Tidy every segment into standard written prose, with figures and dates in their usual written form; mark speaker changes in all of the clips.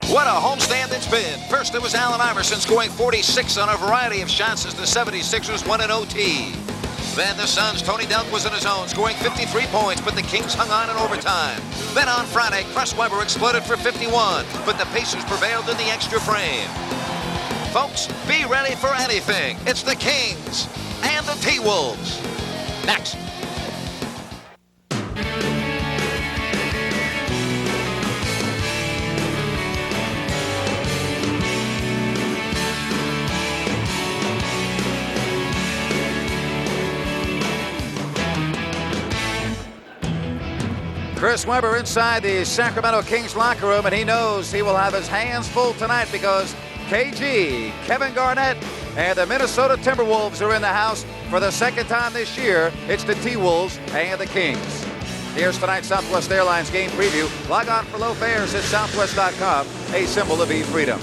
Speaker 1: What a homestand it's been. First, it was Allen Iverson scoring 46 on a variety of shots as the 76ers won in OT. Then the Suns' Tony Delk was in his own, scoring 53 points, but the Kings hung on in overtime. Then on Friday, Chris Webber exploded for 51, but the Pacers prevailed in the extra frame. Folks, be ready for anything. It's the Kings and the T-Wolves. Next. Chris Webber inside the Sacramento Kings locker room, and he knows he will have his hands full tonight because KG, Kevin Garnett, and the Minnesota Timberwolves are in the house for the second time this year. It's the T-Wolves and the Kings. Here's tonight's Southwest Airlines game preview. Log on for low fares at southwest.com, a symbol of e-freedom.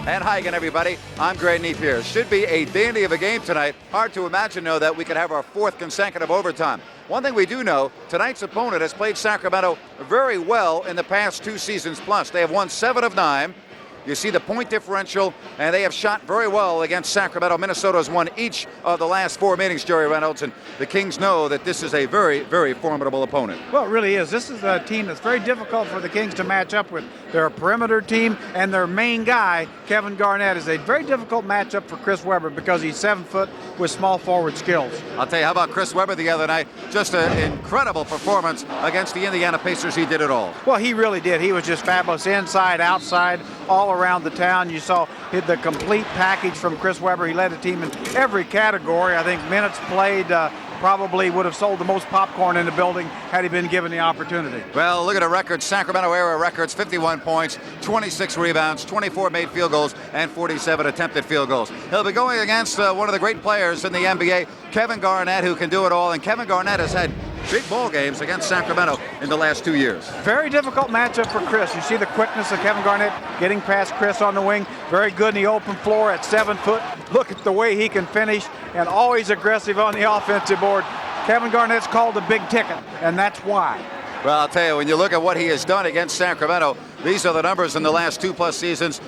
Speaker 1: And hi again, everybody. I'm Greg Napier. Should be a dandy of a game tonight. Hard to imagine, though, that we could have our fourth consecutive overtime. One thing we do know, tonight's opponent has played Sacramento very well in the past 2 seasons plus. They have won 7 of 9. You see the point differential, and they have shot very well against Sacramento. Minnesota has won each of the last 4 meetings, Jerry Reynolds, and the Kings know that this is a very, very formidable opponent.
Speaker 2: Well, it really is. This is a team that's very difficult for the Kings to match up with. They're a perimeter team, and their main guy, Kevin Garnett, is a very difficult matchup for Chris Webber because he's 7 foot with small forward skills.
Speaker 1: I'll tell you, how about Chris Webber the other night? Just an incredible performance against the Indiana Pacers. He did it all.
Speaker 2: Well, he really did. He was just fabulous inside, outside, all around the town. You saw the complete package from Chris Webber. He led the team in every category. I think minutes played, probably would have sold the most popcorn in the building had he been given the opportunity.
Speaker 1: Well, look at the records. Sacramento era records: 51 points, 26 rebounds, 24 made field goals, and 47 attempted field goals. He'll be going against one of the great players in the NBA, Kevin Garnett, who can do it all. And Kevin Garnett has had big ball games against Sacramento in the last 2 years.
Speaker 2: Very difficult matchup for Chris. You see the quickness of Kevin Garnett getting past Chris on the wing. Very good in the open floor at 7 foot. Look at the way he can finish, and always aggressive on the offensive board. Kevin Garnett's called a big ticket, and that's why.
Speaker 1: Well, I'll tell you, when you look at what he has done against Sacramento, these are the numbers in the last 2+ seasons.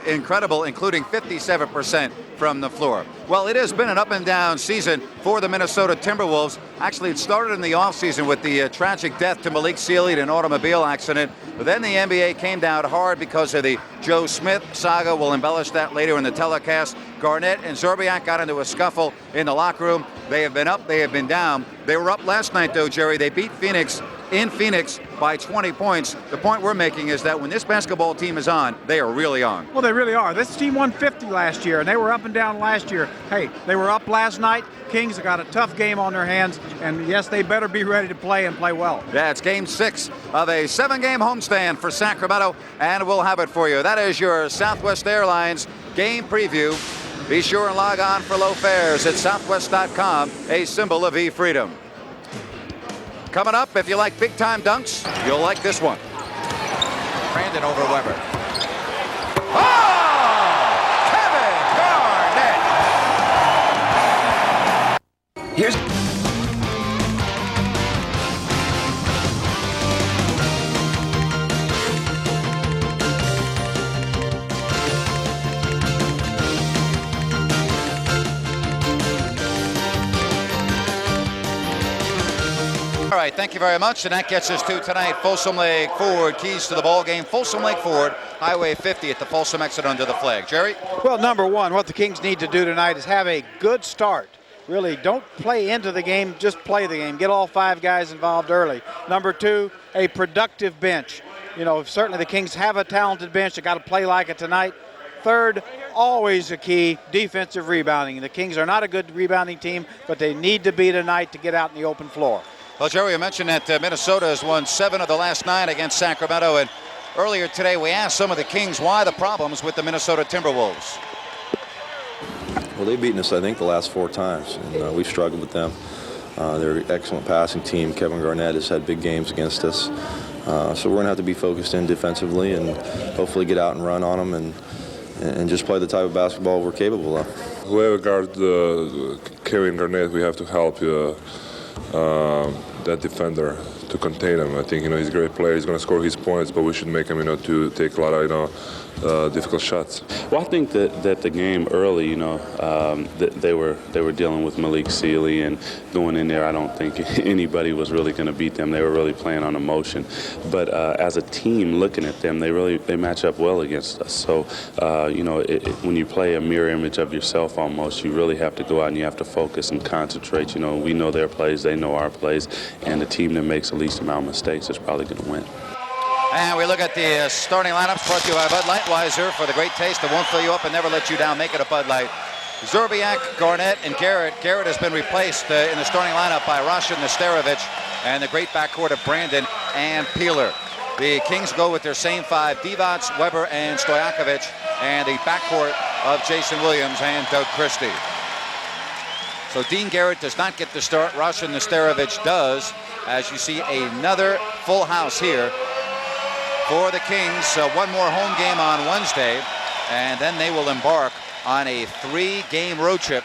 Speaker 1: Incredible, including 57% from the floor. Well, it has been an up and down season for the Minnesota Timberwolves. Actually, it started in the offseason with the tragic death to Malik Sealy in an automobile accident. But then the NBA came down hard because of the Joe Smith saga. We'll embellish that later in the telecast. Garnett and Zerbiak got into a scuffle in the locker room. They have been up, they have been down. They were up last night, though, Jerry. They beat Phoenix in Phoenix by 20 points. The point we're making is that when this basketball team is on, they are really on.
Speaker 2: Well, they really are. This team won 50 last year, and they were up and down last year. Hey, they were up last night. Kings have got a tough game on their hands, and yes, they better be ready to play and play well.
Speaker 1: Yeah, it's game 6 of a 7-game homestand for Sacramento, and we'll have it for you. That is your Southwest Airlines game preview. Be sure and log on for low fares at southwest.com, a symbol of e-freedom. Coming up, if you like big-time dunks, you'll like this one. Brandon over Webber. Oh! Kevin Garnett! Here's... All right, thank you very much, and that gets us to tonight. Folsom Lake Forward, keys to the ball game. Folsom Lake Forward, Highway 50 at the Folsom exit under the flag. Jerry?
Speaker 2: Well, number one, what the Kings need to do tonight is have a good start. Really, don't play into the game, just play the game. Get all 5 guys involved early. Number 2, a productive bench. You know, certainly the Kings have a talented bench. They got to play like it tonight. Third, always a key, defensive rebounding. The Kings are not a good rebounding team, but they need to be tonight to get out in the open floor.
Speaker 1: Well, Jerry, you mentioned that Minnesota has won 7 of the last 9 against Sacramento, and earlier today we asked some of the Kings why the problems with the Minnesota Timberwolves.
Speaker 3: Well, they've beaten us, I think, the last 4 times, and we've struggled with them. They're an excellent passing team. Kevin Garnett has had big games against us. So we're going to have to be focused in defensively and hopefully get out and run on them and just play the type of basketball we're capable of.
Speaker 4: Whoever guards Kevin Garnett, we have to help that defender to contain him. I think he's a great player. He's going to score his points, but we should make him to take a lot of difficult shots.
Speaker 5: Well, I think that the game early, they were dealing with Malik Sealy, and going in there, I don't think anybody was really going to beat them. They were really playing on emotion. But as a team, looking at them, they match up well against us. So when you play a mirror image of yourself, almost, you really have to go out and you have to focus and concentrate. We know their plays, they know our plays, and the team that makes the least amount of mistakes is probably going to win.
Speaker 1: And we look at the starting lineups brought to you by Bud Light. Weiser, for the great taste that won't fill you up and never let you down. Make it a Bud Light. Zerbiak, Garnett, and Garrett. Garrett has been replaced in the starting lineup by Rasha Nesterovic and the great backcourt of Brandon and Peeler. The Kings go with their same five: Divac, Weber, and Stojakovic, and the backcourt of Jason Williams and Doug Christie. So Dean Garrett does not get the start. Rasha Nesterovic does. As you see, another full house here for the Kings. One more home game on Wednesday, and then they will embark on a 3-game road trip.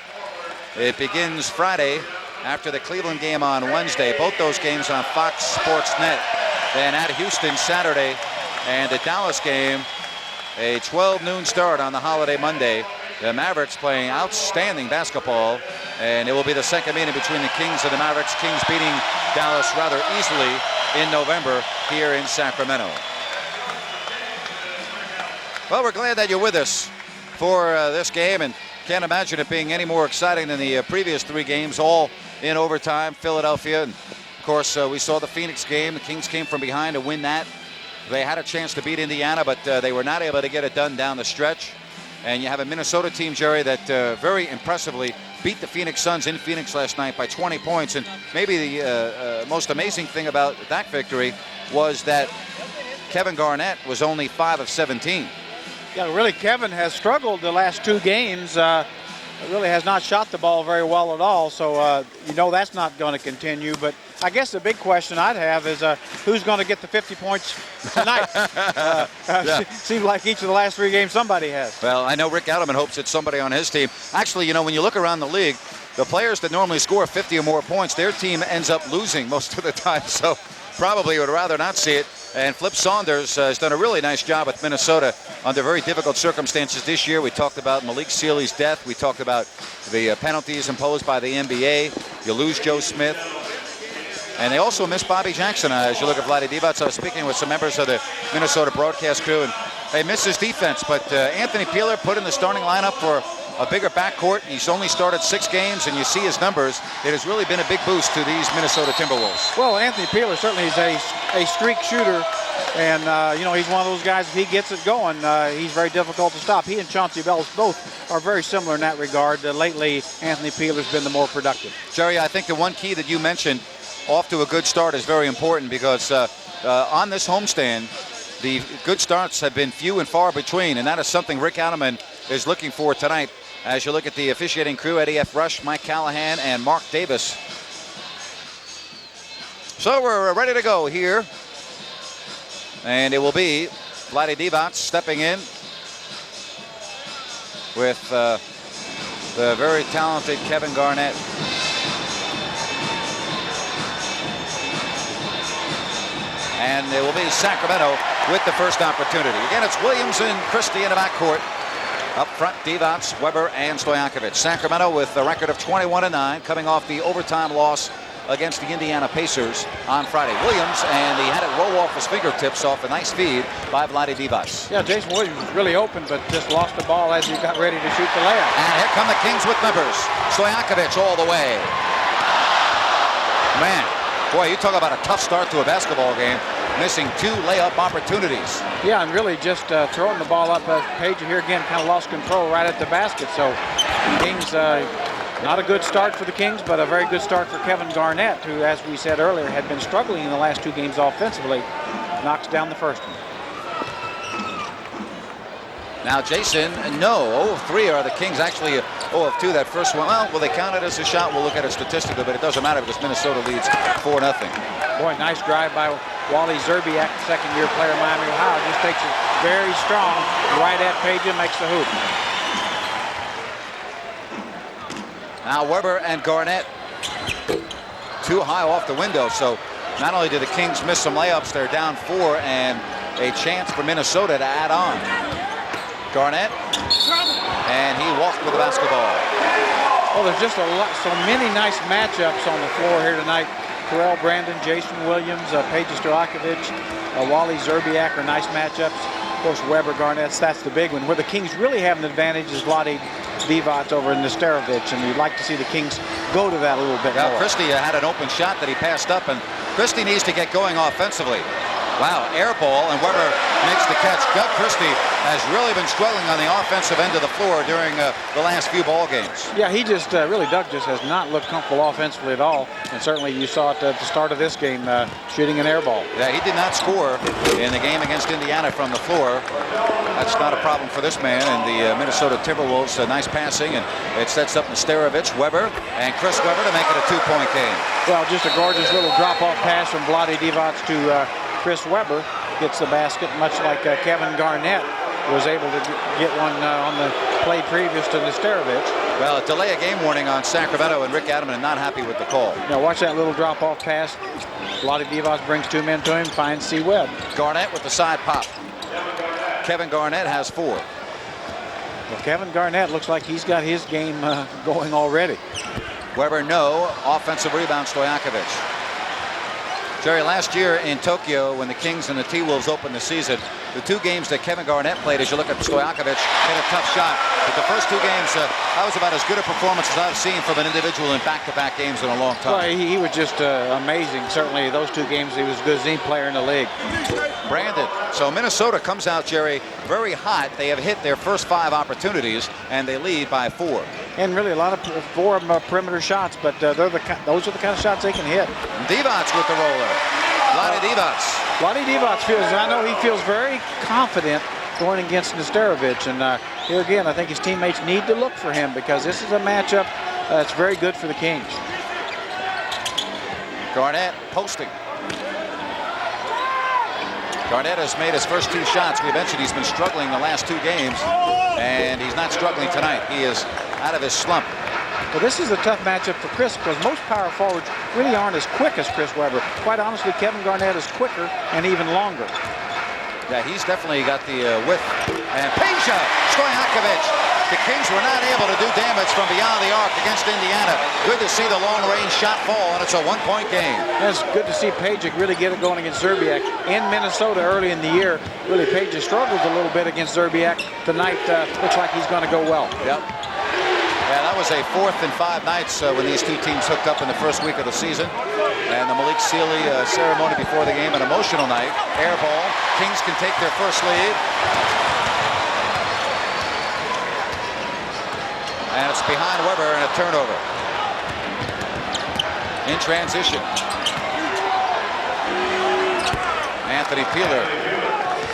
Speaker 1: It begins Friday after the Cleveland game on Wednesday. Both those games on Fox Sports Net. Then at Houston Saturday, and the Dallas game, a 12 noon start on the holiday Monday. The Mavericks playing outstanding basketball, and it will be the second meeting between the Kings and the Mavericks. Kings beating Dallas rather easily in November here in Sacramento. Well, we're glad that you're with us for this game, and can't imagine it being any more exciting than the previous 3 games, all in overtime. Philadelphia, and of course, we saw the Phoenix game. The Kings came from behind to win that. They had a chance to beat Indiana, but they were not able to get it done down the stretch. And you have a Minnesota team, Jerry, that very impressively beat the Phoenix Suns in Phoenix last night by 20 points. And maybe the most amazing thing about that victory was that Kevin Garnett was only 5 of 17.
Speaker 2: Yeah, really, Kevin has struggled the last 2 games. Really has not shot the ball very well at all. So, that's not going to continue. But I guess the big question I'd have is who's going to get the 50 points tonight? Seems like each of the last 3 games somebody has.
Speaker 1: Well, I know Rick Adelman hopes it's somebody on his team. Actually, when you look around the league, the players that normally score 50 or more points, their team ends up losing most of the time. So probably would rather not see it. And Flip Saunders has done a really nice job with Minnesota under very difficult circumstances this year. We talked about Malik Sealy's death. We talked about the penalties imposed by the NBA. You lose Joe Smith. And they also miss Bobby Jackson as you look at Vlade Divac. I was speaking with some members of the Minnesota broadcast crew, and they miss his defense. But Anthony Peeler put in the starting lineup for a bigger backcourt. He's only started 6 games, and you see his numbers. It has really been a big boost to these Minnesota Timberwolves.
Speaker 2: Well, Anthony Peeler certainly is a streak shooter, and he's one of those guys. If he gets it going, he's very difficult to stop. He and Chauncey Billups both are very similar in that regard. Lately, Anthony Peeler's been the more productive.
Speaker 1: Jerry, I think the one key that you mentioned, off to a good start, is very important because on this homestand, the good starts have been few and far between, and that is something Rick Adelman is looking for tonight. As you look at the officiating crew, Eddie F. Rush, Mike Callahan, and Mark Davis. So we're ready to go here. And it will be Vlade Divac stepping in with the very talented Kevin Garnett. And it will be Sacramento with the first opportunity. Again, it's Williams and Christie in the backcourt. Up front, Divac, Weber, and Stojakovic. Sacramento with a record of 21-9, coming off the overtime loss against the Indiana Pacers on Friday. Williams, and he had it roll off his fingertips off a nice feed by Vlade Divac.
Speaker 2: Yeah, Jason Williams was really open, but just lost the ball as he got ready to shoot the layup.
Speaker 1: And here come the Kings with numbers. Stojakovic all the way. Man, boy, you talk about a tough start to a basketball game. Missing 2 layup opportunities.
Speaker 2: Yeah, and really just throwing the ball up. Page here again kind of lost control right at the basket. So Kings, not a good start for the Kings, but a very good start for Kevin Garnett, who, as we said earlier, had been struggling in the last 2 games offensively. Knocks down the first one.
Speaker 1: Now Jason, no, 0 of 3 are the Kings. Actually 0 of 2 that first one. Well, will they count it as a shot? We'll look at it statistically, but it doesn't matter because Minnesota leads 4-0.
Speaker 2: Boy, nice drive by Wally Zerbiak, second-year player of Miami, Ohio. Just takes it very strong right at Page and makes the hoop. Now
Speaker 1: Weber and Garnett too high off the window, so Not only did the Kings miss some layups, they're down 4 and a chance for Minnesota to add on. Garnett, and he walked with the basketball.
Speaker 2: Well, there's just so many nice matchups on the floor here tonight. Terrell Brandon, Jason Williams, Peja Stojakovic, Wally Szczerbiak are nice matchups. Of course, Weber, Garnett, that's the big one. Where the Kings really have an advantage is Vlade Divac over Nesterovic, and you'd like to see the Kings go to that a little bit more.
Speaker 1: Christie had an open shot that he passed up, and Christie needs to get going offensively. Wow, air ball, and Weber makes the catch. Doug Christie has really been struggling on the offensive end of the floor during the last few ball games.
Speaker 2: Yeah, he just Doug just has not looked comfortable offensively at all, and certainly you saw it at the start of this game, shooting an air ball.
Speaker 1: Yeah, he did not score in the game against Indiana from the floor. That's not a problem for this man, and the Minnesota Timberwolves, nice passing, and it sets up Nesterovic, Weber, and Chris Weber to make it a 2-point game.
Speaker 2: Well, just a gorgeous little drop-off pass from Vlade Divac to Chris Weber. Gets the basket, much like Kevin Garnett was able to get one on the play previous to Nesterovic.
Speaker 1: Well, a delay of game warning on Sacramento, and Rick Adelman not happy with the call.
Speaker 2: Now watch that little drop-off pass. Vlade Divac brings 2 men to him, finds C. Webb.
Speaker 1: Garnett with the side pop. Kevin Garnett has 4.
Speaker 2: Well, Kevin Garnett looks like he's got his game going already.
Speaker 1: Weber, no. Offensive rebound, Stojakovic. Jerry, last year in Tokyo, when the Kings and the T-Wolves opened the season, the 2 games that Kevin Garnett played, as you look at Stojakovic, hit a tough shot. But the first 2 games, that was about as good a performance as I've seen from an individual in back-to-back games in a long time.
Speaker 2: Well, he was just amazing. Certainly, those 2 games, he was as good as any player in the league.
Speaker 1: Brandon. So Minnesota comes out, Jerry, very hot. They have hit their first 5 opportunities, and they lead by 4.
Speaker 2: And really a lot of 4 of them perimeter shots, but those are the kind of shots they can hit.
Speaker 1: Divac with the roller. Vlade Divac.
Speaker 2: Vlade Divac I know he feels very confident going against Nesterovic, and here again, I think his teammates need to look for him because this is a matchup that's very good for the Kings.
Speaker 1: Garnett posting. Garnett has made his first 2 shots. We mentioned he's been struggling the last 2 games, and he's not struggling tonight. He is out of his slump.
Speaker 2: Well, this is a tough matchup for Chris because most power forwards really aren't as quick as Chris Weber. Quite honestly, Kevin Garnett is quicker and even longer.
Speaker 1: Yeah, he's definitely got the width. And Peja Stojakovic. The Kings were not able to do damage from beyond the arc against Indiana. Good to see the long-range shot fall, and it's a 1-point game.
Speaker 2: It's good to see Peja really get it going against Szczerbiak. In Minnesota early in the year, really Peja struggled a little bit against Szczerbiak. Tonight looks like he's going to go well.
Speaker 1: Yep. Yeah, that was a 4th and 5 nights when these 2 teams hooked up in the first week of the season. And the Malik Sealy ceremony before the game, an emotional night. Air ball. Kings can take their first lead. And it's behind Weber and a turnover. In transition. Anthony Peeler.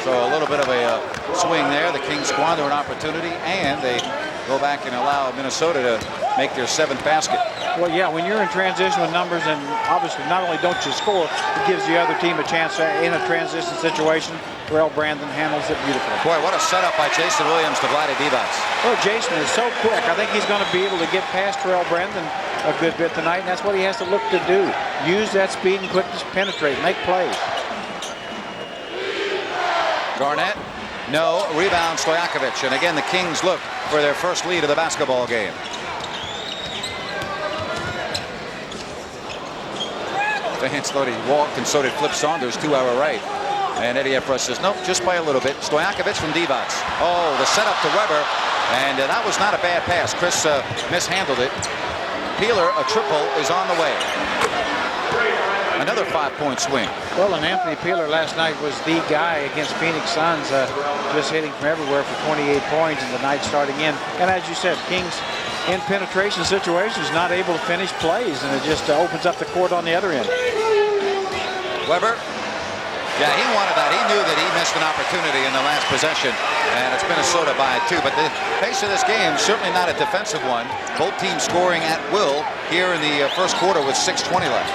Speaker 1: So a little bit of a swing there. The Kings squander an opportunity, and they go back and allow Minnesota to make their 7th basket.
Speaker 2: Well, yeah, when you're in transition with numbers, and obviously not only don't you score, it gives the other team a chance in a transition situation. Terrell Brandon handles it beautifully.
Speaker 1: Boy, what a setup by Jason Williams to Vlade Divac.
Speaker 2: Well, Jason is so quick. I think he's going to be able to get past Terrell Brandon a good bit tonight, and that's what he has to look to do. Use that speed and quickness, penetrate, make plays.
Speaker 1: Garnett, no. Rebound, Stojakovic. And again, the Kings look for their first lead of the basketball game. Fans thought he walked, and so did Flip Saunders to our right. And Eddie Efros says, nope, just by a little bit. Stojakovic from Divac. Oh, the setup to Weber. And that was not a bad pass. Chris mishandled it. Peeler, a triple, is on the way. Another 5-point swing.
Speaker 2: Well, and Anthony Peeler last night was the guy against Phoenix Suns, just hitting from everywhere for 28 points, and the night starting in. And as you said, Kings in penetration situations not able to finish plays, and it just opens up the court on the other end.
Speaker 1: Weber. Yeah, he wanted that. He knew that he missed an opportunity in the last possession, and it's Minnesota by 2. But the pace of this game, certainly not a defensive one. Both teams scoring at will here in the first quarter with 6:20 left.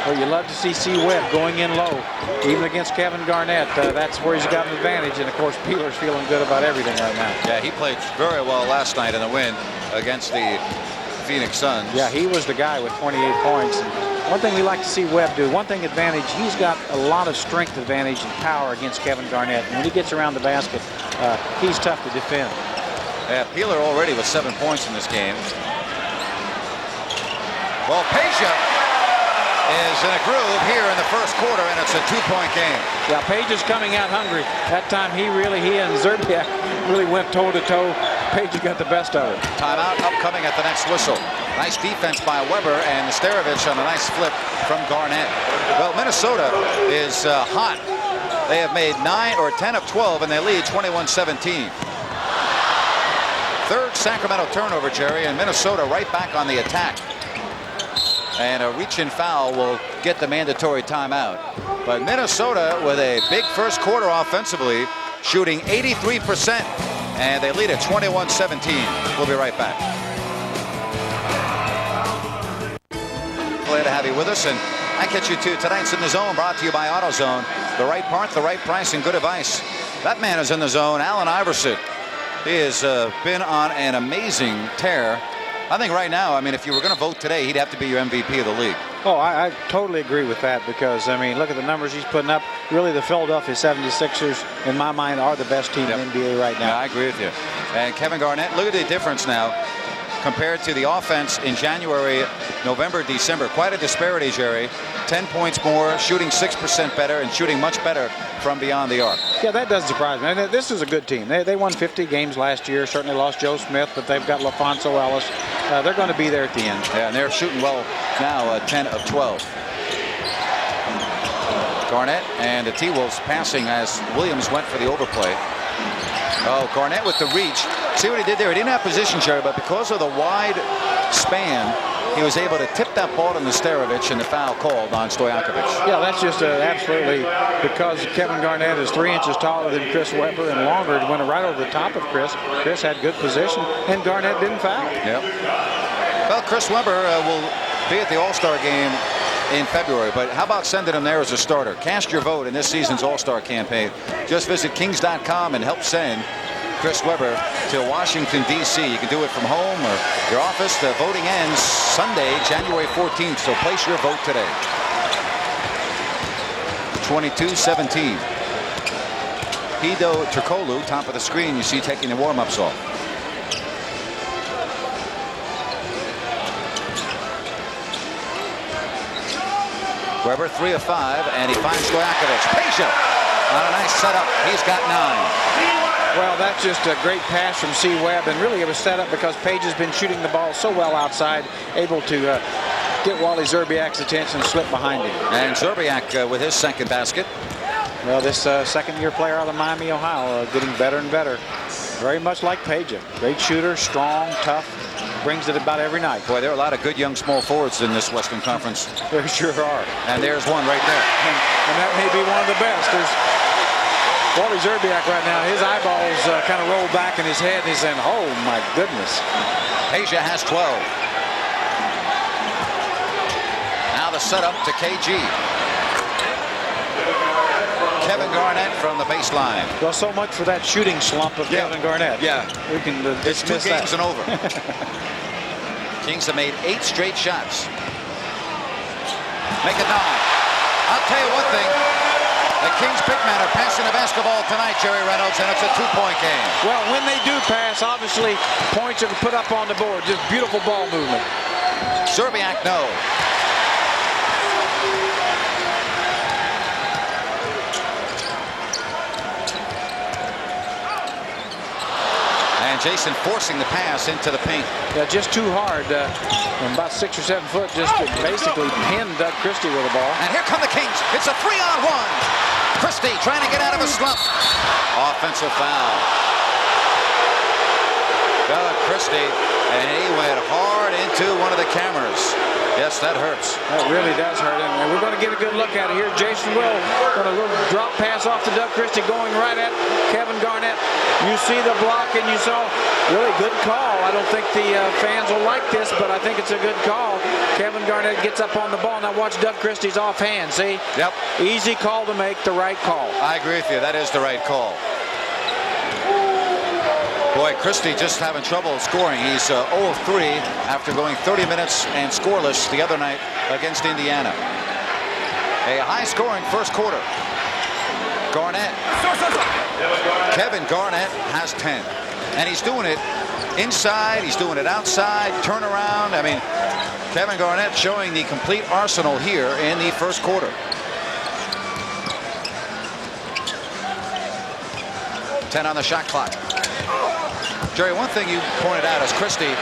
Speaker 2: Well, you love to see C. Webb going in low, even against Kevin Garnett. That's where he's got an advantage, and of course, Peeler's feeling good about everything right now.
Speaker 1: Yeah, he played very well last night in the win against the Phoenix Suns.
Speaker 2: Yeah, he was the guy with 28 points. And one thing we like to see Webb do, one thing advantage, he's got a lot of strength advantage and power against Kevin Garnett. And when he gets around the basket, he's tough to defend.
Speaker 1: Yeah, Peeler already with 7 points in this game. Well, Peja is in a groove here in the first quarter, and it's a 2-point game.
Speaker 2: Yeah, Page is coming out hungry. That time he and Zerbiak really went toe-to-toe. Page got the best of it.
Speaker 1: Timeout upcoming at the next whistle. Nice defense by Weber, and Starovich on a nice flip from Garnett. Well, Minnesota is hot. They have made 9 or 10 of 12, and they lead 21-17. Third Sacramento turnover, Jerry, and Minnesota right back on the attack. And a reach-in foul will get the mandatory timeout. But Minnesota with a big first quarter offensively, shooting 83%, and they lead at 21-17. We'll be right back. Glad to have you with us, and I catch you too. Tonight's In the Zone, brought to you by AutoZone. The right part, the right price, and good advice. That man is in the zone, Allen Iverson. He has been on an amazing tear. I think right now, I mean, if you were going to vote today, he'd have to be your MVP of the league.
Speaker 2: Oh, I totally agree with that because, I mean, look at the numbers he's putting up. Really, the Philadelphia 76ers, in my mind, are the best team in the NBA right now.
Speaker 1: Yeah, I agree with you. And Kevin Garnett, look at the difference now compared to the offense in January, November, December. Quite a disparity, Jerry. 10 points more, shooting 6% better, and shooting much better from beyond the arc.
Speaker 2: Yeah, that doesn't surprise me. And this is a good team. They won 50 games last year. Certainly lost Joe Smith, but they've got LaFonso Ellis. They're going to be there at the end.
Speaker 1: Yeah, and they're shooting well now, 10 of 12. Garnett and the T-Wolves passing as Williams went for the overplay. Oh, Garnett with the reach. See what he did there? He didn't have position, Jerry, but because of the wide span, he was able to tip that ball to Starovich, and the foul called on Stojakovic.
Speaker 2: Yeah, that's just absolutely because Kevin Garnett is 3 inches taller than Chris Webber and longer. It went right over the top of Chris. Chris had good position, and Garnett didn't foul.
Speaker 1: Yep. Well, Chris Webber will be at the All-Star game in February, but how about sending him there as a starter? Cast your vote in this season's All-Star campaign. Just visit Kings.com and help send Chris Webber to Washington, D.C. You can do it from home or your office. The voting ends Sunday, January 14th, so place your vote today. 22-17. Hedo Turkoglu, top of the screen, you see taking the warm-ups off. Weber 3 of 5, and he finds Stojakovic. Peja on a nice setup. He's got 9.
Speaker 2: Well, that's just a great pass from C. Webb, and really it was set up because Page has been shooting the ball so well outside, able to get Wally Zerbiak's attention and slip behind him.
Speaker 1: And Zerbiak with his second basket.
Speaker 2: Well, this second-year player out of Miami, Ohio, getting better and better. Very much like Peja. Great shooter, strong, tough. Brings it about every night.
Speaker 1: Boy, there are a lot of good young small forwards in this Western Conference.
Speaker 2: There sure are.
Speaker 1: And there's one right there.
Speaker 2: And that may be one of the best. There's Wally Zerbiak right now. His eyeballs kind of roll back in his head. And he's saying, oh, my goodness.
Speaker 1: Peja has 12. Now the setup to KG. Kevin Garnett from the baseline.
Speaker 2: Well, so much for that shooting slump of Kevin Garnett.
Speaker 1: Yeah.
Speaker 2: We can
Speaker 1: it's 2 games and over. Kings have made 8 straight shots. Make it 9. I'll tell you one thing. The Kings big men are passing the basketball tonight, Jerry Reynolds, and it's a 2-point game.
Speaker 2: Well, when they do pass, obviously points are put up on the board. Just beautiful ball movement.
Speaker 1: Zerbiak, no. And Jason forcing the pass into the paint.
Speaker 2: Yeah, just too hard. From about 6 or 7 foot, just to basically pin Doug Christie with the ball.
Speaker 1: And here come the Kings. It's a 3-on-1. Christie trying to get out of a slump. Offensive foul. Doug Christie, and he went hard into one of the cameras. Yes, that hurts.
Speaker 2: That really does hurt him. And we're going to get a good look at it here. Jason Will going to little drop pass off to Doug Christie, going right at Kevin Garnett. You see the block, and you saw really good call. I don't think the fans will like this, but I think it's a good call. Kevin Garnett gets up on the ball. Now watch Doug Christie's offhand. See?
Speaker 1: Yep.
Speaker 2: Easy call to make, the right call.
Speaker 1: I agree with you. That is the right call. Boy, Christie just having trouble scoring. He's 0 of 3 after going 30 minutes and scoreless the other night against Indiana. A high-scoring first quarter. Garnett. Kevin Garnett has 10. And he's doing it inside. He's doing it outside. Turnaround. I mean, Kevin Garnett showing the complete arsenal here in the first quarter. 10 on the shot clock. Jerry, one thing you pointed out is Christie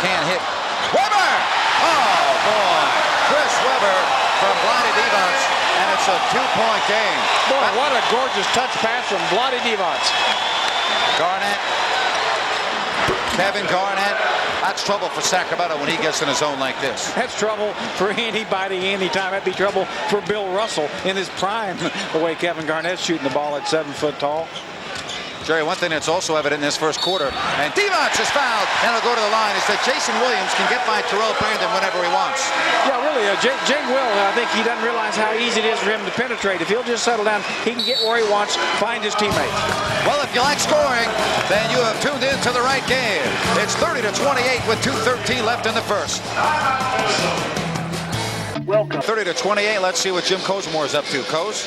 Speaker 1: can't hit. Weber! Oh, boy. Chris Weber from Vlade Divac, and it's a 2-point game.
Speaker 2: Boy, what a gorgeous touch pass from Vlade Divac.
Speaker 1: Garnett. Kevin Garnett. That's trouble for Sacramento when he gets in a zone like this.
Speaker 2: That's trouble for anybody, anytime. That'd be trouble for Bill Russell in his prime, the way Kevin Garnett's shooting the ball at 7 foot tall.
Speaker 1: Jerry, one thing that's also evident in this first quarter, and Divac is fouled, and he'll go to the line, is that Jason Williams can get by Terrell Brandon whenever he wants.
Speaker 2: Yeah, really, Jay Will, I think he doesn't realize how easy it is for him to penetrate. If he'll just settle down, he can get where he wants, find his teammates.
Speaker 1: Well, if you like scoring, then you have tuned in to the right game. It's 30-28 with 2:13 left in the first.
Speaker 6: Welcome.
Speaker 1: 30-28. Let's see what Jim Kozimor is up to. Coz?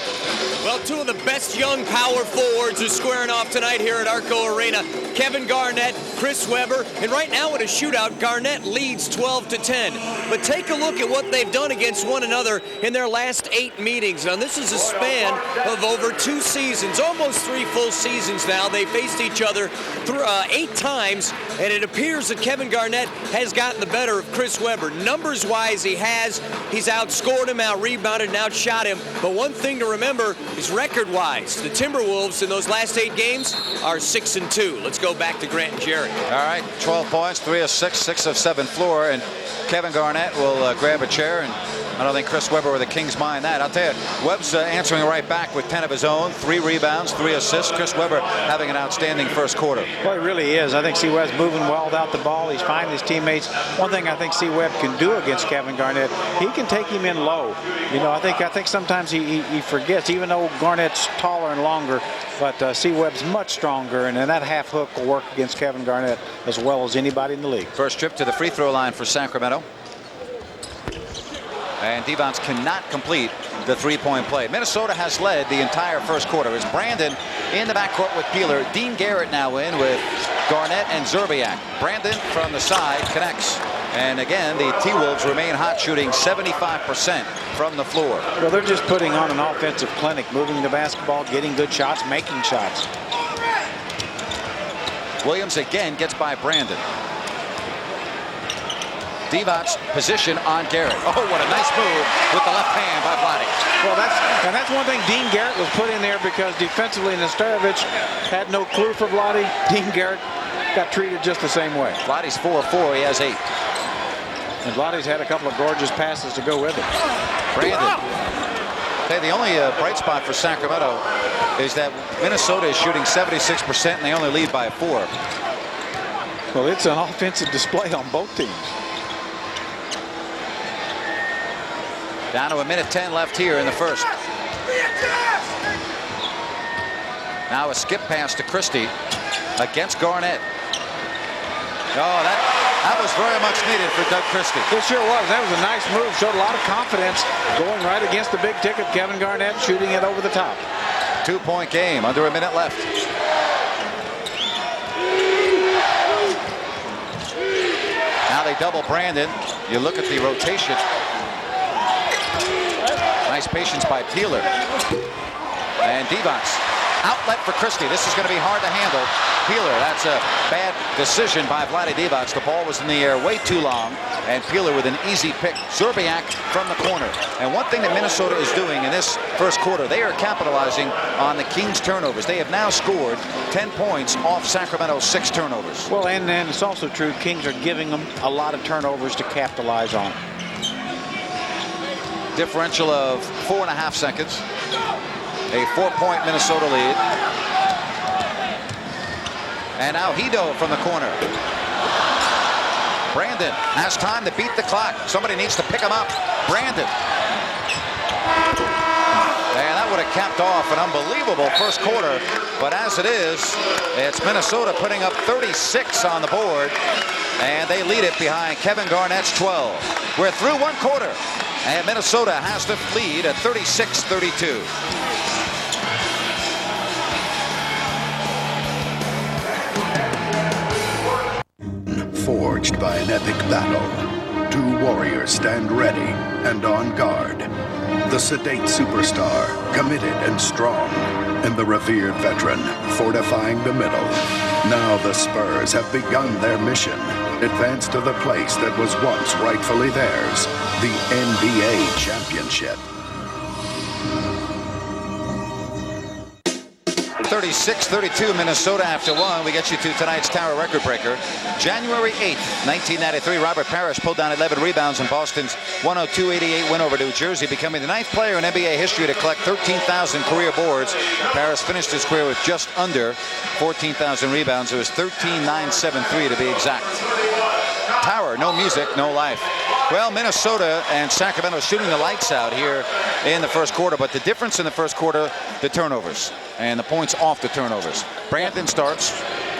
Speaker 7: Well, two of the best young power forwards are squaring off tonight here at Arco Arena. Kevin Garnett, Chris Weber, and right now in a shootout, Garnett leads 12-10. But take a look at what they've done against one another in their last 8 meetings. Now, this is a span of over 2 seasons, almost 3 full seasons now. They faced each other 8 times, and it appears that Kevin Garnett has gotten the better of Chris Weber. Numbers-wise, he has. He's outscored him, out-rebounded, and outshot him. But one thing to remember is record-wise, the Timberwolves in those last 8 games are 6-2. Let's go back to Grant and Jerry.
Speaker 1: All right, 12 points, 3 of 6, 6 of 7 floor, and Kevin Garnett will grab a chair, and I don't think Chris Weber or the Kings mind that. I'll tell you, Webb's answering right back with 10 of his own, 3 rebounds, 3 assists. Chris Weber having an outstanding first quarter.
Speaker 2: Well, he really is. I think C. Webb's moving well without the ball. He's finding his teammates. One thing I think C. Webb can do against Kevin Garnett, he can take him in low. You know, I think sometimes he forgets, even though Garnett's taller and longer, but C. Webb's much stronger, and then that half hook will work against Kevin Garnett as well as anybody in the league.
Speaker 1: First trip to the free throw line for Sacramento. And Divac cannot complete the 3-point play. Minnesota has led the entire first quarter. It's Brandon in the backcourt with Peeler. Dean Garrett now in with Garnett and Zerbiak. Brandon from the side connects. And again, the T-Wolves remain hot, shooting 75% from the floor.
Speaker 2: Well, they're just putting on an offensive clinic, moving the basketball, getting good shots, making shots.
Speaker 1: Williams again gets by Brandon. Divac's position on Garrett. Oh, what a nice move with the left hand by Vlade.
Speaker 2: Well, that's one thing Dean Garrett was put in there because defensively Nesterovic had no clue for Vlade. Dean Garrett got treated just the same way.
Speaker 1: Vlade's 4 of 4. He has 8.
Speaker 2: And Vlade's had a couple of gorgeous passes to go with it.
Speaker 1: Brandon. Okay, the only bright spot for Sacramento is that Minnesota is shooting 76% and they only lead by 4.
Speaker 2: Well, it's an offensive display on both teams.
Speaker 1: Down to 1:10 left here in the first. Now a skip pass to Christie against Garnett. Oh, that was very much needed for Doug Christie.
Speaker 2: It sure was. That was a nice move. Showed a lot of confidence going right against the big ticket. Kevin Garnett shooting it over the top.
Speaker 1: 2-point game. Under a minute left. Now they double Brandon. You look at the rotation. Nice patience by Peeler. And Divac. Outlet for Christie. This is going to be hard to handle. Peeler, that's a bad decision by Vlade Divac. The ball was in the air way too long. And Peeler with an easy pick. Zerbiak from the corner. And one thing that Minnesota is doing in this first quarter, they are capitalizing on the Kings' turnovers. They have now scored 10 points off Sacramento's 6 turnovers.
Speaker 2: Well, and it's also true, Kings are giving them a lot of turnovers to capitalize on.
Speaker 1: Differential of 4.5 seconds. A 4-point Minnesota lead. And now Hedo from the corner. Brandon has time to beat the clock. Somebody needs to pick him up. Brandon. And that would have have capped off an unbelievable first quarter, but as it is, it's Minnesota putting up 36 on the board, and they lead it behind Kevin Garnett's 12. We're through one quarter, and Minnesota has the lead at 36-32.
Speaker 6: Forged by an epic battle, two warriors stand ready and on guard. The sedate superstar, committed and strong, and the revered veteran, fortifying the middle. Now the Spurs have begun their mission, advance to the place that was once rightfully theirs, the NBA championship.
Speaker 1: 36-32 Minnesota after one. We get you to tonight's Tower record breaker. January 8th, 1993, Robert Parrish pulled down 11 rebounds in Boston's 102-88 win over New Jersey, becoming the 9th player in NBA history to collect 13,000 career boards. Parrish finished his career with just under 14,000 rebounds. It was 13,973 to be exact. Tower, no music, no life. Well, Minnesota and Sacramento shooting the lights out here in the first quarter, but the difference in the first quarter, the turnovers and the points off the turnovers. Brandon starts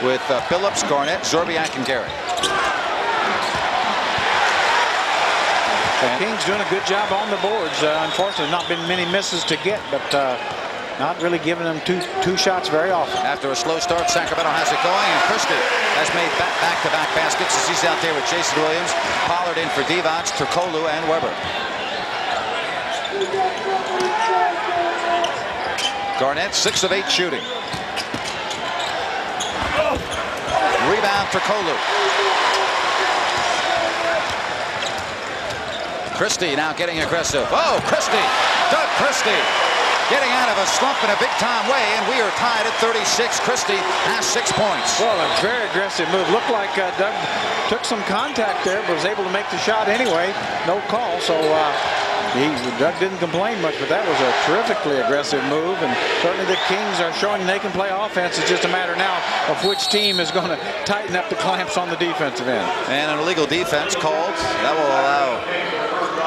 Speaker 1: with Phillips, Garnett, Zorbiak, and Garrett.
Speaker 2: The Kings doing a good job on the boards. Unfortunately, not been many misses to get, but not really giving them two shots very often.
Speaker 1: After a slow start, Sacramento has it going, and Christie has made back-to-back baskets as he's out there with Jason Williams, Pollard in for Divac, Turkoglu, and Weber. Garnett 6 of 8 shooting. Rebound Turkoglu. Christie now getting aggressive. Oh, Christie! Doug Christie getting out of a slump in a big-time way, and we are tied at 36. Christie has 6 points.
Speaker 2: Well, a very aggressive move. Looked like Doug took some contact there, but was able to make the shot anyway. No call, so Doug didn't complain much, but that was a terrifically aggressive move, and certainly the Kings are showing they can play offense. It's just a matter now of which team is going to tighten up the clamps on the defensive end.
Speaker 1: And an illegal defense called. That will allow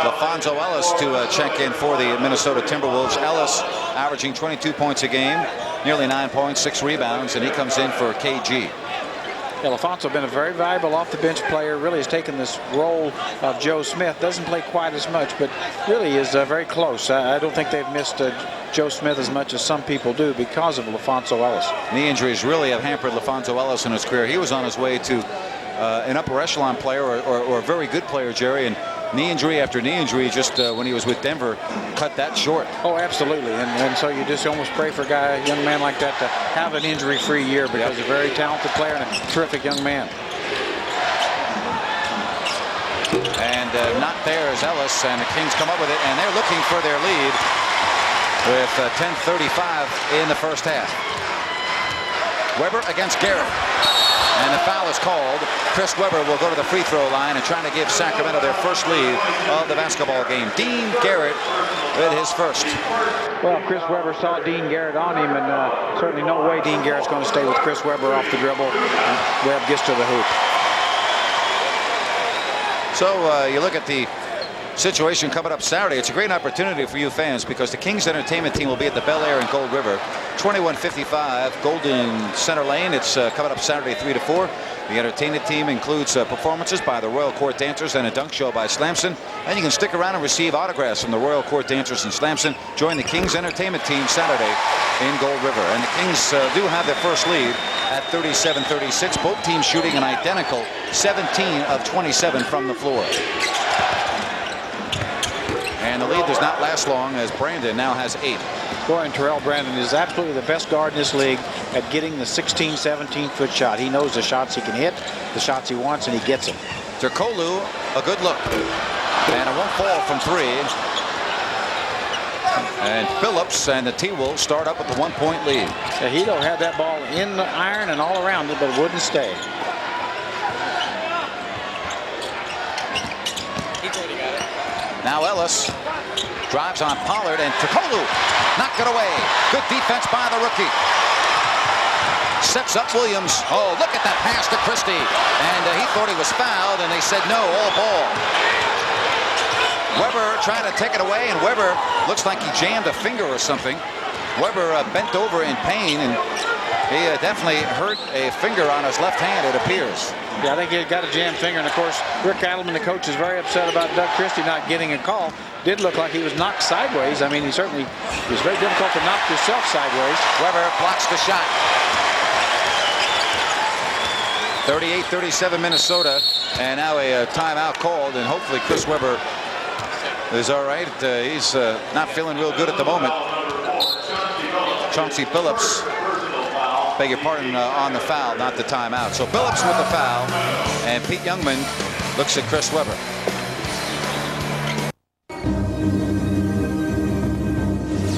Speaker 1: LaFonso Ellis to check in for the Minnesota Timberwolves. Ellis averaging 22 points a game, nearly 9 points, 6 rebounds, and he comes in for KG.
Speaker 2: Yeah, LaFonso been a very valuable off-the-bench player. Really has taken this role of Joe Smith. Doesn't play quite as much, but really is very close. I don't think they've missed Joe Smith as much as some people do because of LaFonso Ellis. Knee
Speaker 1: injuries really have hampered LaFonso Ellis in his career. He was on his way to an upper echelon player or a very good player, Jerry, and knee injury after knee injury just when he was with Denver cut that short.
Speaker 2: Oh, absolutely. And so you just almost pray for a young man like that to have an injury-free year because he's a very talented player and a terrific young man.
Speaker 1: And not there is Ellis, and the Kings come up with it, and they're looking for their lead with 10:35 in the first half. Weber against Garrett. And the foul is called. Chris Weber will go to the free throw line and trying to give Sacramento their first lead of the basketball game. Dean Garrett with his first.
Speaker 2: Well, Chris Weber saw Dean Garrett on him, and certainly no way Dean Garrett's going to stay with Chris Weber off the dribble. And Webb gets to the hoop.
Speaker 1: So you look at the situation coming up Saturday. It's a great opportunity for you fans because the Kings entertainment team will be at the Bel Air in Gold River. 21:55 Golden Center Lane. It's coming up Saturday 3 to 4. The entertainment team includes performances by the Royal Court Dancers and a dunk show by Slamson. And you can stick around and receive autographs from the Royal Court Dancers and Slamson. Join the Kings entertainment team Saturday in Gold River. And the Kings do have their first lead at 37-36. Both teams shooting an identical 17 of 27 from the floor. And the lead does not last long as Brandon now has 8.
Speaker 2: Boy, and Terrell Brandon is absolutely the best guard in this league at getting the 16, 17-foot shot. He knows the shots he can hit, the shots he wants, and he gets them.
Speaker 1: Turkoglu, a good look. And it won't fall from 3. And Phillips and the T-Wolves start up with the 1-point lead.
Speaker 2: Yeah, Hito had that ball in the iron and all around it, but it wouldn't stay.
Speaker 1: Now Ellis drives on Pollard, and Turkoglu knocked it away. Good defense by the rookie. Sets up Williams. Oh, look at that pass to Christie. And he thought he was fouled, and they said no, all ball. Weber trying to take it away, and Weber looks like he jammed a finger or something. Weber bent over in pain, and he definitely hurt a finger on his left hand, it appears.
Speaker 2: Yeah, I think he got a jammed finger, and of course, Rick Adelman, the coach, is very upset about Doug Christie not getting a call. Did look like he was knocked sideways. I mean, it was very difficult to knock yourself sideways.
Speaker 1: Weber blocks the shot. 38-37 Minnesota, and now a timeout called, and hopefully Chris Weber is all right. He's not feeling real good at the moment. Chauncey Billups, beg your pardon, on the foul, not the timeout. So Billups with the foul, and Pete Youngman looks at Chris Weber.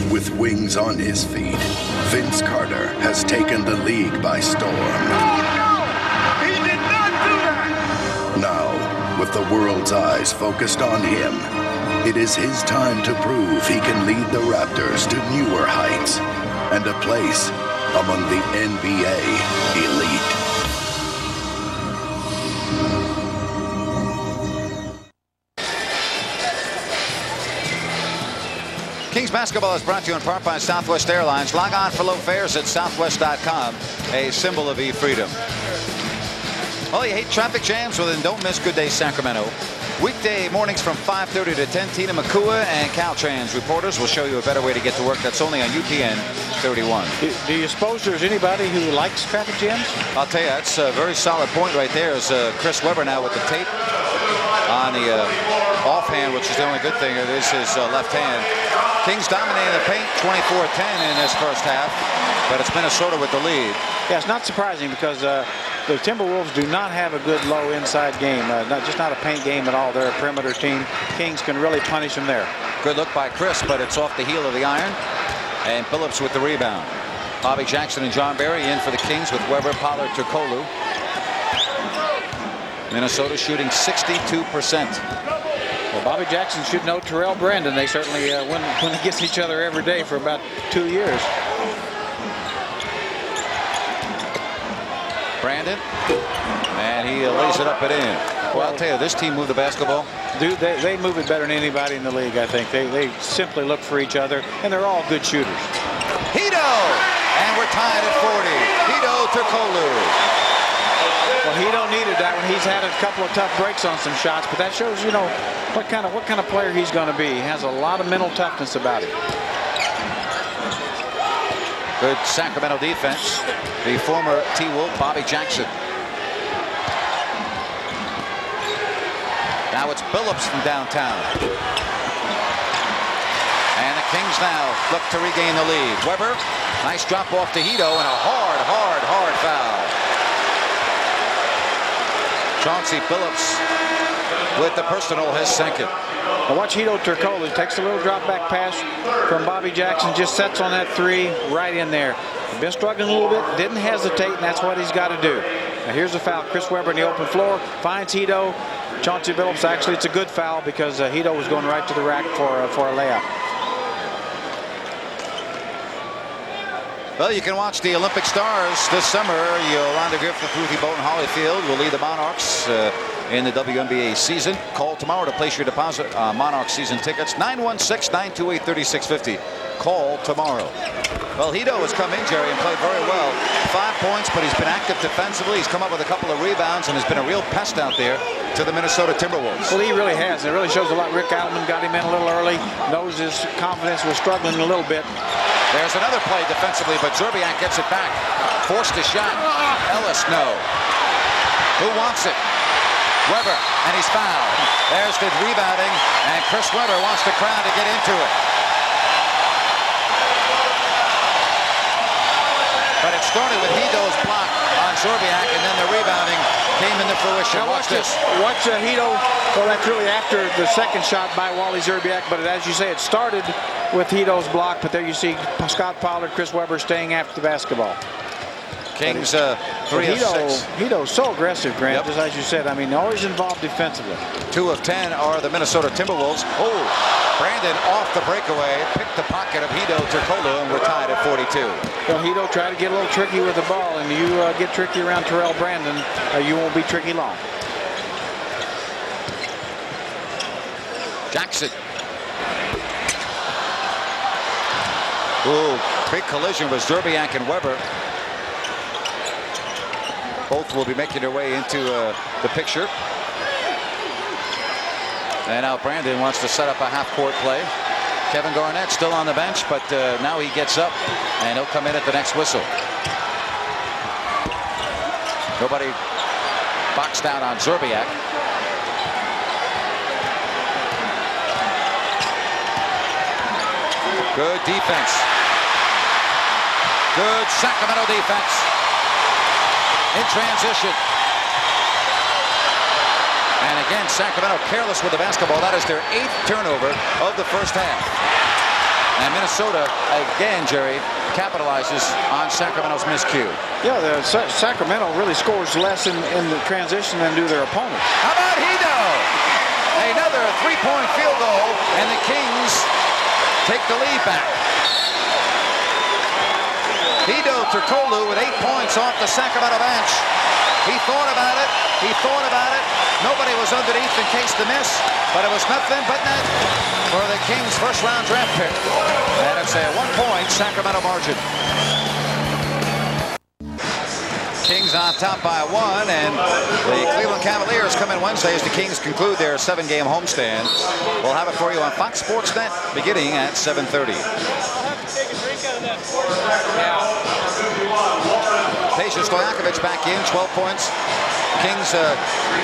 Speaker 6: With wings on his feet, Vince Carter has taken the league by storm.
Speaker 8: He did not do that!
Speaker 6: Now, with the world's eyes focused on him, it is his time to prove he can lead the Raptors to newer heights and a place among the NBA elite.
Speaker 1: Kings basketball is brought to you in part by Southwest Airlines. Log on for low fares at southwest.com, a symbol of e-freedom. Oh, you hate traffic jams? Well, then don't miss Good Day Sacramento. Weekday mornings from 5:30 to 10. Tina McCua and Caltrans reporters will show you a better way to get to work. That's only on UPN 31.
Speaker 2: Do you suppose there's anybody who likes traffic jams?
Speaker 1: I'll tell you, that's a very solid point right there. Is Chris Weber now with the tape on the offhand, which is the only good thing. It is his left hand. Kings dominating the paint 24-10 in this first half, but it's Minnesota with the lead.
Speaker 2: Yeah, it's not surprising because the Timberwolves do not have a good low inside game. Just not a paint game at all. They're a perimeter team. Kings can really punish them there.
Speaker 1: Good look by Chris, but it's off the heel of the iron. And Billups with the rebound. Bobby Jackson and John Barry in for the Kings with Weber, Pollard, Turkoglu. Minnesota shooting 62%.
Speaker 2: Well, Bobby Jackson should know Terrell Brandon. They certainly win against each other every day for about 2 years.
Speaker 1: Brandon, and he lays it up and in. Well, I'll tell you, this team moved the basketball.
Speaker 2: Dude, they move it better than anybody in the league, I think. They simply look for each other, and they're all good shooters.
Speaker 1: Hito! And we're tied at 40. Hito Turkoglu.
Speaker 2: Well, Hito needed that one. He's had a couple of tough breaks on some shots, but that shows, you know, what kind of player he's going to be. He has a lot of mental toughness about him.
Speaker 1: Good Sacramento defense. The former T-Wolf, Bobby Jackson. Now it's Billups from downtown. And the Kings now look to regain the lead. Weber, nice drop off to Hito, and a hard foul. Chauncey Billups with the personal, his second.
Speaker 2: Now watch Hito Turkoglu. He takes a little drop back pass from Bobby Jackson, just sets on that three right in there. He's been struggling a little bit, didn't hesitate, and that's what he's got to do. Now here's the foul. Chris Weber in the open floor finds Hito. Chauncey Billups, actually it's a good foul because Hito was going right to the rack for a layup.
Speaker 1: Well, you can watch the Olympic stars this summer. Yolanda Griffith, Ruthie Bolton, Holyfield will lead the Monarchs in the WNBA season. Call tomorrow to place your deposit on Monarch season tickets. 916-928-3650. Call tomorrow. Well, Hito has come in, Jerry, and played very well. 5 points, but he's been active defensively. He's come up with a couple of rebounds and has been a real pest out there to the Minnesota Timberwolves.
Speaker 2: Well, he really has. It really shows a lot. Rick Adelman got him in a little early. Knows his confidence was struggling a little bit.
Speaker 1: There's another play defensively, but Zerbiak gets it back. Forced a shot. Ellis, no. Who wants it? Weber, and he's fouled. There's the rebounding, and Chris Weber wants the crowd to get into it. But it started with Hito's block on Zerbiak, and then the rebounding came into fruition.
Speaker 2: Now
Speaker 1: watch this.
Speaker 2: Watch Hito. Well, that's really after the second shot by Wally Zerbiak, but as you say, it started with Hito's block, but there you see Scott Pollard, Chris Weber staying after the basketball.
Speaker 1: Kings 3 of 6.
Speaker 2: Hito's so aggressive, Grant, just as you said. I mean, always involved defensively.
Speaker 1: 2 of 10 are the Minnesota Timberwolves. Oh, Brandon off the breakaway, picked the pocket of Hito Turkoglu, and we're tied at 42.
Speaker 2: Well, Hito tried to get a little tricky with the ball, and you get tricky around Terrell Brandon, you won't be tricky long.
Speaker 1: Jackson. Ooh, Big collision with Zerbiak and Weber. Both will be making their way into the picture. And now Brandon wants to set up a half-court play. Kevin Garnett still on the bench, but now he gets up, and he'll come in at the next whistle. Nobody boxed out on Zerbiak. Good defense. Good Sacramento defense. In transition. And again, Sacramento careless with the basketball. That is their 8th turnover of the first half. And Minnesota, again, Jerry, capitalizes on Sacramento's miscue.
Speaker 2: Yeah, Sacramento really scores less in the transition than do their opponents.
Speaker 1: How about Hito? Another three-point field goal, and the Kings take the lead back. Hito Turkoglu with 8 points off the Sacramento bench. He thought about it. He thought about it. Nobody was underneath in case the miss, but it was nothing but net for the Kings' first-round draft pick. And it's a 1-point Sacramento margin. Kings on top by 1, and the Cleveland Cavaliers come in Wednesday as the Kings conclude their 7-game homestand. We'll have it for you on Fox Sports Net beginning at 7:30. Peja Stojakovic back in, 12 points. Kings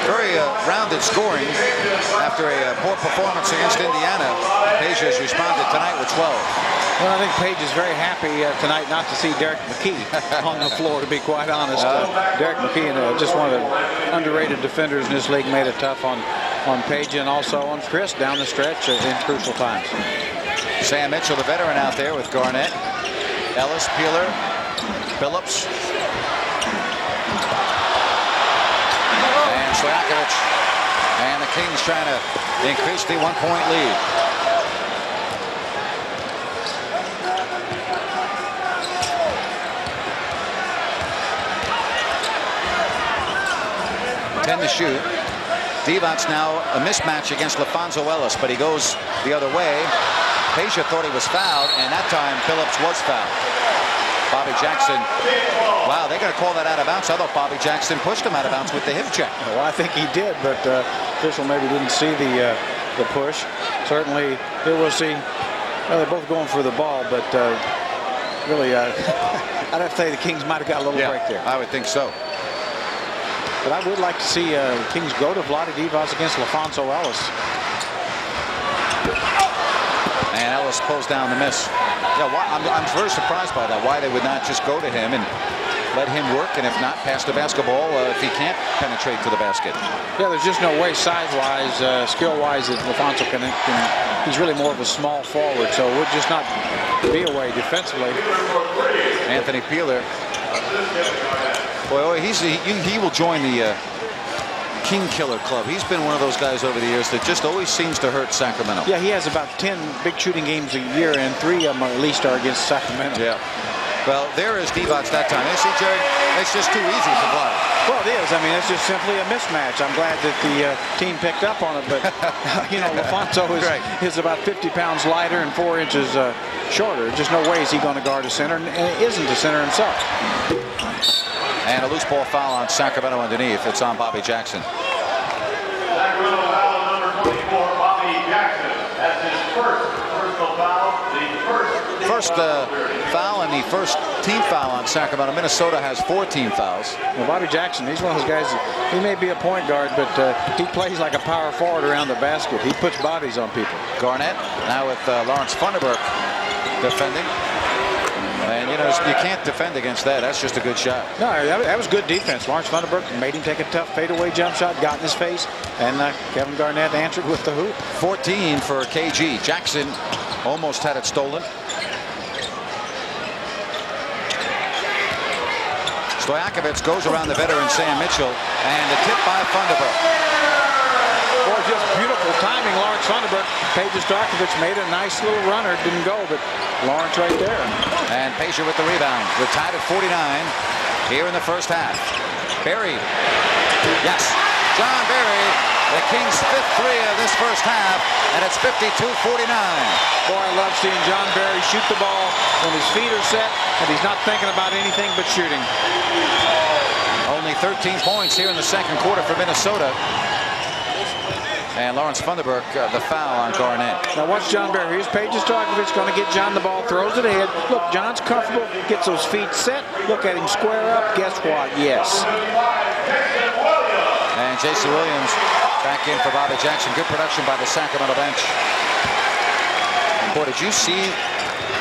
Speaker 1: very rounded scoring after a poor performance against Indiana. Peja has responded tonight with 12.
Speaker 2: Well, I think Page is very happy tonight not to see Derek McKee on the floor, to be quite honest. Derek McKee, just one of the underrated defenders in this league, made it tough on Page and also on Chris down the stretch in crucial times.
Speaker 1: Sam Mitchell, the veteran, out there with Garnett, Ellis, Peeler, Phillips. And Stojakovic. And the Kings trying to increase the 1-point lead. To shoot. Divac now a mismatch against LaFonso Ellis, but he goes the other way. Peja thought he was fouled, and that time Phillips was fouled. Bobby Jackson, wow, they're going to call that out of bounds. I thought Bobby Jackson pushed him out of bounds with the hip check.
Speaker 2: Well, I think he did, but official maybe didn't see the push. Certainly, here we'll see. Well, they're both going for the ball, but really, I'd have to say the Kings might have got a little break there.
Speaker 1: I would think so.
Speaker 2: But I would like to see Kings go to Vlade Divac against LaFonso Ellis.
Speaker 1: And Ellis pulls down the miss. Yeah, I'm very surprised by that. Why they would not just go to him and let him work, and if not, pass the basketball if he can't penetrate to the basket.
Speaker 2: Yeah, there's just no way size-wise, skill-wise that LaFonso can. He's really more of a small forward, so it would just not be a way defensively.
Speaker 1: Anthony Peeler. Boy, he will join the King Killer Club. He's been one of those guys over the years that just always seems to hurt Sacramento.
Speaker 2: Yeah, he has about 10 big shooting games a year, and 3 of them at least are against Sacramento.
Speaker 1: Yeah. Well, there is Divac that time. You see, Jerry, it's just too easy for Vlade.
Speaker 2: Well, it is. I mean, it's just simply a mismatch. I'm glad that the team picked up on it, but you know, LaFonso is about 50 pounds lighter and 4 inches shorter. Just no way is he going to guard a center, and isn't a center himself.
Speaker 1: And a loose ball foul on Sacramento underneath. It's on Bobby Jackson.
Speaker 8: Sacramento foul number 24, Bobby Jackson. That's his first personal foul. The first
Speaker 1: foul and the first team foul on Sacramento. Minnesota has 4 team fouls.
Speaker 2: Well, Bobby Jackson, he's one of those guys, he may be a point guard, but he plays like a power forward around the basket. He puts bodies on people.
Speaker 1: Garnett now with Lawrence Funderburk defending. And, you know, you can't defend against that. That's just a good shot.
Speaker 2: No, that was good defense. Lawrence Funderburk made him take a tough fadeaway jump shot, got in his face, and Kevin Garnett answered with the hoop.
Speaker 1: 14 for KG. Jackson almost had it stolen. Stojakovic goes around the veteran Sam Mitchell, and the tip by Funderburk.
Speaker 2: Boy, just beautiful timing, Lawrence Funderburk. Peja Stojakovic made a nice little runner, didn't go, but Lawrence right there.
Speaker 1: And Peja with the rebound. We're tied at 49 here in the first half. Berry. Yes. John Berry The Kings' 5th three of this first half, and it's 52-49.
Speaker 2: Boy, I love seeing John Barry shoot the ball when his feet are set and he's not thinking about anything but shooting.
Speaker 1: Only 13 points here in the second quarter for Minnesota. And Lawrence Funderburk, the foul on Garnett.
Speaker 2: Now watch John Barry. Here's Peja Stojakovic going to get John the ball, throws it ahead. Look, John's comfortable, gets those feet set. Look at him square up. Guess what? Yes.
Speaker 1: And J.C. Williams back in for Bobby Jackson. Good production by the Sacramento bench. Boy, did you see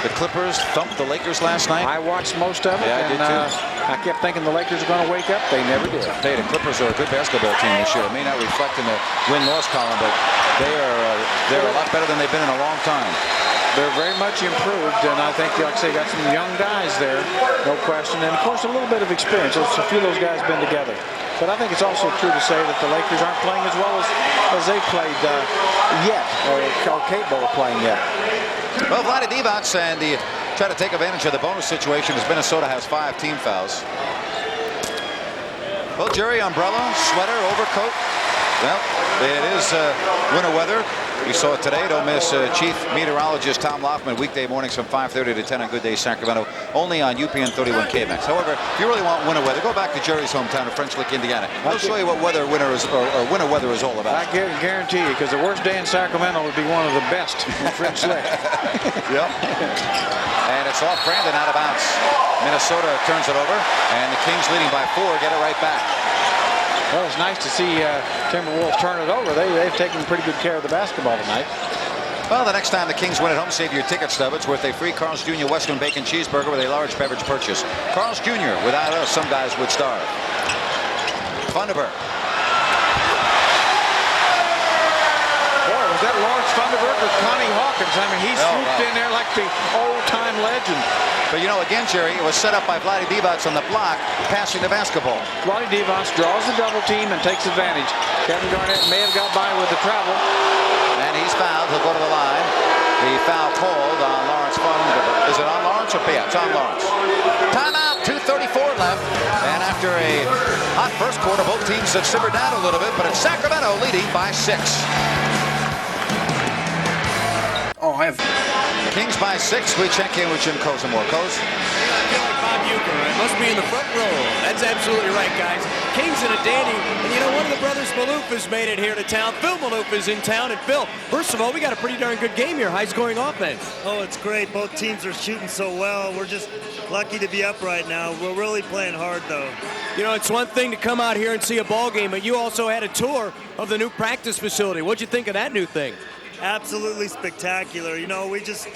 Speaker 1: the Clippers thump the Lakers last night?
Speaker 2: I watched most of it.
Speaker 1: Yeah, I did too.
Speaker 2: I kept thinking the Lakers are going to wake up. They never did.
Speaker 1: Hey, the Clippers are a good basketball team this year. It may not reflect in the win-loss column, but they're a lot better than they've been in a long time.
Speaker 2: They're very much improved, and I think, like I say, got some young guys there, no question. And, of course, a little bit of experience. A few of those guys been together. But I think it's also true to say that the Lakers aren't playing as well as they've played yet, or are capable of playing yet.
Speaker 1: Well, Vlade Divac and the try to take advantage of the bonus situation as Minnesota has 5 team fouls. Well, Jerry, umbrella, sweater, overcoat. Well, it is winter weather. We saw it today. Don't miss Chief Meteorologist Tom Loffman weekday mornings from 5:30 to 10 on Good Day Sacramento, only on UPN 31 KMX. However, if you really want winter weather, go back to Jerry's hometown of French Lick, Indiana. He'll show you what winter weather is all about.
Speaker 2: I guarantee you, because the worst day in Sacramento would be one of the best in French Lick.
Speaker 1: Yep. And it's off Brandon, out of bounds. Minnesota turns it over, and the Kings leading by 4 get it right back.
Speaker 2: Well, it's nice to see Timberwolves turn it over. They've taken pretty good care of the basketball tonight.
Speaker 1: Well, the next time the Kings win at home, save your ticket stub. It's worth a free Carl's Jr. Western Bacon Cheeseburger with a large beverage purchase. Carl's Jr. Without us, some guys would starve. Funderburk.
Speaker 2: Boy, was that Lawrence Funderburk with Connie Hawkins? I mean, he swooped in there like the old-time legend.
Speaker 1: But, you know, again, Jerry, it was set up by Vlade Divac on the block, passing the basketball.
Speaker 2: Vlade Divac draws the double team and takes advantage. Kevin Garnett may have got by with the travel.
Speaker 1: And he's fouled. He'll go to the line. The foul called on Lawrence Funderburk. Is it on Lawrence or yeah, it's on Lawrence. Timeout, 2:34 left. And after a hot first quarter, both teams have simmered down a little bit, but it's Sacramento leading by 6.
Speaker 9: Oh, I have...
Speaker 1: Kings by 6. We check in with Jim Kozimor. Coz?
Speaker 7: I feel like Bob Uecker. It must be in the front row. That's absolutely right, guys. Kings in a dandy. And you know, one of the brothers Maloof has made it here to town. Phil Maloof is in town. And Phil, first of all, we got a pretty darn good game here. High-scoring offense.
Speaker 10: Oh, it's great. Both teams are shooting so well. We're just lucky to be up right now. We're really playing hard, though.
Speaker 7: You know, it's one thing to come out here and see a ball game, but you also had a tour of the new practice facility. What'd you think of that new thing?
Speaker 10: Absolutely spectacular. You know, we just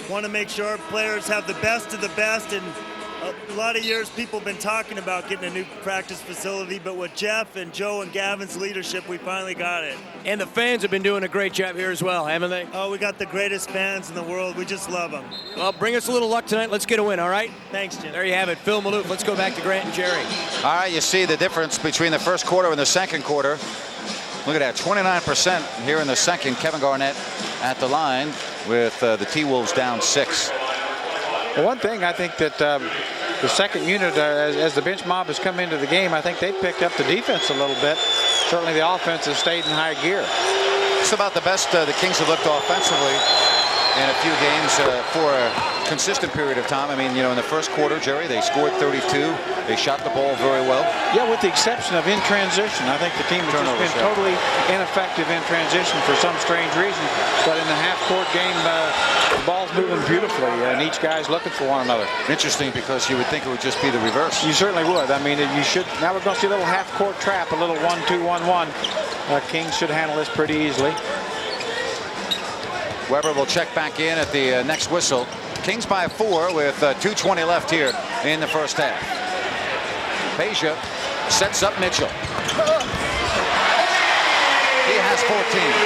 Speaker 10: want to make sure our players have the best of the best. And a lot of years people have been talking about getting a new practice facility, but with Jeff and Joe and Gavin's leadership, we finally got it.
Speaker 7: And the fans have been doing a great job here as well, haven't they?
Speaker 10: Oh, we got the greatest fans in the world. We just love them.
Speaker 7: Well, bring us a little luck tonight. Let's get a win, all right?
Speaker 10: Thanks, Jim.
Speaker 7: There you have it. Phil Maloof. Let's go back to Grant and Jerry.
Speaker 1: All right, you see the difference between the first quarter and the second quarter. Look at that, 29% here in the second. Kevin Garnett at the line with the T-Wolves down 6.
Speaker 2: Well, one thing I think that the second unit, as the bench mob has come into the game, I think they've picked up the defense a little bit. Certainly the offense has stayed in high gear.
Speaker 1: It's about the best the Kings have looked offensively in a few games for a consistent period of time. I mean, you know, in the first quarter, Jerry, they scored 32. They shot the ball very well.
Speaker 2: Yeah, with the exception of in transition. I think the team has just been totally ineffective in transition for some strange reason. But in the half-court game, the ball's moving beautifully, and each guy's looking for one another.
Speaker 1: Interesting, because you would think it would just be the reverse.
Speaker 2: You certainly would. I mean, you should. Now we're going to see a little half-court trap, a little 1-2-1-1. Kings should handle this pretty easily.
Speaker 1: Weber will check back in at the next whistle. Kings by 4 with 2:20 left here in the first half. Peja sets up Mitchell. He has 14.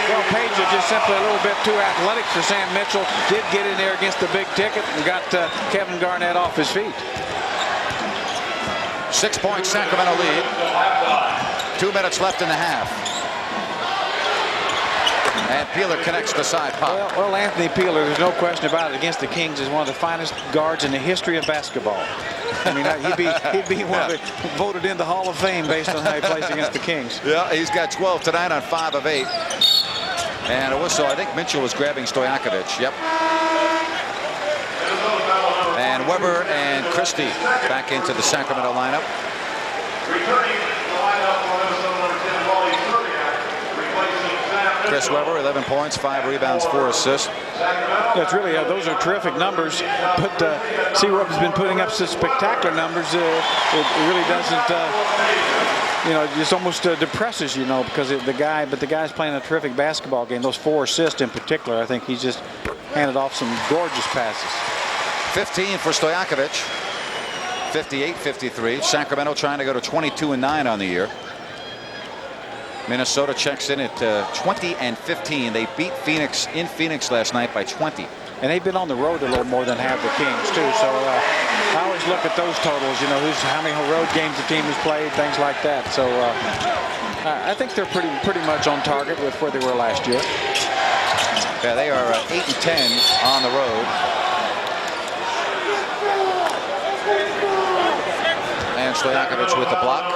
Speaker 2: Well, Peja just simply a little bit too athletic for Sam Mitchell. Did get in there against the big ticket and got Kevin Garnett off his feet.
Speaker 1: 6-point Sacramento lead. 2 minutes left in the half. And Peeler connects the side pop.
Speaker 2: Well, Anthony Peeler, there's no question about it, against the Kings is one of the finest guards in the history of basketball. I mean, he'd be one of the voted in the Hall of Fame based on how he plays against the Kings.
Speaker 1: Yeah, he's got 12 tonight on 5 of 8. And it was so, I think Mitchell was grabbing Stojakovic. Yep. And Weber and Christie back into the Sacramento lineup.
Speaker 8: Returning the lineup for Minnesota number 10, Wally Serbiak, replacing Sam
Speaker 1: Chris Weber, 11 points, 5 rebounds, 4 assists.
Speaker 2: That's really, those are terrific numbers. But see, Weber's been putting up such spectacular numbers. It really doesn't, it just almost depresses, because the guy's playing a terrific basketball game. Those 4 assists in particular, I think he's just handed off some gorgeous passes.
Speaker 1: 15 for Stojakovic. 58-53. Sacramento trying to go to 22-9 on the year. Minnesota checks in at 20-15. They beat Phoenix in Phoenix last night by 20.
Speaker 2: And they've been on the road a little more than have the Kings too. So I always look at those totals. How many road games the team has played, things like that. So I think they're pretty much on target with where they were last year.
Speaker 1: Yeah, they are 8-10 on the road. And Stojakovic with the block.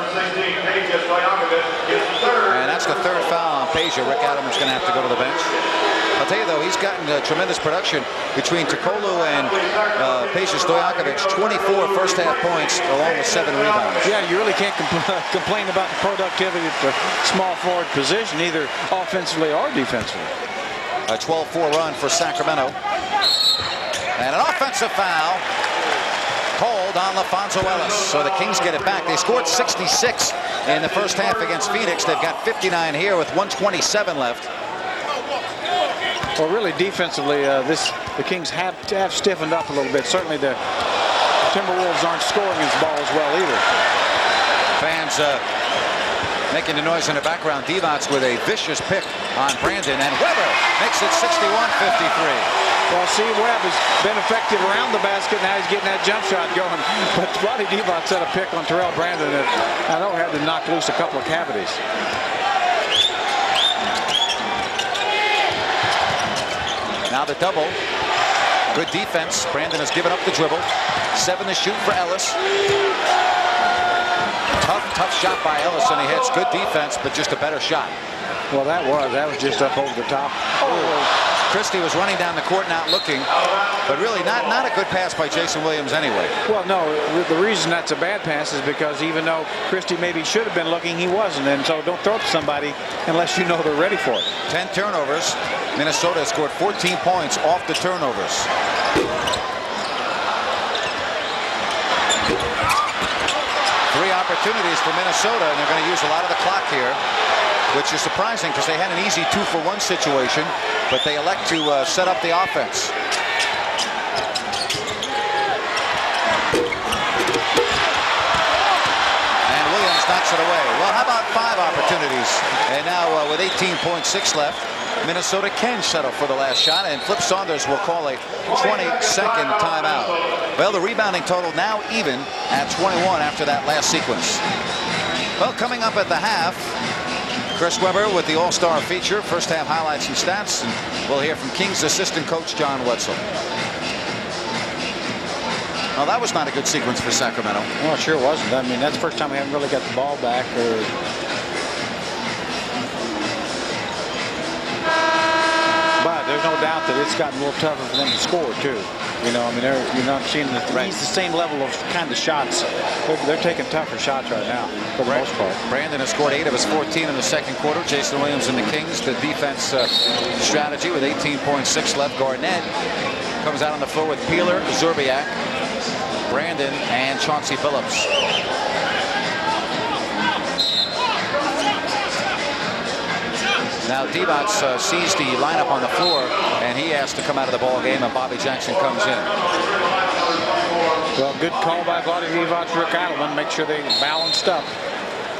Speaker 1: And that's the 3rd foul on Peja. Rick Adams is going to have to go to the bench. I'll tell you, though, he's gotten tremendous production between Tokolu and Peja Stojakovic. 24 first-half points along with 7 rebounds.
Speaker 2: Yeah, you really can't complain about the productivity at the small forward position, either offensively or defensively.
Speaker 1: A 12-4 run for Sacramento. And an offensive foul called on LaFonso Ellis. So the Kings get it back. They scored 66 in the first half against Phoenix. They've got 59 here with 1:27 left.
Speaker 2: Well, really defensively, the Kings have stiffened up a little bit. Certainly the Timberwolves aren't scoring his ball as well either.
Speaker 1: Fans making the noise in the background. Divac with a vicious pick on Brandon, and Weber makes it 61-53.
Speaker 2: Well, see, Webb has been effective around the basket. Now he's getting that jump shot going. But Rodney Divac set a pick on Terrell Brandon that I know had to knock loose a couple of cavities.
Speaker 1: Now the double. Good defense. Brandon has given up the dribble. 7 to shoot for Ellis. Tough shot by Ellis, and he hits. Good defense, but just a better shot.
Speaker 2: Well, that was just up over the top.
Speaker 1: Christie was running down the court, not looking, but really not a good pass by Jason Williams anyway.
Speaker 2: Well, no, the reason that's a bad pass is because even though Christie maybe should have been looking, he wasn't. And so don't throw it to somebody unless you know they're ready for it.
Speaker 1: 10 turnovers. Minnesota scored 14 points off the turnovers. Three opportunities for Minnesota, and they're going to use a lot of the clock here, which is surprising because they had an easy 2-for-1 situation, but they elect to set up the offense. And Williams knocks it away. Well, how about 5 opportunities? And now with 18.6 left, Minnesota can settle for the last shot, and Flip Saunders will call a 20-second timeout. Well, the rebounding total now even at 21 after that last sequence. Well, coming up at the half, Chris Weber with the All-Star feature, first half highlights and stats, and we'll hear from Kings assistant coach John Wetzel. Well, that was not a good sequence for Sacramento.
Speaker 2: Well, it sure wasn't. I mean, that's the first time we haven't really got the ball back. But there's no doubt that it's gotten a little tougher for them to score, too. You know, I mean, you're not seeing the same level of kind of shots. They're taking tougher shots right now, for the most part.
Speaker 1: Brandon has scored 8 of his 14 in the second quarter. Jason Williams and the Kings, the defense strategy with 18.6 left. Garnett comes out on the floor with Peeler, Zerbiak, Brandon, and Chauncey Billups. Now Divac sees the lineup on the floor, and he has to come out of the ball game, and Bobby Jackson comes in.
Speaker 2: Well, good call by Vlade Divac, Rick Adelman. Make sure they balanced up.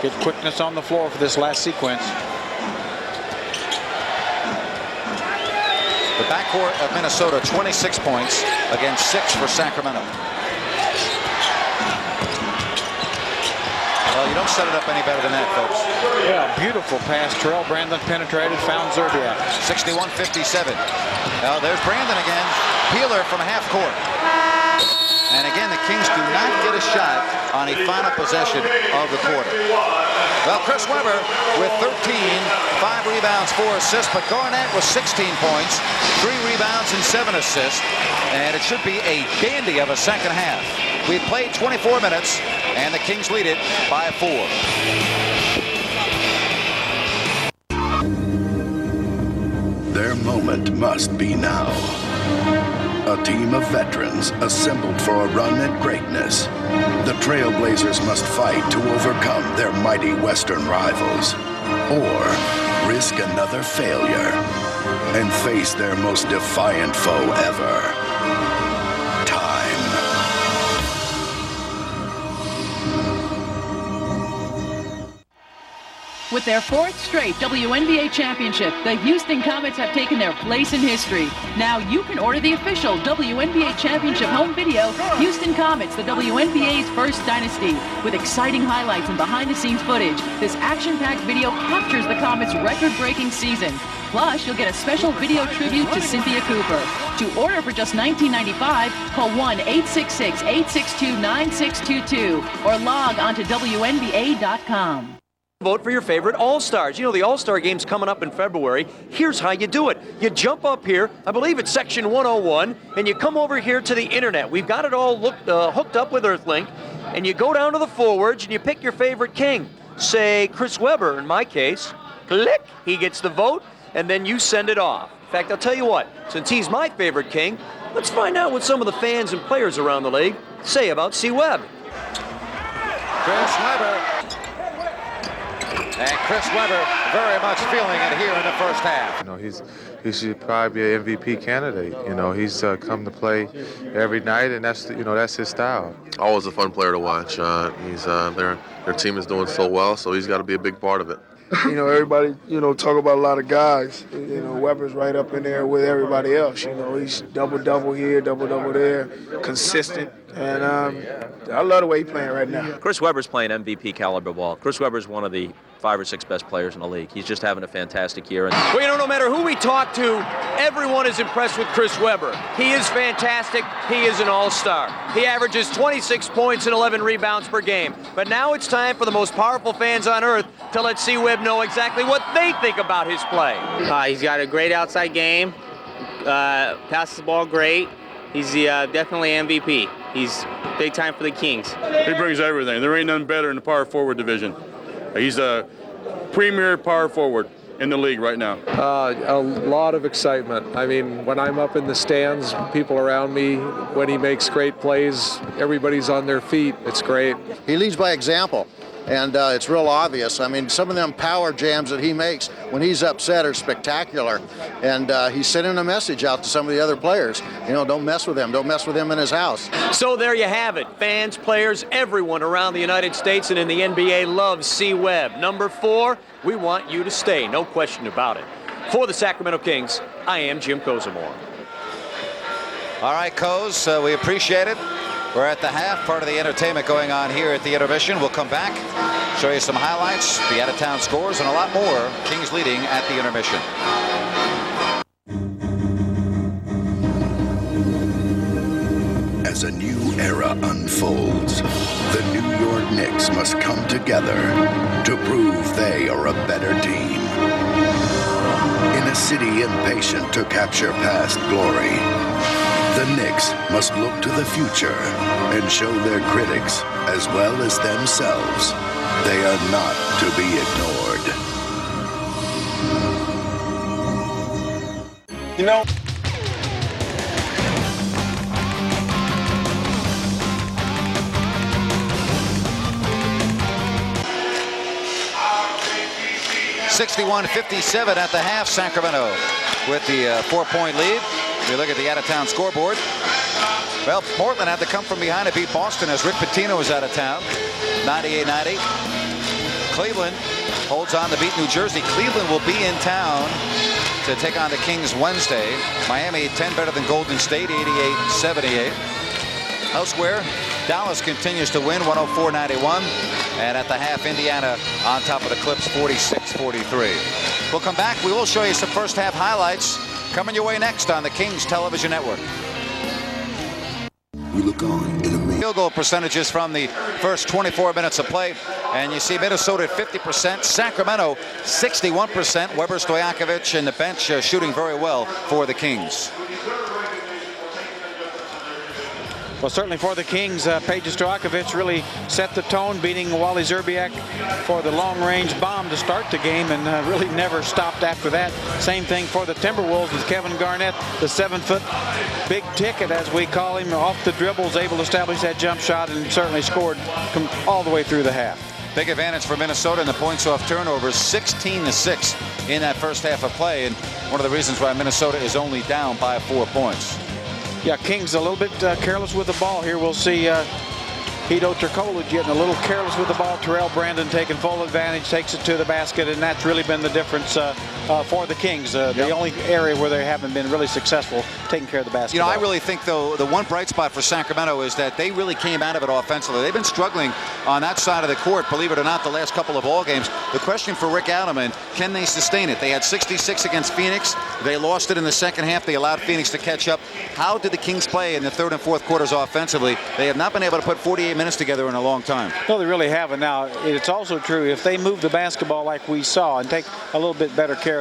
Speaker 2: Get quickness on the floor for this last sequence.
Speaker 1: The backcourt of Minnesota, 26 points against 6 for Sacramento. Well, You don't set it up any better than that, folks.
Speaker 2: Yeah, beautiful pass. Terrell Brandon penetrated, found Zerbiak.
Speaker 1: 61-57. Now there's Brandon again. Peeler from half court. And again, the Kings do not get a shot on a final possession of the quarter. Well, Chris Webber with 13, 5 rebounds, 4 assists, but Garnett with 16 points, 3 rebounds and 7 assists, and it should be a dandy of a second half. We've played 24 minutes, and the Kings lead it by 4.
Speaker 6: Their moment must be now. A team of veterans assembled for a run at greatness. The Trailblazers must fight to overcome their mighty Western rivals, or risk another failure and face their most defiant foe ever.
Speaker 11: With their 4th straight WNBA championship, the Houston Comets have taken their place in history. Now you can order the official WNBA championship home video, Houston Comets, the WNBA's first dynasty. With exciting highlights and behind-the-scenes footage, this action-packed video captures the Comets' record-breaking season. Plus, you'll get a special video tribute to Cynthia Cooper. To order for just $19.95, call 1-866-862-9622 or log on to WNBA.com.
Speaker 7: Vote for your favorite All-Stars. You know, the All-Star Game's coming up in February. Here's how you do it. You jump up here, I believe it's section 101, and you come over here to the internet. We've got it all hooked up with Earthlink, and you go down to the forwards and you pick your favorite king. Say Chris Webber, in my case. Click, he gets the vote, and then you send it off. In fact, I'll tell you what, since he's my favorite king, let's find out what some of the fans and players around the league say about C-Webb.
Speaker 1: Chris Webber. And Chris Webber very much feeling it here in the first half.
Speaker 12: You know, he should probably be an MVP candidate. You know, he's come to play every night, and that's his style.
Speaker 13: Always a fun player to watch. Their team is doing so well, so he's got to be a big part of it.
Speaker 14: You know, everybody, talk about a lot of guys. Webber's right up in there with everybody else. He's double-double here, double-double there, consistent. And I love the way he's playing right now.
Speaker 7: Chris Webber's playing MVP caliber ball. Chris Webber's one of the 5 or 6 best players in the league. He's just having a fantastic year. Well, no matter who we talk to, everyone is impressed with Chris Webber. He is fantastic. He is an all-star. He averages 26 points and 11 rebounds per game. But now it's time for the most powerful fans on earth to let C-Webb know exactly what they think about his play.
Speaker 15: He's got a great outside game, passes the ball great. He's definitely MVP. He's big time for the Kings.
Speaker 16: He brings everything. There ain't none better in the power forward division. He's a premier power forward in the league right now.
Speaker 17: A lot of excitement. I mean, when I'm up in the stands, people around me, when he makes great plays, everybody's on their feet. It's great.
Speaker 18: He leads by example. And it's real obvious. I mean, some of them power jams that he makes when he's upset are spectacular. And he's sending a message out to some of the other players. Don't mess with him. Don't mess with him in his house.
Speaker 7: So there you have it. Fans, players, everyone around the United States and in the NBA loves C-Webb. Number 4, we want you to stay. No question about it. For the Sacramento Kings, I am Jim Kozimor.
Speaker 1: All right, Coz, we appreciate it. We're at the half, part of the entertainment going on here at the intermission. We'll come back, show you some highlights, the out-of-town scores, and a lot more. Kings leading at the intermission.
Speaker 6: As a new era unfolds, the New York Knicks must come together to prove they are a better team. In a city impatient to capture past glory, the Knicks must look to the future and show their critics, as well as themselves, they are not to be ignored.
Speaker 1: (61-57) at the half. Sacramento with the 4-point lead. We look at the out-of-town scoreboard. Well, Portland had to come from behind to beat Boston as Rick Pitino was out of town. 98-90. Cleveland holds on to beat New Jersey. Cleveland will be in town to take on the Kings Wednesday. Miami 10 better than Golden State, 88-78. Elsewhere, Dallas continues to win 104-91. And at the half, Indiana on top of the Clips 46-43. We'll come back. We will show you some first half highlights coming your way next on the Kings Television Network.
Speaker 6: We look on in amazement.
Speaker 1: Field goal percentages from the first 24 minutes of play. And you see Minnesota at 50%, Sacramento 61%. Weber, Stojakovic, and the bench shooting very well for the Kings.
Speaker 2: Well, certainly for the Kings, Peja Stojakovic really set the tone, beating Wally Szczerbiak for the long-range bomb to start the game, and really never stopped after that. Same thing for the Timberwolves with Kevin Garnett, the 7-foot big ticket, as we call him, off the dribbles, able to establish that jump shot, and certainly scored all the way through the half.
Speaker 1: Big advantage for Minnesota in the points off turnovers, 16-6 in that first half of play, and one of the reasons why Minnesota is only down by 4 points.
Speaker 2: Yeah, Kings a little bit careless with the ball here. We'll see Hedo Turkoglu getting a little careless with the ball. Terrell Brandon taking full advantage, takes it to the basket, and that's really been the difference for the Kings. The only area where they haven't been really successful taking care of the basketball.
Speaker 1: You know, I really think, though, the one bright spot for Sacramento is that they really came out of it offensively. They've been struggling on that side of the court, believe it or not, the last couple of ball games. The question for Rick Adelman, can they sustain it? They had 66 against Phoenix. They lost it in the second half. They allowed Phoenix to catch up. How did the Kings play in the third and fourth quarters offensively? They have not been able to put 48 minutes together in a long time.
Speaker 2: No, they really haven't. Now, it's also true, if they move the basketball like we saw and take a little bit better care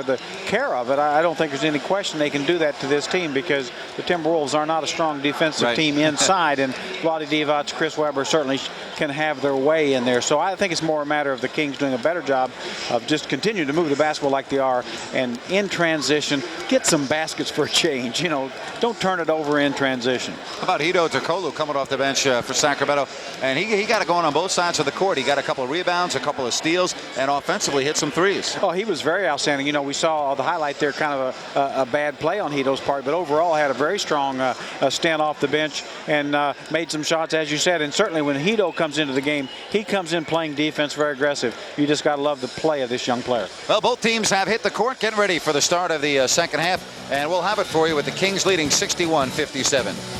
Speaker 2: of it, I don't think there's any question they can do that to this team, because the Timberwolves are not a strong defensive team inside, and Vlade Divac, Chris Webber certainly can have their way in there. So I think it's more a matter of the Kings doing a better job of just continuing to move the basketball like they are, and in transition, get some baskets for a change. You know, don't turn it over in transition.
Speaker 1: How about Hedo Turkoglu coming off the bench for Sacramento? And he got it going on both sides of the court. He got a couple of rebounds, a couple of steals, and offensively hit some threes.
Speaker 2: Oh, he was very outstanding. You know, we saw the highlight there, kind of a bad play on Hedo's part, but overall had a very strong stand off the bench and made some shots, as you said. And certainly when Hedo comes into the game, he comes in playing defense, very aggressive. You just got to love the play of this young player.
Speaker 1: Well, both teams have hit the court, getting ready for the start of the second half, and we'll have it for you with the Kings leading 61-57.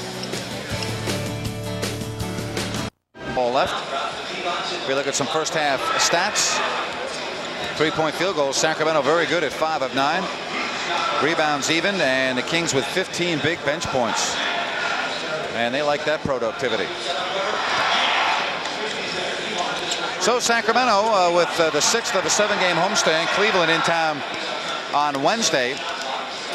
Speaker 1: Ball left. We look at some first half stats. 3-point field goals. Sacramento very good at 5 of 9. Rebounds even, and the Kings with 15 big bench points. And they like that productivity. So Sacramento with the 6th of a 7-game homestand. Cleveland in town on Wednesday.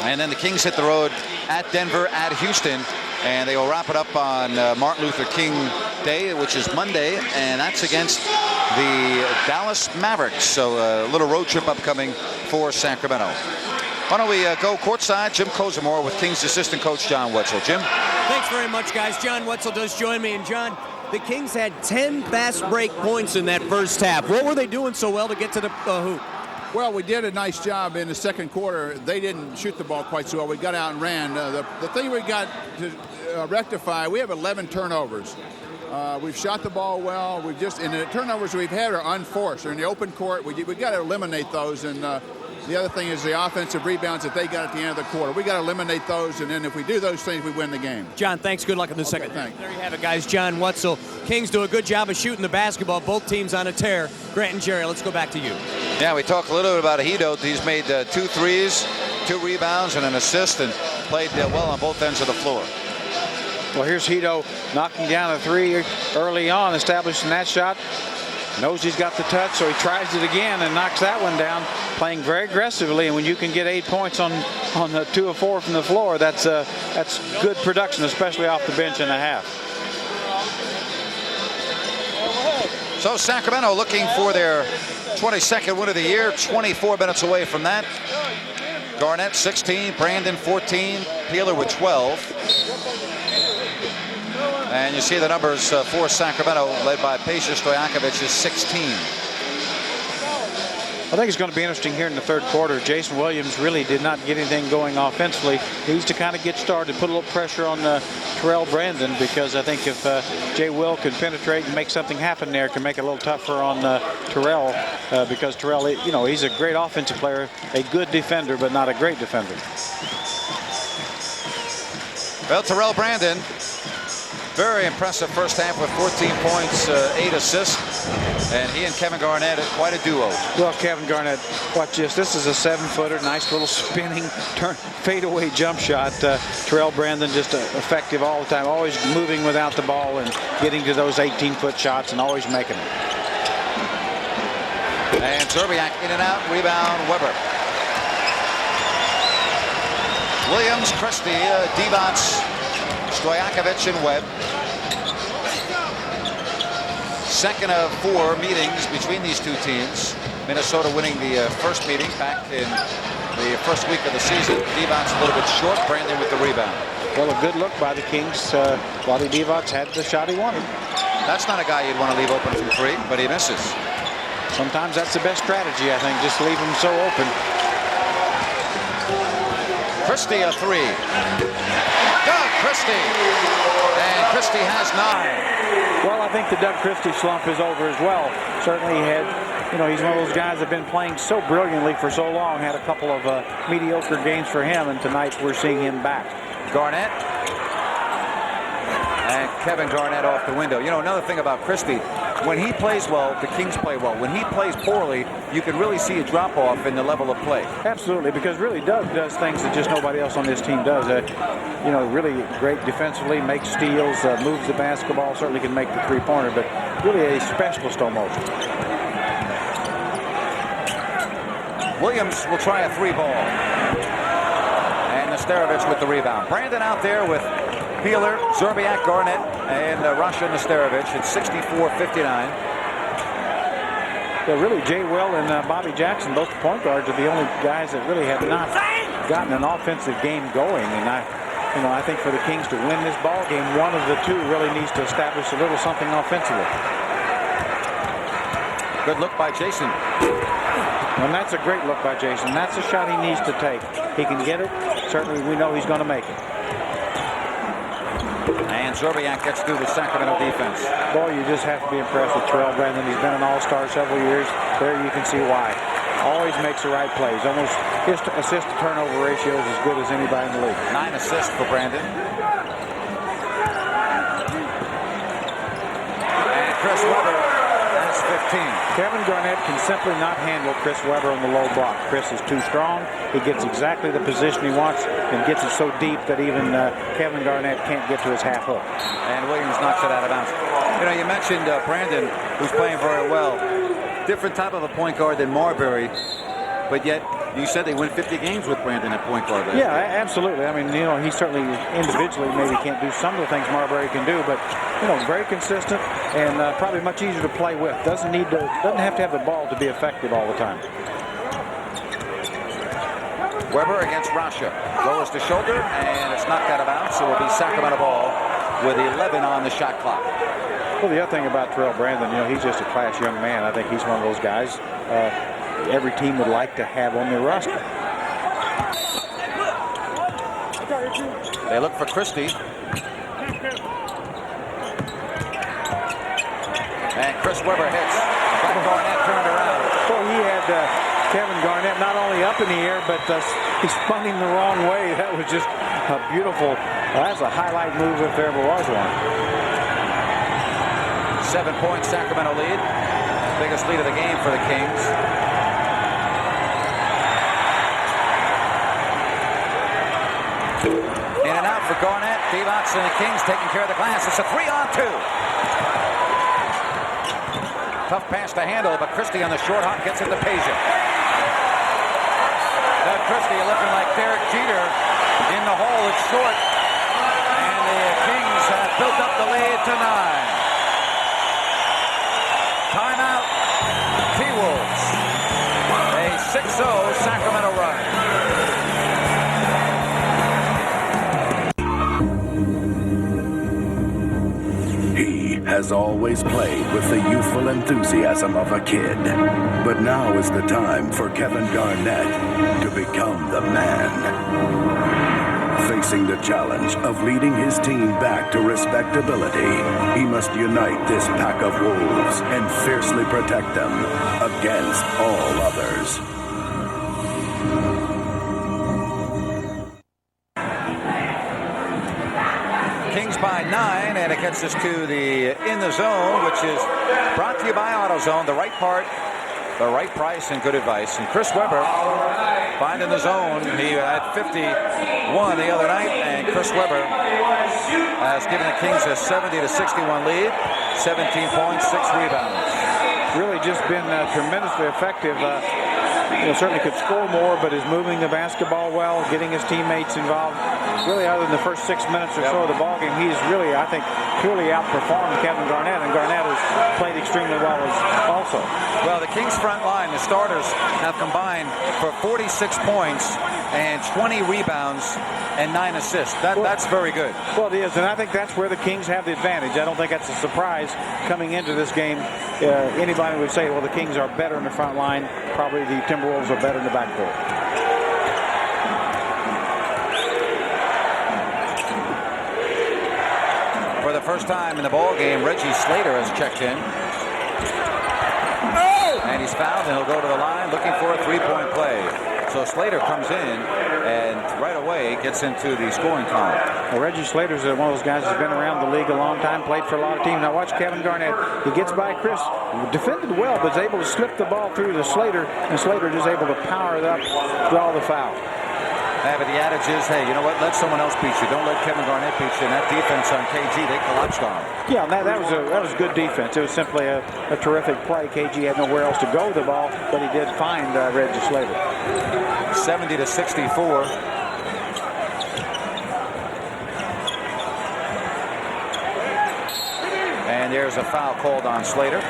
Speaker 1: And then the Kings hit the road at Denver, at Houston. And they will wrap it up on Martin Luther King Day, which is Monday, and that's against the Dallas Mavericks. So a little road trip upcoming for Sacramento. Why don't we go courtside? Jim Kozimor with Kings assistant coach John Wetzel. Jim?
Speaker 7: Thanks very much, guys. John Wetzel does join me. And John, the Kings had 10 fast break points in that first half. What were they doing so well to get to the hoop?
Speaker 19: Well, we did a nice job in the second quarter. They didn't shoot the ball quite so well. We got out and ran. The thing we got to rectify, we have 11 turnovers. We've shot the ball well. We've just, and the turnovers we've had are unforced. They're in the open court. We got to eliminate those. And the other thing is the offensive rebounds that they got at the end of the quarter. We got to eliminate those, and then if we do those things, we win the game.
Speaker 7: John, thanks. Good luck in the second.
Speaker 19: Thanks.
Speaker 7: There you have it, guys. John Wetzel. Kings do a good job of shooting the basketball. Both teams on a tear. Grant and Jerry, let's go back to you.
Speaker 1: Yeah, we talked a little bit about Hedo. He's made 2 threes, 2 rebounds, and an assist, and played well on both ends of the floor.
Speaker 2: Well, here's Hedo knocking down a 3 early on, establishing that shot. Knows he's got the touch, so he tries it again and knocks that one down, playing very aggressively. And when you can get 8 points on 2 of 4 from the floor, that's good production, especially off the bench in a half.
Speaker 1: So Sacramento looking for their 22nd win of the year, 24 minutes away from that. Garnett 16, Brandon 14, Peeler with 12. And you see the numbers for Sacramento, led by Peja Stojakovic, is 16.
Speaker 2: I think it's going to be interesting here in the third quarter. Jason Williams really did not get anything going offensively. He needs to kind of get started, put a little pressure on Terrell Brandon, because I think if Jay Will can penetrate and make something happen there, can make it a little tougher on Terrell, because Terrell, you know, he's a great offensive player, a good defender, but not a great defender.
Speaker 1: Well, Terrell Brandon Very impressive first half with 14 points, 8 assists. And he and Kevin Garnett are quite a duo.
Speaker 2: Well, Kevin Garnett, watch this. This is a 7-footer, nice little spinning, fadeaway jump shot. Terrell Brandon just effective all the time, always moving without the ball and getting to those 18-foot shots and always making them.
Speaker 1: And Zerbiak in and out, rebound Weber. Williams, Christie, Divac, Stojakovic, and Webb. Second of 4 meetings between these two teams. Minnesota winning the first meeting back in the first week of the season. Divac a little bit short, Brandon with the rebound.
Speaker 2: Well, a good look by the Kings. Vlade Divac had the shot he wanted.
Speaker 1: That's not a guy you'd want to leave open from 3, but he misses.
Speaker 2: Sometimes that's the best strategy, I think, just leave him so open.
Speaker 1: Christie a 3. Doug Christie. And Christie has 9.
Speaker 2: Well, I think the Doug Christie slump is over as well. Certainly he had, he's one of those guys that have been playing so brilliantly for so long. Had a couple of mediocre games for him, and tonight we're seeing him back.
Speaker 1: Garnett. And Kevin Garnett off the window. Another thing about Christie, when he plays well, the Kings play well. When he plays poorly, you can really see a drop-off in the level of play.
Speaker 2: Absolutely, because really Doug does things that just nobody else on this team does. Really great defensively, makes steals, moves the basketball, certainly can make the three-pointer, but really a specialist almost.
Speaker 1: Williams will try a 3-ball. And Nesterovic with the rebound. Brandon out there with Peeler, Zerbiak, Garnett, and Rasha Nesterovic at 64-59.
Speaker 2: Yeah, really, Jay Will and Bobby Jackson, both point guards, are the only guys that really have not gotten an offensive game going. And I think for the Kings to win this ball game, one of the two really needs to establish a little something offensively.
Speaker 1: Good look by Jason.
Speaker 2: And that's a great look by Jason. That's a shot he needs to take. He can get it. Certainly, we know he's going to make it.
Speaker 1: And Zerbiak gets through the Sacramento defense.
Speaker 2: Boy, you just have to be impressed with Terrell Brandon. He's been an all-star several years. There you can see why. Always makes the right plays. Almost his assist-to-turnover ratio is as good as anybody in the league.
Speaker 1: 9 assists for Brandon. And Chris Webber has 15.
Speaker 2: Kevin Garnett can simply not handle Chris Webber on the low block. Chris is too strong. He gets exactly the position he wants and gets it so deep that even Kevin Garnett can't get to his half hook.
Speaker 1: And Williams knocks it out of bounds. You mentioned Brandon, who's playing very well. Different type of a point guard than Marbury, but yet you said they win 50 games with Brandon at point guard.
Speaker 2: Yeah, absolutely. I mean, he certainly individually maybe can't do some of the things Marbury can do, but very consistent and probably much easier to play with. Doesn't have to have the ball to be effective all the time.
Speaker 1: Weber against Rasha. Lowers the shoulder, and it's knocked out of bounds, so it will be Sacramento ball with 11 on the shot clock.
Speaker 2: Well, the other thing about Terrell Brandon, he's just a class young man. I think he's one of those guys every team would like to have on their roster.
Speaker 1: They look for Christie. And Chris Webber hits. Kevin Garnett turned around.
Speaker 2: Well, he had Kevin Garnett not only up in the air, but he spun him the wrong way. That was just a beautiful, that's a highlight move if there ever was one.
Speaker 1: 7-point Sacramento lead. Biggest lead of the game for the Kings. In and out for Garnett. Divac and the Kings taking care of the glass. It's a 3-on-2. Tough pass to handle, but Christie on the short hop gets it to Peja. Doug Christie looking like Derek Jeter in the hole. It's short. And the Kings have built up the lead to 9. Timeout, T-Wolves. A 6-0 Sacramento run.
Speaker 6: He has always played with the youthful enthusiasm of a kid. But now is the time for Kevin Garnett to become the man. Facing the challenge of leading his team back to respectability, he must unite this pack of wolves and fiercely protect them against all others.
Speaker 1: Kings by 9, and it gets gets us to the In the Zone, which is brought to you by AutoZone. The right part, the right price, and good advice. And Chris Webber finding the zone. He had 51 the other night, and Chris Webber has given the Kings a 70-61 lead, 17 points, 6 rebounds.
Speaker 2: Really just been tremendously effective. Certainly could score more, but is moving the basketball well, getting his teammates involved. Really, other than the first 6 minutes or so of the ballgame, he's really, I think, clearly outperformed Kevin Garnett, and Garnett has played extremely well also.
Speaker 1: Well, the Kings front line, the starters, have combined for 46 points and 20 rebounds and 9 assists. That's very good.
Speaker 2: Well, it is, and I think that's where the Kings have the advantage. I don't think that's a surprise coming into this game. Anybody would say, well, the Kings are better in the front line. Probably the Timberwolves are better in the backcourt.
Speaker 1: For the first time in the ball game, Reggie Slater has checked in. And he's fouled, and he'll go to the line looking for a three-point play. So Slater comes in and right away gets into the scoring column.
Speaker 2: Well, Reggie Slater's one of those guys who's been around the league a long time, played for a lot of teams. Now watch Kevin Garnett. He gets by Chris, defended well, but is able to slip the ball through to Slater, and Slater is able to power it up, draw the foul.
Speaker 1: Yeah, but the adage is, hey, you know what? Let someone else beat you. Don't let Kevin Garnett beat you. And that defense on KG, they collapsed on him.
Speaker 2: Yeah, that was good defense. It was simply a terrific play. KG had nowhere else to go with the ball, but he did find Reggie Slater.
Speaker 1: 70-64. And there's a foul called on Slater.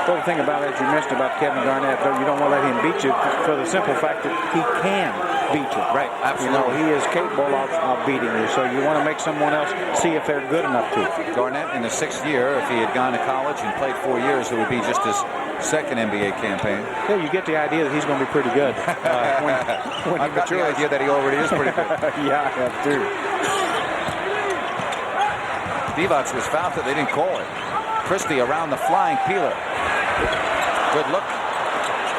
Speaker 2: Well, the thing about it, you mentioned about Kevin Garnett, though, you don't want to let him beat you for the simple fact that he can beat you.
Speaker 1: Right, absolutely.
Speaker 2: He is capable of beating you, so you want to make someone else see if they're good enough to.
Speaker 1: Garnett in the 6th year, if he had gone to college and played 4 years, it would be just his second NBA campaign.
Speaker 2: Yeah, you get the idea that he's going to be pretty good when
Speaker 1: I've got the idea that he already is pretty good.
Speaker 2: Yeah, I have too.
Speaker 1: Divac was fouled, they didn't call it. Christie around the flying Peeler. Good look.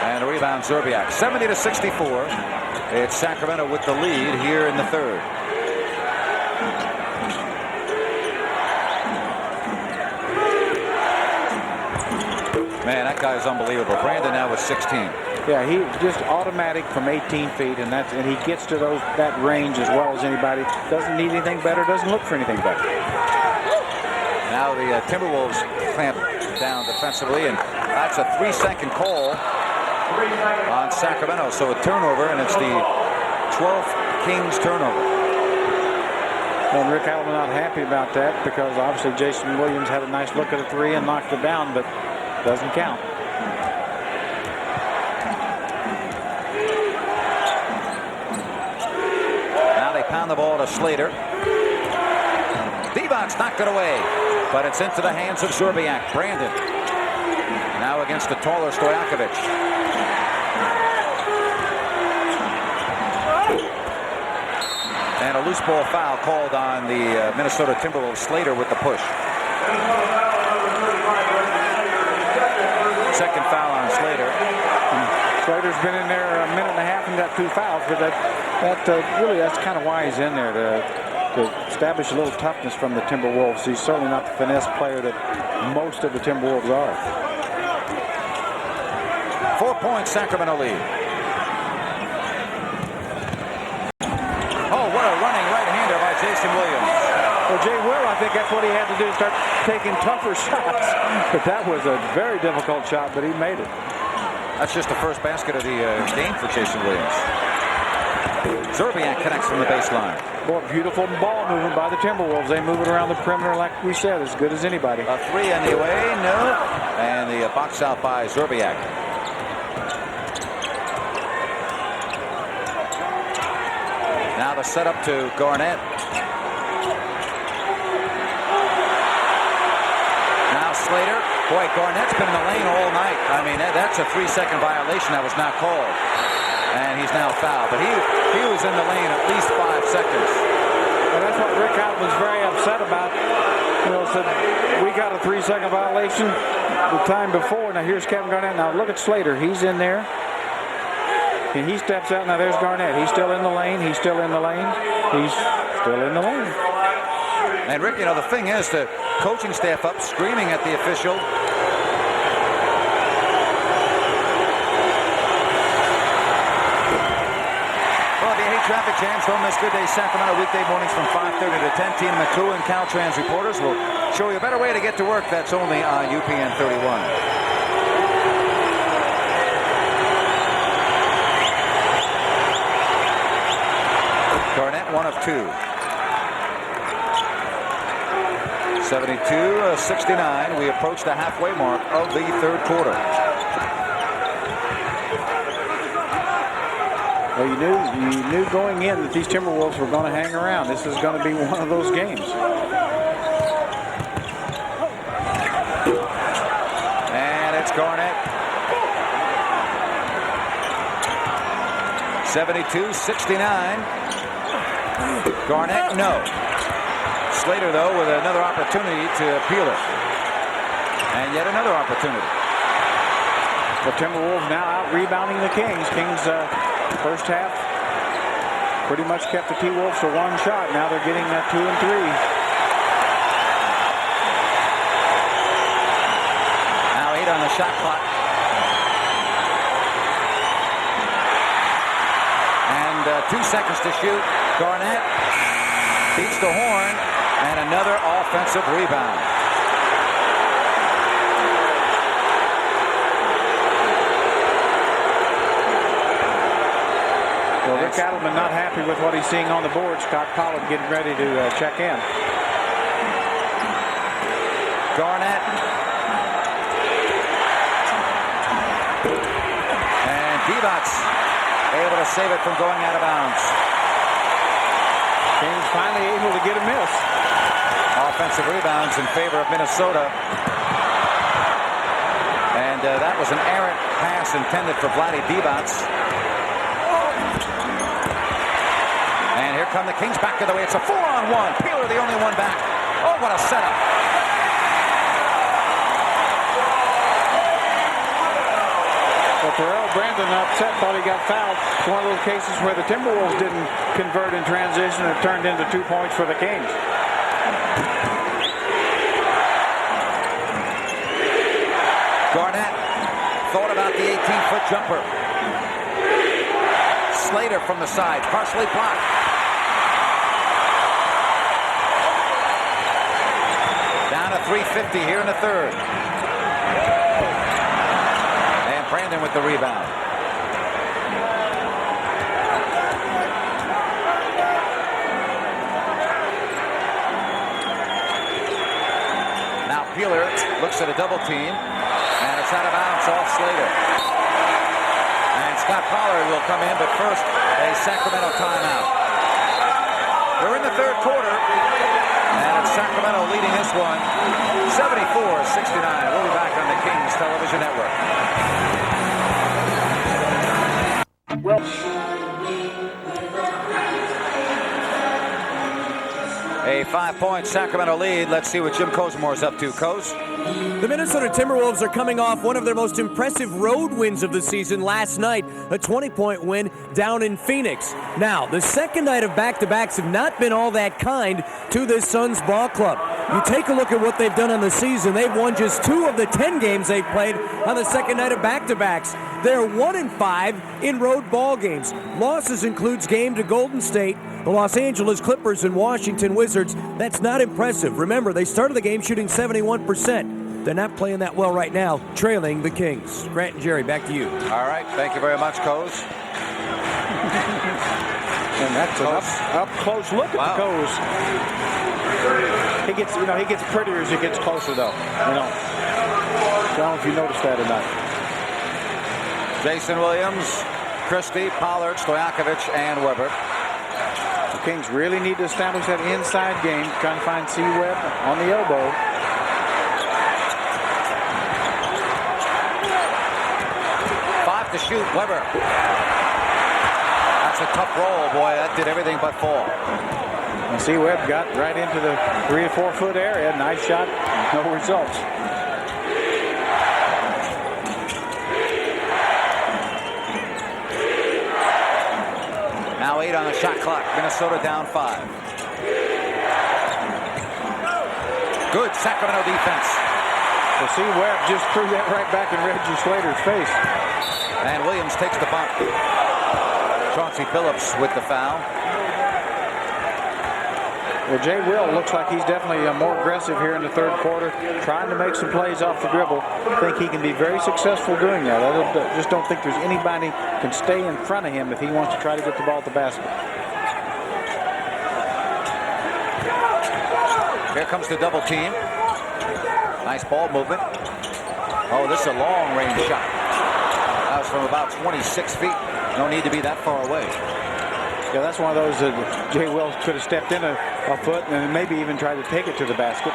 Speaker 1: And a rebound, Zerbiak. 70-64. It's Sacramento with the lead here in the third. Man, that guy's unbelievable. Brandon now with 16.
Speaker 2: Yeah, he just automatic from 18 feet, and he gets to that range as well as anybody. Doesn't need anything better, doesn't look for anything better.
Speaker 1: Now the Timberwolves clamp down defensively, and that's a 3-second call on Sacramento. So a turnover, and it's the 12th Kings turnover.
Speaker 2: Well, Rick Allen not happy about that because obviously Jason Williams had a nice look at a three and knocked it down, but doesn't count.
Speaker 1: Now they pound the ball to Slater. Divac knocked it away, but it's into the hands of Zerbiak. Brandon now against the taller Stojakovic. And a loose ball foul called on the Minnesota Timberwolves. Slater with the push. Second foul on Slater.
Speaker 2: Slater's been in there a minute and a half and got 2 fouls, but that's kind of why he's in there, to establish a little toughness from the Timberwolves. He's certainly not the finesse player that most of the Timberwolves are.
Speaker 1: 4-point Sacramento lead. Oh, what a running right-hander by Jason Williams.
Speaker 2: Well, Jay Will, I think that's what he had to do, start taking tougher shots. But that was a very difficult shot, but he made it.
Speaker 1: That's just the first basket of the game for Jason Williams. Zerbiak connects from the baseline.
Speaker 2: Boy, beautiful ball movement by the Timberwolves. They move it around the perimeter, like we said, as good as anybody.
Speaker 1: A three on the way, no. And the box out by Zerbiak. Now the setup to Garnett. Now Slater. Boy, Garnett's been in the lane all night. I mean, that's a 3-second violation that was not called. And he's now fouled. But he was in the lane at least 5 seconds.
Speaker 2: And that's what Rick Allen was very upset about. Said, we got a 3-second violation the time before. Now here's Kevin Garnett. Now look at Slater. He's in there. And he steps out. Now there's Garnett. He's still in the lane. He's still in the lane. He's still in the lane.
Speaker 1: And Rick, you know, the thing is, the coaching staff up screaming at the official. Well, the 8 traffic jams on this Good Day Sacramento weekday mornings from 5:30 to 10. Tina McCoo and Caltrans reporters will show you a better way to get to work. That's only on UPN 31. Garnett, 1 of 2. 72-69. We approach the halfway mark of the third quarter.
Speaker 2: Well, you knew going in that these Timberwolves were going to hang around. This is going to be one of those games.
Speaker 1: And it's Garnett. 72-69. Garnett, no. Slater, though, with another opportunity to appeal it. And yet another opportunity.
Speaker 2: The Timberwolves now out rebounding the Kings. Kings first half pretty much kept the T-Wolves to 1 shot. Now they're getting 2 and 3.
Speaker 1: Now 8 on the shot clock. And 2 seconds to shoot. Garnett beats the horn, and another offensive rebound.
Speaker 2: Well, Rick Adelman not happy with what he's seeing on the board. Scott Pollard getting ready to check in.
Speaker 1: Garnett. And Divac able to save it from going out of bounds.
Speaker 2: Kings finally able to get a miss.
Speaker 1: Offensive rebounds in favor of Minnesota. And that was an errant pass intended for Vlade Divac. And here come the Kings back to the way. It's a 4-on-1. Peeler the only one back. Oh, what a setup.
Speaker 2: Well, Terrell Brandon upset, thought he got fouled. It's one of those cases where the Timberwolves didn't convert in transition. It turned into 2 points for the Kings.
Speaker 1: Garnett thought about the 18-foot jumper. Slater from the side, partially blocked. Down to 3:50 here in the third. And Brandon with the rebound. Now Peeler looks at a double team, and it's out of bounds off Slater. And Scott Pollard will come in, but first a Sacramento timeout. We're in the third quarter, and it's Sacramento leading this one 74-69. We'll be back on the Kings Television Network. A 5-point Sacramento lead. Let's see what Jim Cozemore's up to. Coz?
Speaker 7: The Minnesota Timberwolves are coming off one of their most impressive road wins of the season last night, a 20-point win down in Phoenix. Now, the second night of back-to-backs have not been all that kind to this Suns ball club. You take a look at what they've done on the season. They've won just 2 of the 10 games they've played on the second night of back-to-backs. They're 1-5 in road ball games. Losses includes game to Golden State, the Los Angeles Clippers, and Washington Wizards. That's not impressive. Remember, they started the game shooting 71%. They're not playing that well right now, trailing the Kings. Grant and Jerry, back to you.
Speaker 1: All right, thank you very much, Coz.
Speaker 2: And that's an up close look at the Coz. He gets prettier as he gets closer, though. I don't know if you noticed that or not.
Speaker 1: Jason Williams, Christie, Pollard, Stojakovic, and Weber.
Speaker 2: The Kings really need to establish that inside game, trying to find C-Webb on the elbow.
Speaker 1: To shoot, Weber. That's a tough roll, boy. That did everything but fall.
Speaker 2: And C-Webb got right into the 3 or 4 foot area. Nice shot, no results.
Speaker 1: Now 8 on the shot clock. Minnesota down 5. Good Sacramento defense.
Speaker 2: Well, see, Webb just threw that right back in Reggie Slater's face.
Speaker 1: And Williams takes the bump. Chauncey Billups with the foul.
Speaker 2: Well, Jay Will looks like he's definitely more aggressive here in the third quarter, trying to make some plays off the dribble. I think he can be very successful doing that. I just don't think there's anybody can stay in front of him if he wants to try to get the ball at the basket.
Speaker 1: Here comes the double team. Nice ball movement. Oh, this is a long-range shot. That was from about 26 feet. No need to be that far away.
Speaker 2: Yeah, that's one of those that Jay Will could have stepped in a foot and maybe even tried to take it to the basket.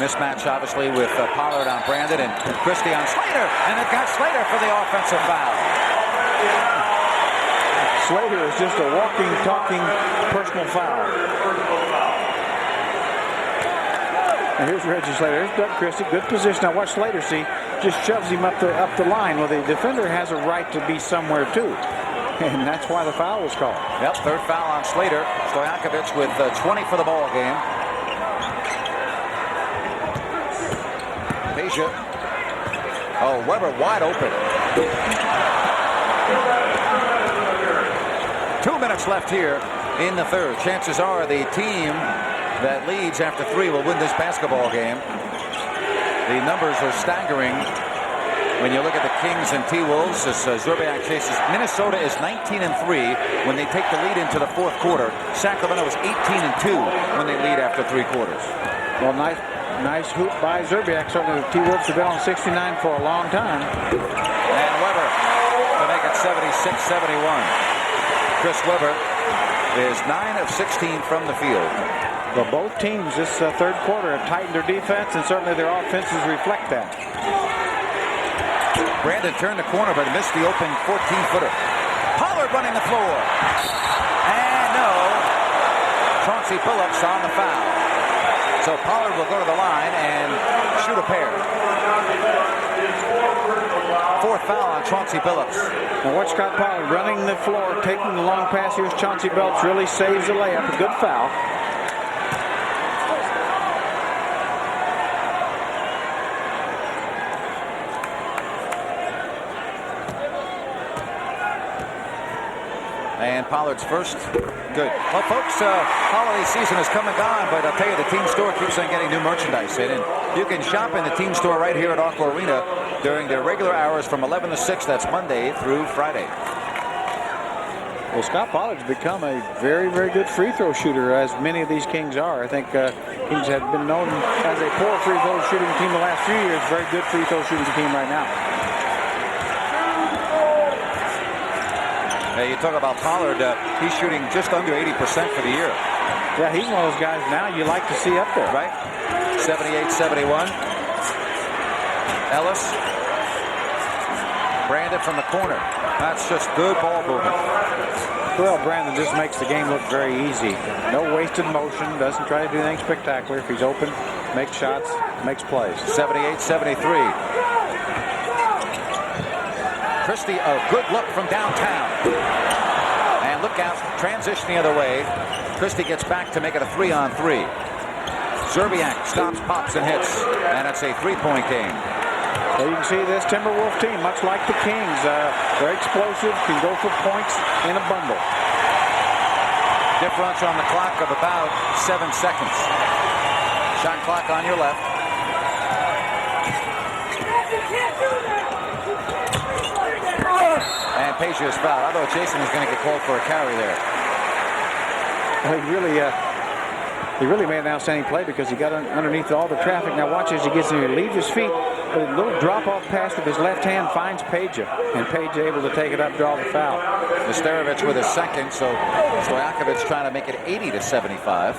Speaker 1: Mismatch, obviously, with Pollard on Brandon and Christie on Slater. And they've got Slater for the offensive foul.
Speaker 2: Slater is just a walking, talking personal foul. And here's Reggie Slater. Here's Doug Christie. Good position. Now watch Slater, see, just shoves him up the line. Well, the defender has a right to be somewhere too. And that's why the foul was called.
Speaker 1: Yep, third foul on Slater. Stojakovic with 20 for the ball game. Peja. Oh, Weber wide open. 2 minutes left here in the third. Chances are the team that leads after 3 will win this basketball game. The numbers are staggering when you look at the Kings and T-Wolves as Zerbiak chases. Minnesota is 19-3 when they take the lead into the fourth quarter. Sacramento is 18-2 when they lead after 3 quarters.
Speaker 2: Well, nice hoop by Zerbiak. Certainly the T-Wolves have been on 69 for a long time.
Speaker 1: And Weber to make it 76-71. Chris Weber is 9 of 16 from the field.
Speaker 2: Well, both teams this third quarter have tightened their defense, and certainly their offenses reflect that.
Speaker 1: Brandon turned the corner, but missed the open 14-footer. Pollard running the floor. And no. Chauncey Billups on the foul. So Pollard will go to the line and shoot a pair. Fourth foul on Chauncey Billups.
Speaker 2: Now watch Scott Pollard running the floor, taking the long pass. Here's Chauncey Billups, really saves the layup. A good foul.
Speaker 1: And Pollard's first. Good. Well, folks, holiday season has come and gone, but I'll tell you, the team store keeps on getting new merchandise in. And you can shop in the team store right here at Arco Arena during their regular hours from 11 to 6. That's Monday through Friday.
Speaker 2: Well, Scott Pollard's become a very, very good free throw shooter, as many of these Kings are. I think Kings have been known as a poor free throw shooting team the last few years. Very good free throw shooting team right now.
Speaker 1: Hey, you talk about Pollard, he's shooting just under 80% for the year.
Speaker 2: Yeah, he's one of those guys now you like to see up there.
Speaker 1: Right? 78-71. Ellis. Brandon from the corner. That's just good ball movement.
Speaker 2: Well, Brandon just makes the game look very easy. No wasted motion, doesn't try to do anything spectacular. If he's open, makes shots, makes plays.
Speaker 1: 78-73. Christie, a good look from downtown. And look out, transition the other way. Christie gets back to make it a 3-on-3. Zerbiak stops, pops, and hits. And it's a 3-point game.
Speaker 2: Well, you can see this Timberwolf team, much like the Kings, very explosive, can go for points in a bundle.
Speaker 1: Differential on the clock of about 7 seconds. Shot clock on your left. And Peja is fouled. I thought Jason was going to get called for a carry there.
Speaker 2: Well, he really made an outstanding play because he got underneath all the traffic. Now watch as he gets in here, leaves his feet, but a little drop-off pass with his left hand finds Peja, and Peja able to take it up, draw the foul.
Speaker 1: Nesterovic with his second, so Stojakovic trying to make it 80-75.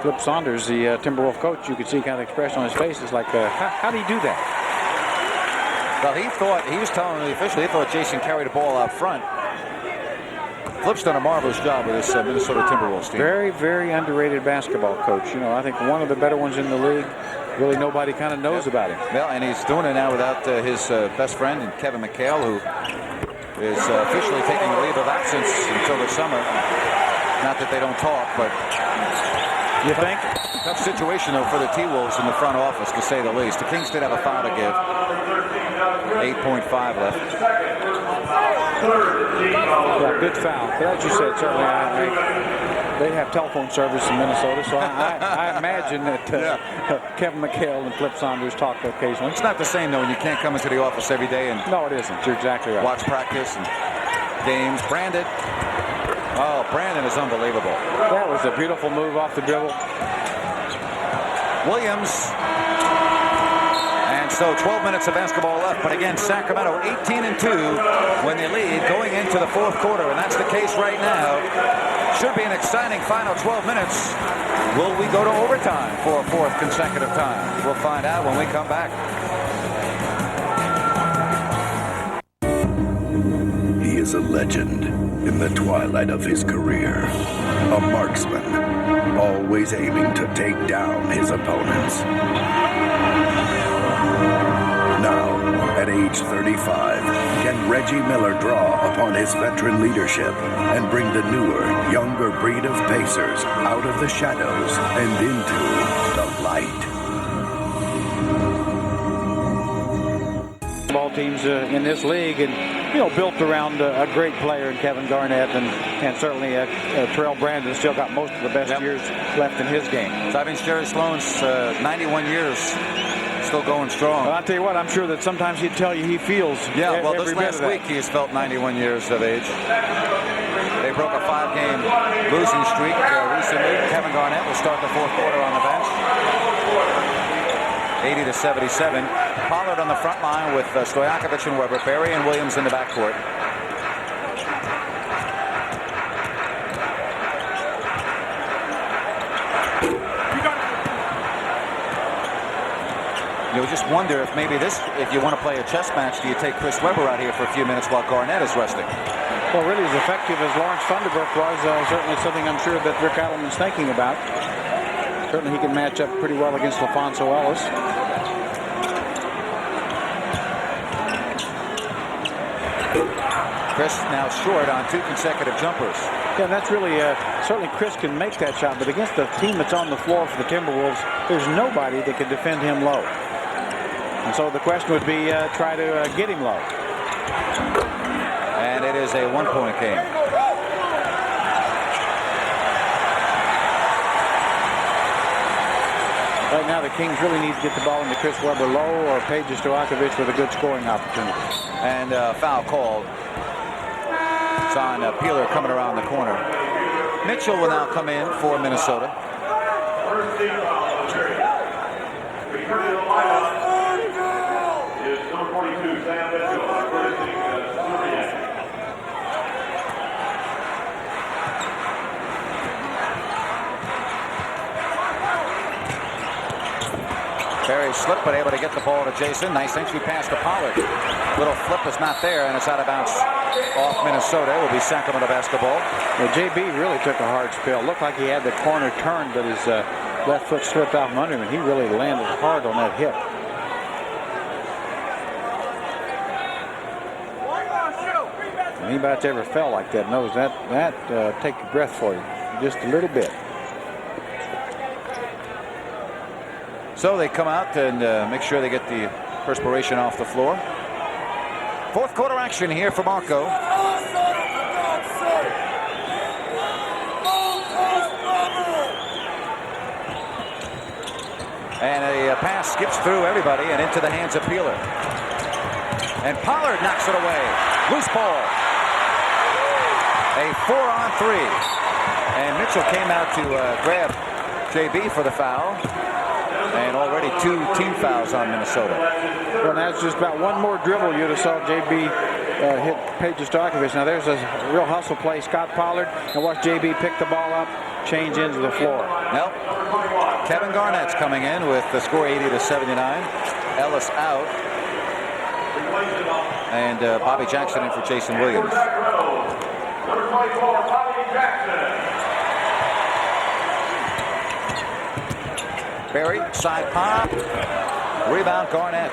Speaker 2: Flip Saunders, the Timberwolf coach, you could see kind of the expression on his face is like, how do you do that?
Speaker 1: Well, he was telling the official, he thought Jason carried the ball out front. Flip's done a marvelous job with this Minnesota Timberwolves team.
Speaker 2: Very, very underrated basketball coach. You know, I think one of the better ones in the league. Really nobody kind of knows about him.
Speaker 1: Well, and he's doing it now without his best friend, Kevin McHale, who is officially taking a leave of absence until the summer. Not that they don't talk, but
Speaker 2: You think?
Speaker 1: Tough situation, though, for the T-Wolves in the front office, to say the least. The Kings did have a foul to give. 8.5 left.
Speaker 2: Yeah, good foul. But as you said, certainly they have telephone service in Minnesota, so I imagine that Kevin McHale and Flip Saunders talk occasionally.
Speaker 1: It's not the same, though, when you can't come into the office every day and
Speaker 2: no, it isn't. You're exactly right.
Speaker 1: Watch practice and games. Brandon. Oh, Brandon is unbelievable.
Speaker 2: That was a beautiful move off the dribble.
Speaker 1: Williams. And so 12 minutes of basketball left, but again, Sacramento 18-2 when they lead going into the fourth quarter, and that's the case right now. Should be an exciting final 12 minutes. Will we go to overtime for a fourth consecutive time? We'll find out when we come back.
Speaker 6: He is a legend in the twilight of his career. A marksman, always aiming to take down his opponents. Now, at age 35, can Reggie Miller draw upon his veteran leadership and bring the newer, younger breed of Pacers out of the shadows and into the light?
Speaker 2: Ball teams in this league, and built around a great player in Kevin Garnett, and certainly Terrell Brandon still got most of the best years left in his game.
Speaker 1: So I mean, Jerry Sloan's 91 years. Still going strong.
Speaker 2: Well, I'll tell you what, I'm sure that sometimes he'd tell you he feels.
Speaker 1: Yeah, well, this last week he has felt 91 years of age. They broke a 5-game losing streak recently. Kevin Garnett will start the fourth quarter on the bench. 80-77. Pollard on the front line with Stojakovic and Weber. Berry and Williams in the backcourt. You just wonder if maybe if you want to play a chess match, do you take Chris Weber out here for a few minutes while Garnett is resting?
Speaker 2: Well, really as effective as Lawrence Thunderbrook was, certainly something I'm sure that Rick Adelman's thinking about. Certainly he can match up pretty well against LaFonso Ellis.
Speaker 1: Chris now short on 2 consecutive jumpers.
Speaker 2: Yeah, that's really, certainly Chris can make that shot, but against the team that's on the floor for the Timberwolves, there's nobody that can defend him low. And so the question would be try to get him low.
Speaker 1: And it is a 1-point game.
Speaker 2: Right now the Kings really need to get the ball into Chris Webber low or Peja Stojakovic with a good scoring opportunity.
Speaker 1: And foul called. It's on Peeler coming around the corner. Mitchell will now come in for Minnesota. Berry slipped, but able to get the ball to Jason. Nice entry pass to Pollard. Little flip is not there, and it's out of bounds off Minnesota. It will be Sacramento basketball.
Speaker 2: Well, JB really took a hard spill. Looked like he had the corner turned, but his left foot slipped out from under him, and he really landed hard on that hip. And anybody that's ever fell like that knows that take your breath for you just a little bit.
Speaker 1: So they come out and make sure they get the perspiration off the floor. Fourth quarter action here for Marco. And a pass skips through everybody and into the hands of Peeler. And Pollard knocks it away. Loose ball. A 4-on-3. And Mitchell came out to grab JB for the foul. And already 2 team fouls on Minnesota.
Speaker 2: Well, that's just about one more dribble. You'd have saw JB hit Peja Stojakovic. Now there's a real hustle play. Scott Pollard, and watch JB pick the ball up, change into the floor.
Speaker 1: Nope. Kevin Garnett's coming in with the score 80-79. Ellis out. And Bobby Jackson in for Jason Williams.
Speaker 8: Number 24, Bobby Jackson.
Speaker 1: Berry, side pop. Rebound, Garnett.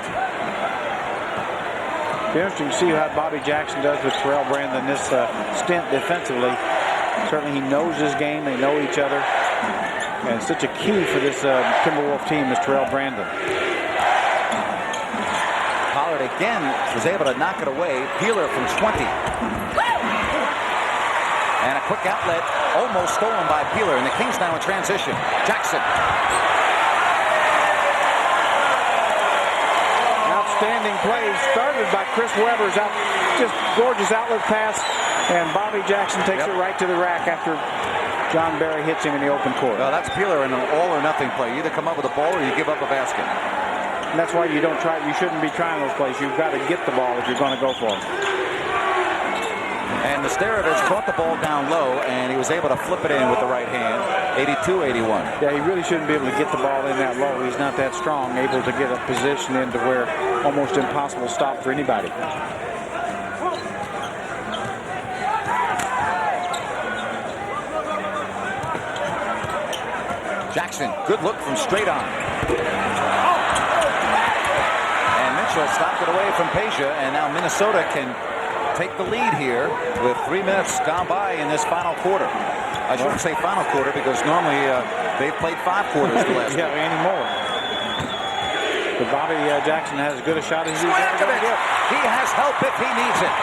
Speaker 2: It's interesting to see how Bobby Jackson does with Terrell Brandon this stint defensively. Certainly he knows his game. They know each other. And such a key for this Timberwolf team is Terrell Brandon.
Speaker 1: Pollard again was able to knock it away. Peeler from 20. And a quick outlet almost stolen by Peeler. And the Kings now in transition. Jackson.
Speaker 2: Outstanding play started by Chris Webber's just gorgeous outlet pass. And Bobby Jackson takes it right to the rack after John Barry hits him in the open court.
Speaker 1: Well, that's Peeler in an all-or-nothing play. You either come up with a ball or you give up a basket.
Speaker 2: And that's why you shouldn't be trying those plays. You've got to get the ball if you're going to go for them.
Speaker 1: And Nesterovich caught the ball down low, and he was able to flip it in with the right hand, 82-81.
Speaker 2: Yeah, he really shouldn't be able to get the ball in that low. He's not that strong, able to get a position into where almost impossible stop for anybody.
Speaker 1: Jackson, good look from straight on. And Mitchell stopped it away from Peja, and now Minnesota can take the lead here with 3 minutes gone by in this final quarter. I shouldn't say final quarter because normally they've played 5 quarters the last
Speaker 2: yeah, anymore. But Bobby Jackson has as good a shot as he's ever going to get.
Speaker 1: He has help if he needs it.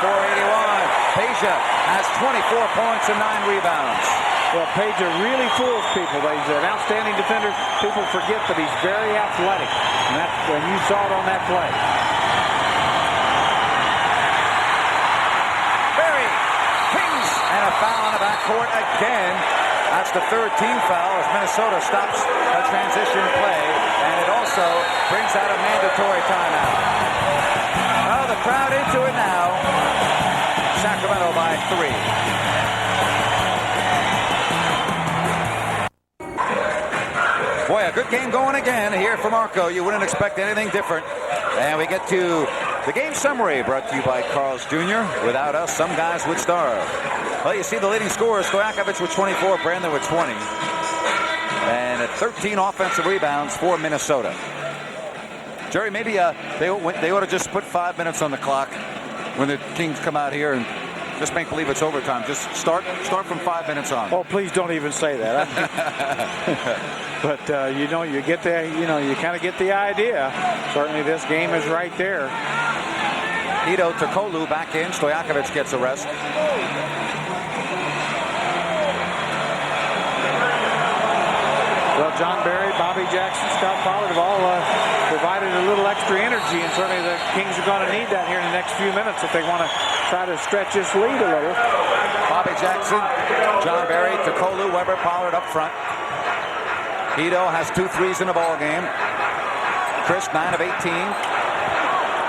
Speaker 1: 84-81. Peja has 24 points and 9 rebounds.
Speaker 2: Well, Peja really fools people. He's an outstanding defender. People forget that he's very athletic. And when you saw it on that play.
Speaker 1: Barry, Kings, and a foul on the backcourt again. That's the 3rd team foul as Minnesota stops a transition play. And it also brings out a mandatory timeout. Oh, the crowd into it now. Sacramento by 3. Boy, a good game going again here for Marco. You wouldn't expect anything different. And we get to the game summary brought to you by Carl's Jr. Without us, some guys would starve. Well, you see the leading scorers, Stojakovic with 24, Brandon with 20. And at 13 offensive rebounds for Minnesota. Jerry, maybe they ought to just put 5 minutes on the clock when the Kings come out here and just make believe it's overtime. Just start from 5 minutes on.
Speaker 2: Oh, please don't even say that. But you get the, you kind of get the idea. Certainly this game is right there.
Speaker 1: Hedo Turkoglu back in. Stojakovic gets a rest.
Speaker 2: Well, John Barry, Bobby Jackson, Scott Pollard have all provided a little extra energy, and certainly the Kings are going to need that here in the next few minutes if they want to try to stretch this lead a little.
Speaker 1: Bobby Jackson, John Barry, Turkoglu, Webber, Pollard up front. Hedo has 2 threes in the ball game. Chris 9 of 18.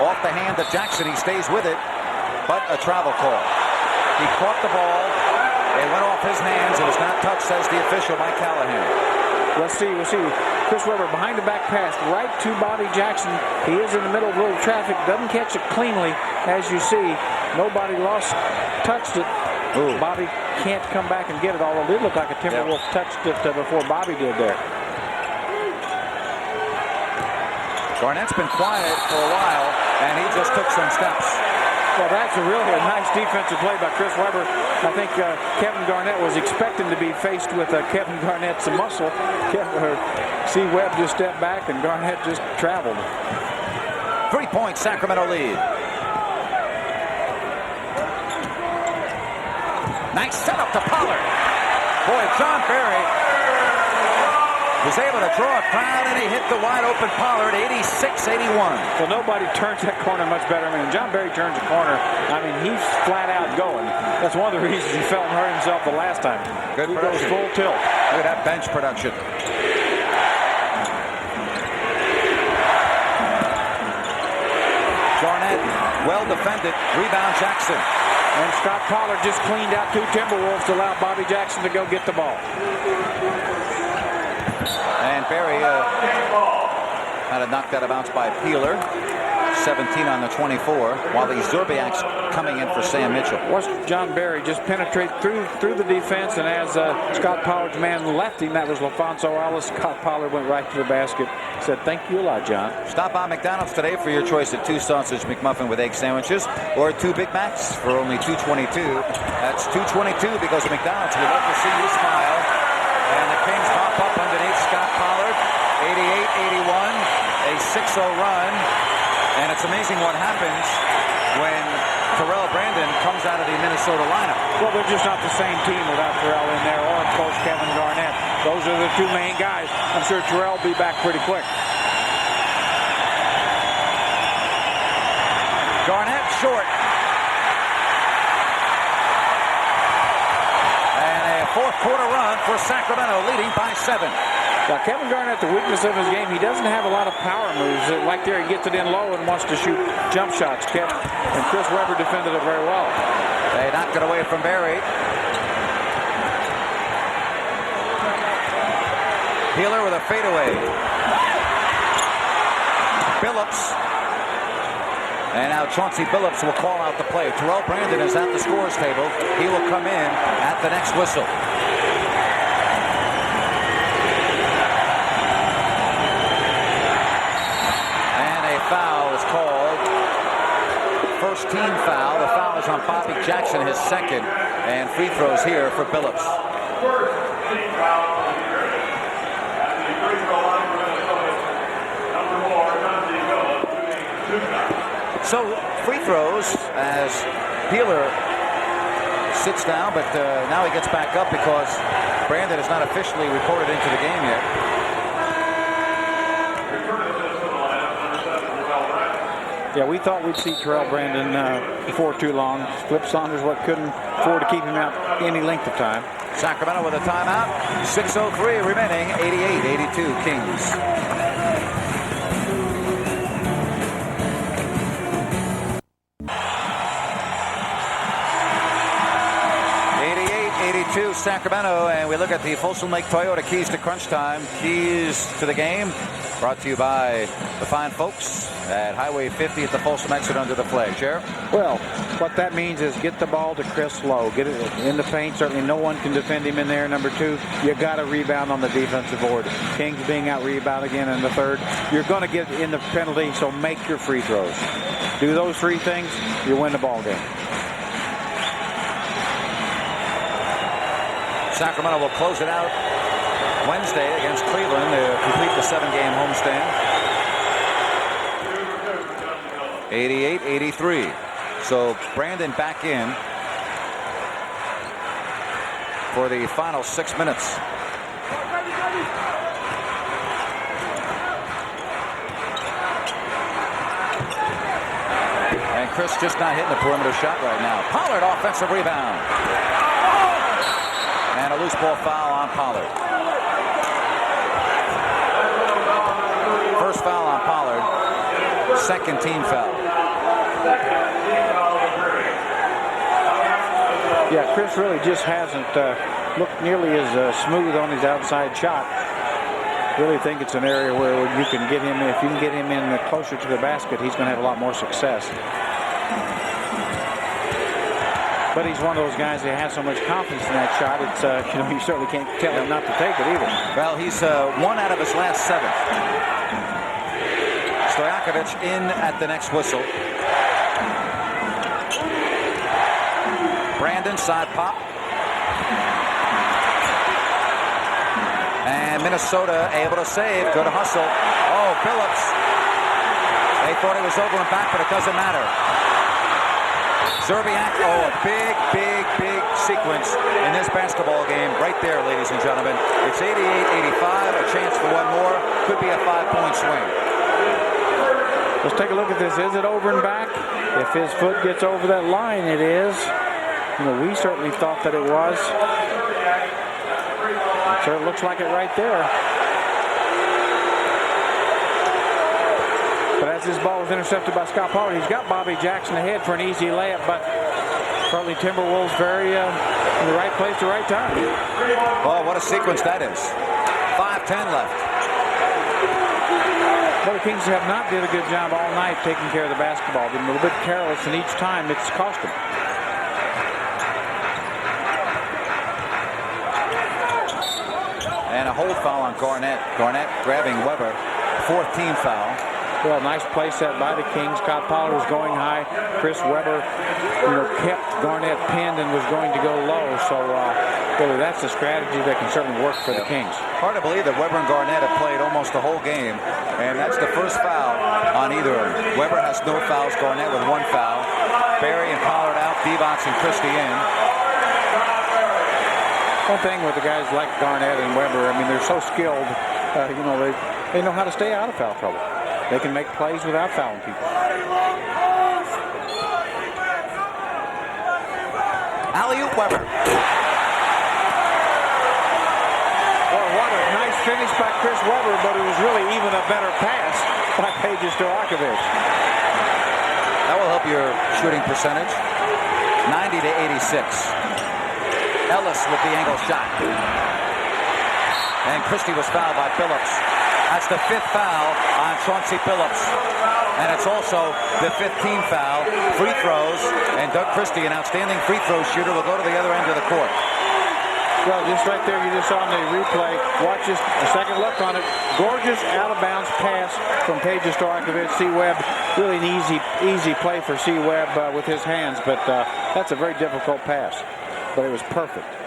Speaker 1: Off the hand of Jackson, he stays with it, but a travel call. He caught the ball. It went off his hands. It was not touched, says the official, Mike Callahan.
Speaker 2: We'll see. Chris Webber behind the back pass right to Bobby Jackson. He is in the middle of a little traffic. Doesn't catch it cleanly, as you see. Nobody touched it. Ooh. Bobby can't come back and get it, although it did look like a Timberwolf touched it before Bobby did there.
Speaker 1: Garnett's been quiet for a while, and he just took some steps.
Speaker 2: Well, that's really a nice defensive play by Chris Webber. I think Kevin Garnett was expecting to be faced with Kevin Garnett's muscle. See Webb just step back, and Garnett just traveled.
Speaker 1: 3-point Sacramento lead. Nice setup to Pollard. Boy, John Barry was able to draw a crowd, and he hit the wide-open Pollard, 86-81.
Speaker 2: Well, nobody turns that corner much better. I mean, John Barry turns the corner. I mean, he's flat out going. That's one of the reasons he fell and hurt himself the last time.
Speaker 1: Good
Speaker 2: he
Speaker 1: production.
Speaker 2: Goes full tilt.
Speaker 1: Look at that bench production. Garnett, well defended. Rebound Jackson.
Speaker 2: And Scott Pollard just cleaned out 2 Timberwolves to allow Bobby Jackson to go get the ball.
Speaker 1: And Barry had a knocked out of bounds by Peeler. 17 on the 24, while the Zerbiak's coming in for Sam Mitchell.
Speaker 20: Watch John Barry just penetrate through the defense, and as Scott Pollard's man left him, that was LaFonso Ellis. Scott Pollard went right to the basket. Said, thank you a lot, John.
Speaker 1: Stop by McDonald's today for your choice of 2 sausage McMuffin with egg sandwiches or 2 Big Macs for only $2.22. That's $2.22 because of McDonald's. We love to see you smile. And the Kings hop up underneath Scott Pollard. 88-81, a 6-0 run. And it's amazing what happens when Terrell Brandon comes out of the Minnesota lineup.
Speaker 20: Well, they're just not the same team without Terrell in there or Coach Kevin Garnett. Those are the 2 main guys. I'm sure Terrell will be back pretty quick.
Speaker 1: Garnett short. And a 4th quarter run for Sacramento, leading by 7.
Speaker 20: Now, Kevin Garnett, the weakness of his game, he doesn't have a lot of power moves. Like there, he gets it in low and wants to shoot jump shots. And Chris Webber defended it very well.
Speaker 1: They knocked it away from Barry. Peeler with a fadeaway. Billups. And now Chauncey Billups will call out the play. Terrell Brandon is at the scores table. He will come in at the next whistle. Foul is called. First team foul. The foul is on Bobby Jackson, his 2nd. And free throws here for Billups. So free throws as Peeler sits down, but now he gets back up because Brandon is not officially recorded into the game yet.
Speaker 20: Yeah, we thought we'd see Terrell Brandon before too long. Flip Saunders couldn't afford to keep him out any length of time.
Speaker 1: Sacramento with a timeout. 6:03 remaining. 88-82 Kings. Sacramento, and we look at the Folsom Lake Toyota keys to crunch time. Keys to the game brought to you by the fine folks at Highway 50 at the Folsom exit under the flag. Sheriff?
Speaker 20: Well, what that means is get the ball to Chris Lowe. Get it in the paint. Certainly no one can defend him in there. Number 2, you got to rebound on the defensive board. Kings being out rebound again in the 3rd. You're going to get in the penalty, so make your free throws. Do those 3 things, you win the ball game.
Speaker 1: Sacramento will close it out Wednesday against Cleveland to complete the 7-game homestand. 88-83. So Brandon back in for the final 6 minutes. And Chris just not hitting the perimeter shot right now. Pollard offensive rebound. And a loose ball foul on Pollard. First foul on Pollard. 2nd team foul.
Speaker 20: Yeah, Chris really just hasn't looked nearly as smooth on his outside shot. Really think it's an area where you can get him, if you can get him in closer to the basket, he's going to have a lot more success. But he's one of those guys that has so much confidence in that shot. It's you certainly can't tell him not to take it either.
Speaker 1: Well, he's 1 out of his last 7. Stojakovic in at the next whistle. Brandon side pop. And Minnesota able to save. Good hustle. Oh, Billups. They thought it was over and back, but it doesn't matter. Zerbiak, a big sequence in this basketball game right there, ladies and gentlemen. It's 88-85, a chance for one more. Could be a 5-point swing.
Speaker 20: Let's take a look at this. Is it over and back? If his foot gets over that line, it is. We certainly thought that it was. So it looks like it right there. But as this ball was intercepted by Scott Pollard, he's got Bobby Jackson ahead for an easy layup, but certainly Timberwolves very in the right place at the right time.
Speaker 1: Oh, what a sequence that is. 5:10 left.
Speaker 20: But the Kings have not did a good job all night taking care of the basketball. Been a little bit careless, and each time it's cost them.
Speaker 1: And a hold foul on Garnett. Garnett grabbing Weber. 4th team foul.
Speaker 20: Well, nice play set by the Kings. Scott Pollard was going high. Chris Weber, kept Garnett pinned and was going to go low. So, really, that's a strategy that can certainly work for the Kings.
Speaker 1: Hard to believe that Weber and Garnett have played almost the whole game, and that's the first foul on either of them. Weber has no fouls. Garnett with 1 foul. Barry and Pollard out. Divac and Christie in.
Speaker 20: One thing with the guys like Garnett and Weber, I mean, they're so skilled. They know how to stay out of foul trouble. They can make plays without fouling people.
Speaker 1: Alley-oop Weber.
Speaker 20: Well, what a nice finish by Chris Weber, but it was really even a better pass by Peja Stojakovic.
Speaker 1: That will help your shooting percentage. 90 to 86. Ellis with the angle shot. And Christie was fouled by Phillips. That's the 5th foul on Chauncey Phillips. And it's also the 15th team foul. Free throws. And Doug Christie, an outstanding free throw shooter, will go to the other end of the court.
Speaker 20: Well, just right there, you just saw in the replay. Watch this, a second look on it. Gorgeous out-of-bounds pass from Peja Stojakovic. C-Webb, really an easy play for C-Webb with his hands. But that's a very difficult pass. But it was perfect.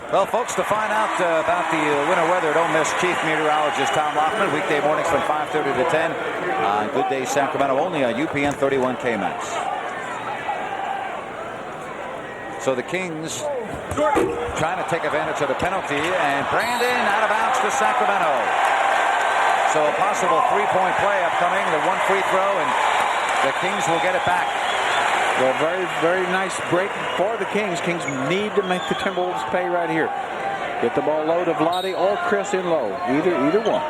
Speaker 1: Well, folks, to find out about the winter weather, don't miss Chief Meteorologist Tom Lockman, weekday mornings from 5:30 to 10 on Good Day Sacramento, only on UPN 31 KMAX. So the Kings trying to take advantage of the penalty, and Brandon out of bounds to Sacramento. So a possible 3-point play upcoming, the 1 free throw, and the Kings will get it back.
Speaker 20: Well, very, very nice break for the Kings. Kings need to make the Timberwolves pay right here. Get the ball low to Vlade or Chris in low. Either one.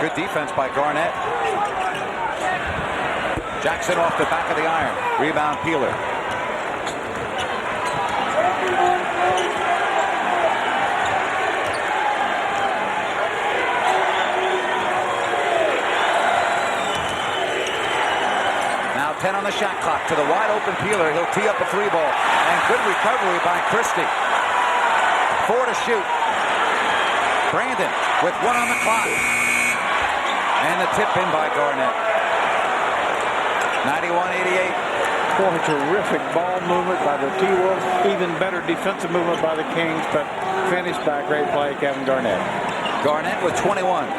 Speaker 1: Good defense by Garnett. Jackson off the back of the iron. Rebound Peeler. Now 10 on the shot clock to the wide open Peeler. He'll tee up a 3-ball. And good recovery by Christie. 4 to shoot. Brandon with 1 on the clock. And the tip in by Garnett. 91-88.
Speaker 20: Boy, terrific ball movement by the T-Wolves. Even better defensive movement by the Kings, but finished by a great play, Kevin Garnett.
Speaker 1: Garnett with 21.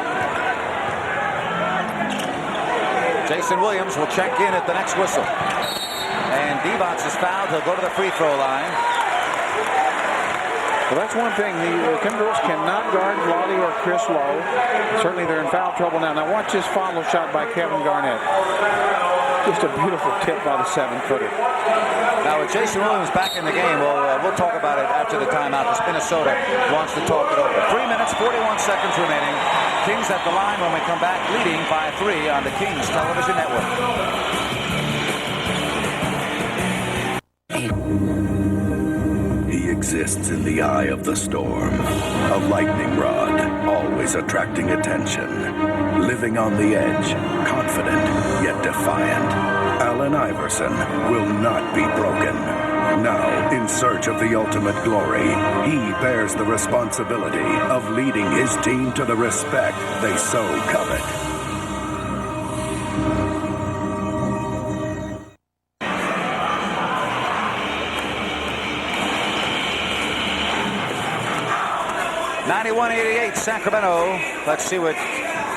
Speaker 1: Jason Williams will check in at the next whistle. And Divac is fouled. He'll go to the free throw line.
Speaker 20: Well, that's one thing. The Timberwolves cannot guard Vlade or Chris Lowe. Certainly they're in foul trouble now. Now watch this follow shot by Kevin Garnett. Just a beautiful tip by the 7-footer.
Speaker 1: Now with Jason Williams back in the game, we'll talk about it after the timeout. Because Minnesota wants to talk it over. 3 minutes, 41 seconds remaining. Kings at the line when we come back, leading by 3 on the Kings Television Network.
Speaker 6: Exists in the eye of the storm. A lightning rod, always attracting attention. Living on the edge, confident yet defiant. Allen Iverson will not be broken. Now, in search of the ultimate glory, he bears the responsibility of leading his team to the respect they so covet.
Speaker 1: Sacramento. Let's see what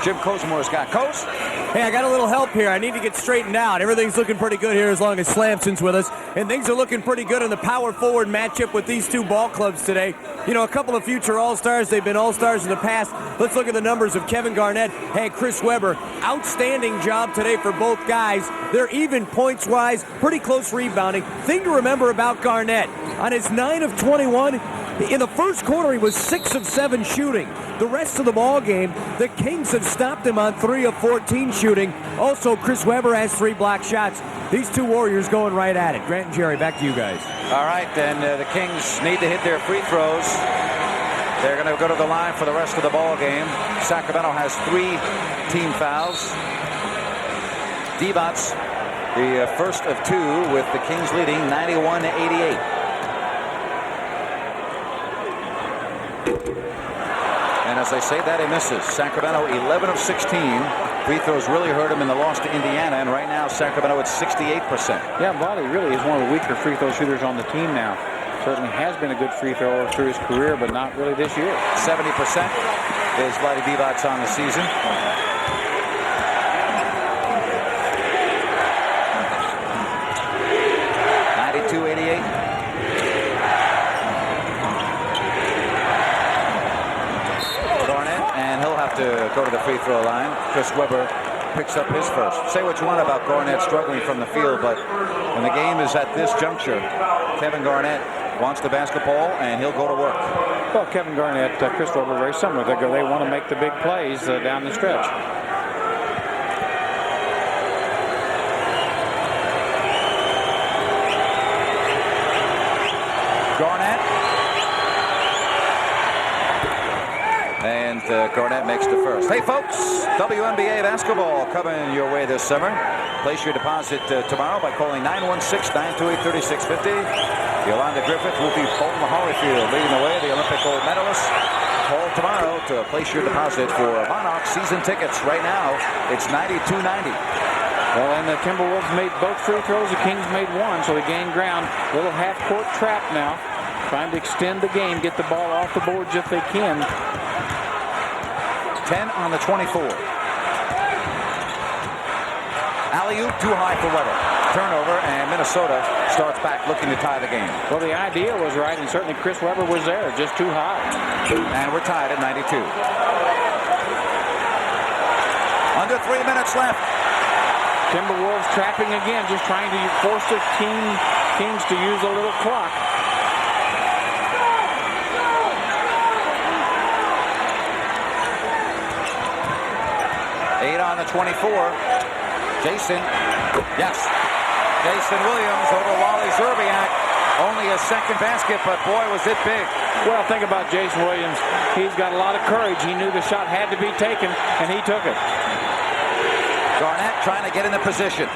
Speaker 1: Jim Cozemore's got. Coz?
Speaker 7: Hey, I got a little help here. I need to get straightened out. Everything's looking pretty good here as long as Slamson's with us. And things are looking pretty good in the power forward matchup with these two ball clubs today. You know, a couple of future All-Stars. They've been All-Stars in the past. Let's look at the numbers of Kevin Garnett and Chris Weber. Outstanding job today for both guys. They're even points-wise, pretty close rebounding. Thing to remember about Garnett, on his 9 of 21, In the first quarter, he was 6 of 7 shooting. The rest of the ball game, the Kings have stopped him on 3 of 14 shooting. Also, Chris Webber has 3 block shots. These two Warriors going right at it. Grant and Jerry, back to you guys.
Speaker 1: All right, and the Kings need to hit their free throws. They're going to go to the line for the rest of the ball game. Sacramento has 3 team fouls. Divac, the first of 2, with the Kings leading 91-88. And as I say that, he misses. Sacramento 11 of 16. Free throws really hurt him in the loss to Indiana, and right now Sacramento at 68%.
Speaker 20: Yeah, Vlade really is one of the weaker free throw shooters on the team now. Certainly has been a good free thrower through his career, but not really this year.
Speaker 1: 70% is Vlade Divac on the season. To go to the free throw line. Chris Webber picks up his first. Say what you want about Garnett struggling from the field, but when the game is at this juncture, Kevin Garnett wants the basketball and he'll go to work.
Speaker 20: Well, Kevin Garnett, Chris Webber, very similar. They want to make the big plays down the stretch.
Speaker 1: Garnett. And Garnett makes the first. Hey, folks, WNBA basketball coming your way this summer. Place your deposit tomorrow by calling 916-928-3650. Yolanda Griffith, Ruthie Bolton Holyfield leading the way, the Olympic gold medalist. Call tomorrow to place your deposit for Monarch season tickets. Right now, it's $92.90.
Speaker 20: Well, and the Timberwolves made both free throws. The Kings made one, so they gained ground. Little half-court trap now. Trying to extend the game, get the ball off the boards if they can.
Speaker 1: 10 on the 24. Alley-oop too high for Webber. Turnover, and Minnesota starts back looking to tie the game.
Speaker 20: Well, the idea was right, and certainly Chris Webber was there, just too high.
Speaker 1: And we're tied at 92. Under 3 minutes left.
Speaker 20: Timberwolves trapping again, just trying to force the Kings to use a little clock.
Speaker 1: On the 24. Jason. Yes. Jason Williams over Wally Szczerbiak. Only a second basket, but boy, was it big.
Speaker 20: Well, think about Jason Williams. He's got a lot of courage. He knew the shot had to be taken, and he took it.
Speaker 1: Garnett trying to get in the position.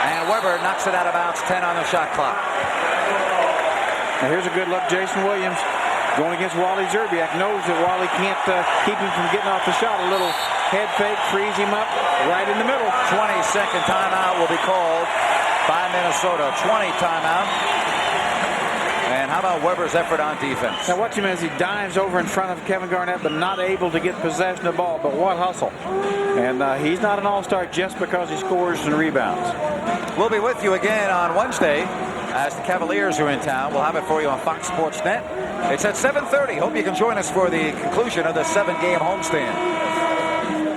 Speaker 1: And Webber knocks it out of bounds. 10 on the shot clock.
Speaker 20: Now here's a good look, Jason Williams. Going against Wally Szczerbiak, knows that Wally can't keep him from getting off the shot. A little head fake, frees him up right in the middle.
Speaker 1: 20-second timeout will be called by Minnesota. 20 timeout. And how about Webber's effort on defense?
Speaker 20: Now watch him as he dives over in front of Kevin Garnett, but not able to get possession of the ball. But what hustle. And he's not an all-star just because he scores and rebounds.
Speaker 1: We'll be with you again on Wednesday as the Cavaliers are in town. We'll have it for you on Fox Sports Net. It's at 7:30. Hope you can join us for the conclusion of the 7-game homestand.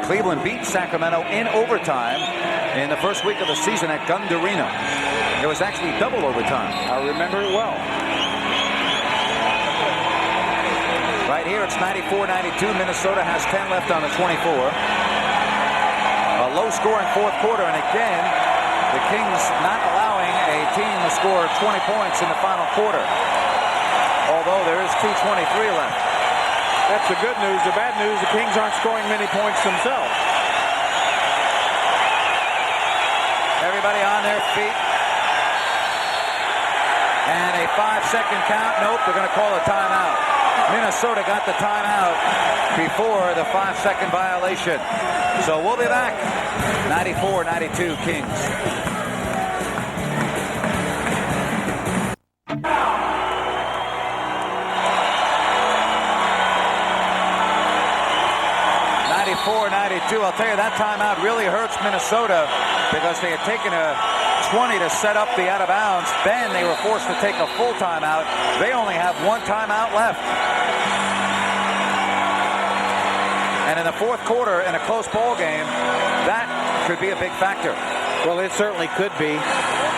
Speaker 1: Cleveland beat Sacramento in overtime in the first week of the season at Gund Arena. It was actually double overtime.
Speaker 20: I remember it well.
Speaker 1: Right here, it's 94-92. Minnesota has 10 left on the 24. A low-scoring fourth quarter, and again, the Kings not allowing a team to score 20 points in the final quarter. Although there is 2:23 left.
Speaker 20: That's the good news. The bad news, the Kings aren't scoring many points themselves.
Speaker 1: Everybody on their feet. And a 5-second count. Nope, they're going to call a timeout. Minnesota got the timeout before the 5-second violation. So we'll be back. 94-92 Kings. I'll tell you, that timeout really hurts Minnesota because they had taken a 20 to set up the out of bounds. Then they were forced to take a full timeout. They only have one timeout left. And in the fourth quarter, in a close ball game, that could be a big factor.
Speaker 20: Well, it certainly could be.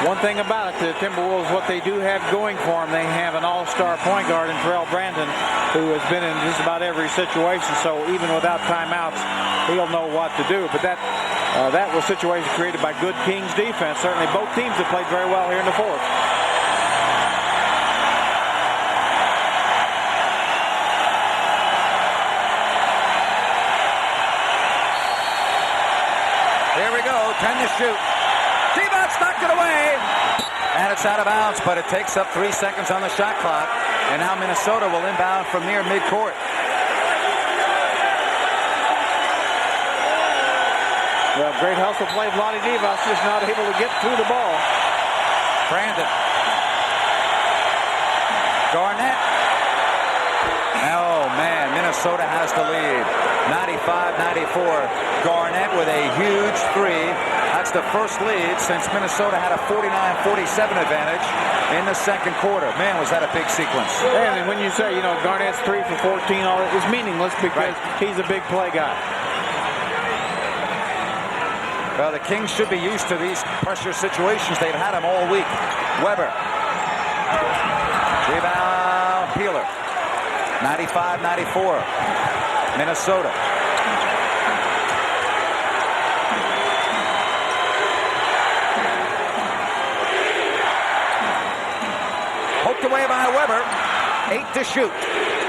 Speaker 20: One thing about it, the Timberwolves, what they do have going for them, they have an all-star point guard in Terrell Brandon, who has been in just about every situation. So even without timeouts, he'll know what to do. But that was a situation created by good Kings defense. Certainly both teams have played very well here in the fourth.
Speaker 1: Here we go, 10 to shoot. Divac knocked it away. And it's out of bounds, but it takes up 3 seconds on the shot clock. And now Minnesota will inbound from near midcourt.
Speaker 20: Well, great hustle play. Vlade Divac just not able to get through the ball.
Speaker 1: Brandon. Garnett. Oh, man, Minnesota has the lead. 95-94. Garnett with a huge three. That's the first lead since Minnesota had a 49-47 advantage in the second quarter. Man, was that a big sequence.
Speaker 20: And when you say, Garnett's 3 for 14, all it's meaningless because he's a big play guy.
Speaker 1: Well, the Kings should be used to these pressure situations. They've had them all week. Weber. Rebound, Peeler. 95-94. Minnesota. Poked away by Weber. 8 to shoot.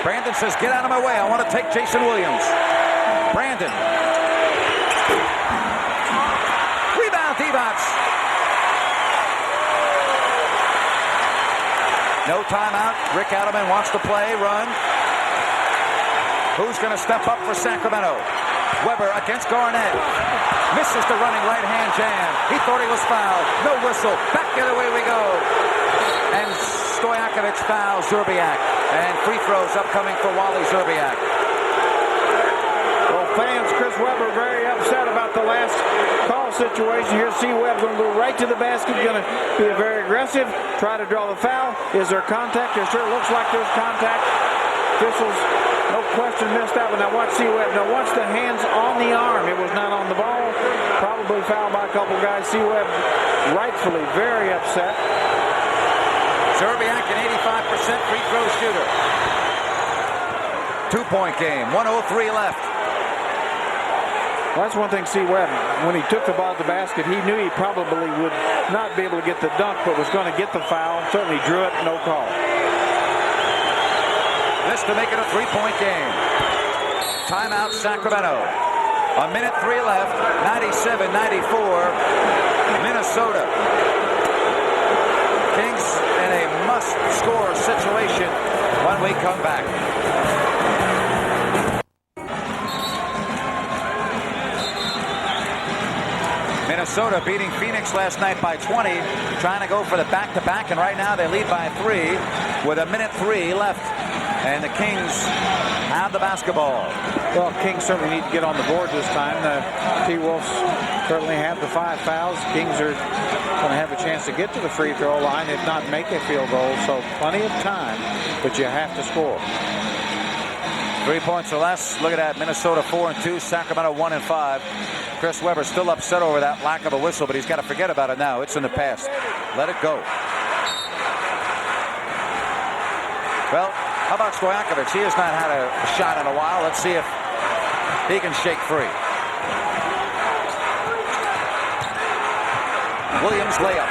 Speaker 1: Brandon says, get out of my way. I want to take Jason Williams. Brandon. Rebound, Divac. No timeout. Rick Adelman wants to play, run. Who's going to step up for Sacramento? Weber against Garnett. Misses the running right-hand jam. He thought he was fouled. No whistle. Back the other way we go. And Stojakovic fouls Zerbiak. And free throws upcoming for Wally Zerbiak.
Speaker 20: Well, fans, Chris Webber very upset about the last call situation here. C. Webb going to go right to the basket. Going to be very aggressive. Try to draw the foul. Is there contact? There sure looks like there's contact. Officials, no question, missed that one. Now watch C. Webb. Now watch the hands on the arm. It was not on the ball. Probably fouled by a couple guys. C. Webb rightfully very upset.
Speaker 1: Zerbiak, an 85% free throw shooter. 2-point game. 1:03 left.
Speaker 20: Well, that's one thing C. Webb, when he took the ball to the basket, he knew he probably would not be able to get the dunk, but was going to get the foul. Certainly drew it, no call.
Speaker 1: This to make it a 3-point game. Timeout, Sacramento. 1:03 left. 97-94. Minnesota. Kings in a must-score situation when we come back. Minnesota beating Phoenix last night by 20, trying to go for the back-to-back, and right now they lead by 3 with 1:03 left. And the Kings have the basketball.
Speaker 20: Well, Kings certainly need to get on the board this time. The T-Wolves certainly have the 5 fouls. Kings are going to have a chance to get to the free throw line, if not make a field goal. So plenty of time, but you have to score.
Speaker 1: 3 points or less. Look at that. Minnesota 4-2, Sacramento 1-5. Chris Webber still upset over that lack of a whistle, but he's got to forget about it now. It's in the past. Let it go. Well, how about Stojakovic? He has not had a shot in a while. Let's see if he can shake free. Williams layup.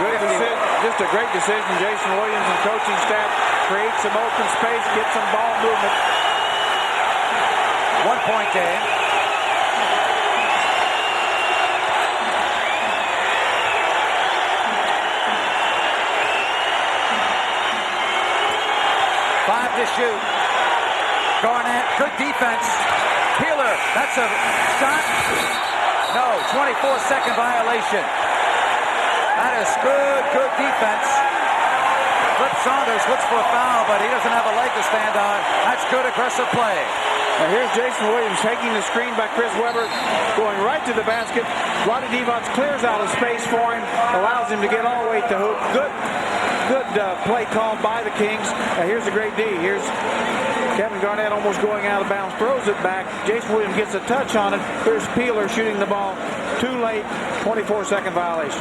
Speaker 20: Good decision. Just a great decision. Jason Williams and coaching staff create some open space, get some ball movement.
Speaker 1: 1-point game. To shoot. Garnett, good defense. Peeler, that's a shot. No, 24-second violation. That is good defense. Flip Saunders looks for a foul, but he doesn't have a leg to stand on. That's good aggressive play.
Speaker 20: Now here's Jason Williams taking the screen by Chris Webber, going right to the basket. Vlade Divac clears out a space for him, allows him to get all the way to the hoop. Good play called by the Kings. Now here's a great D. Here's Kevin Garnett almost going out of bounds, throws it back. Jason Williams gets a touch on it. Here's Peeler shooting the ball Too late, 24-second violation.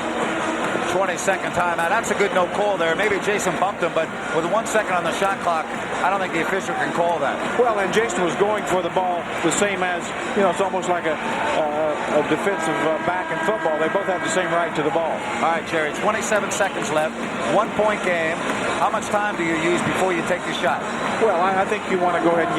Speaker 1: 22nd timeout. That's a good no call there. Maybe Jason bumped him, but with 1 second on the shot clock, I don't think the official can call that.
Speaker 20: Well, and Jason was going for the ball the same as, it's almost like a defensive back in football. They both have the same right to the ball.
Speaker 1: All right, Jerry, 27 seconds left. 1 point game. How much time do you use before you take your shot?
Speaker 20: Well, I think you want to go ahead and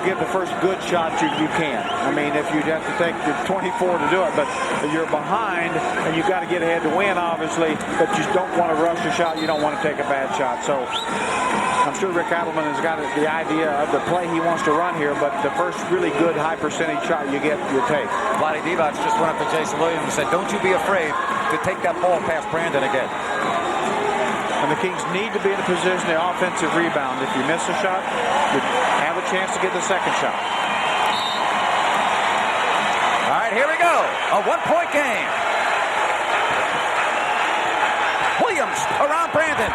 Speaker 20: give the first good shot you can. I mean, if you'd have to take your 24 to do it, but you're behind and you've got to get ahead to win, obviously, but you don't want to rush a shot. You don't want to take a bad shot. So I'm sure Rick Adelman has got the idea of the play he wants to run here, but the first really good high percentage shot you get, you take.
Speaker 1: Vlade Divac just went up to Jason Williams and said, don't you be afraid to take that ball past Brandon again.
Speaker 20: And the Kings need to be in a position, the offensive rebound. If you miss a shot, you have a chance to get the second shot.
Speaker 1: All right, here we go. A 1 point game. Williams around Brandon.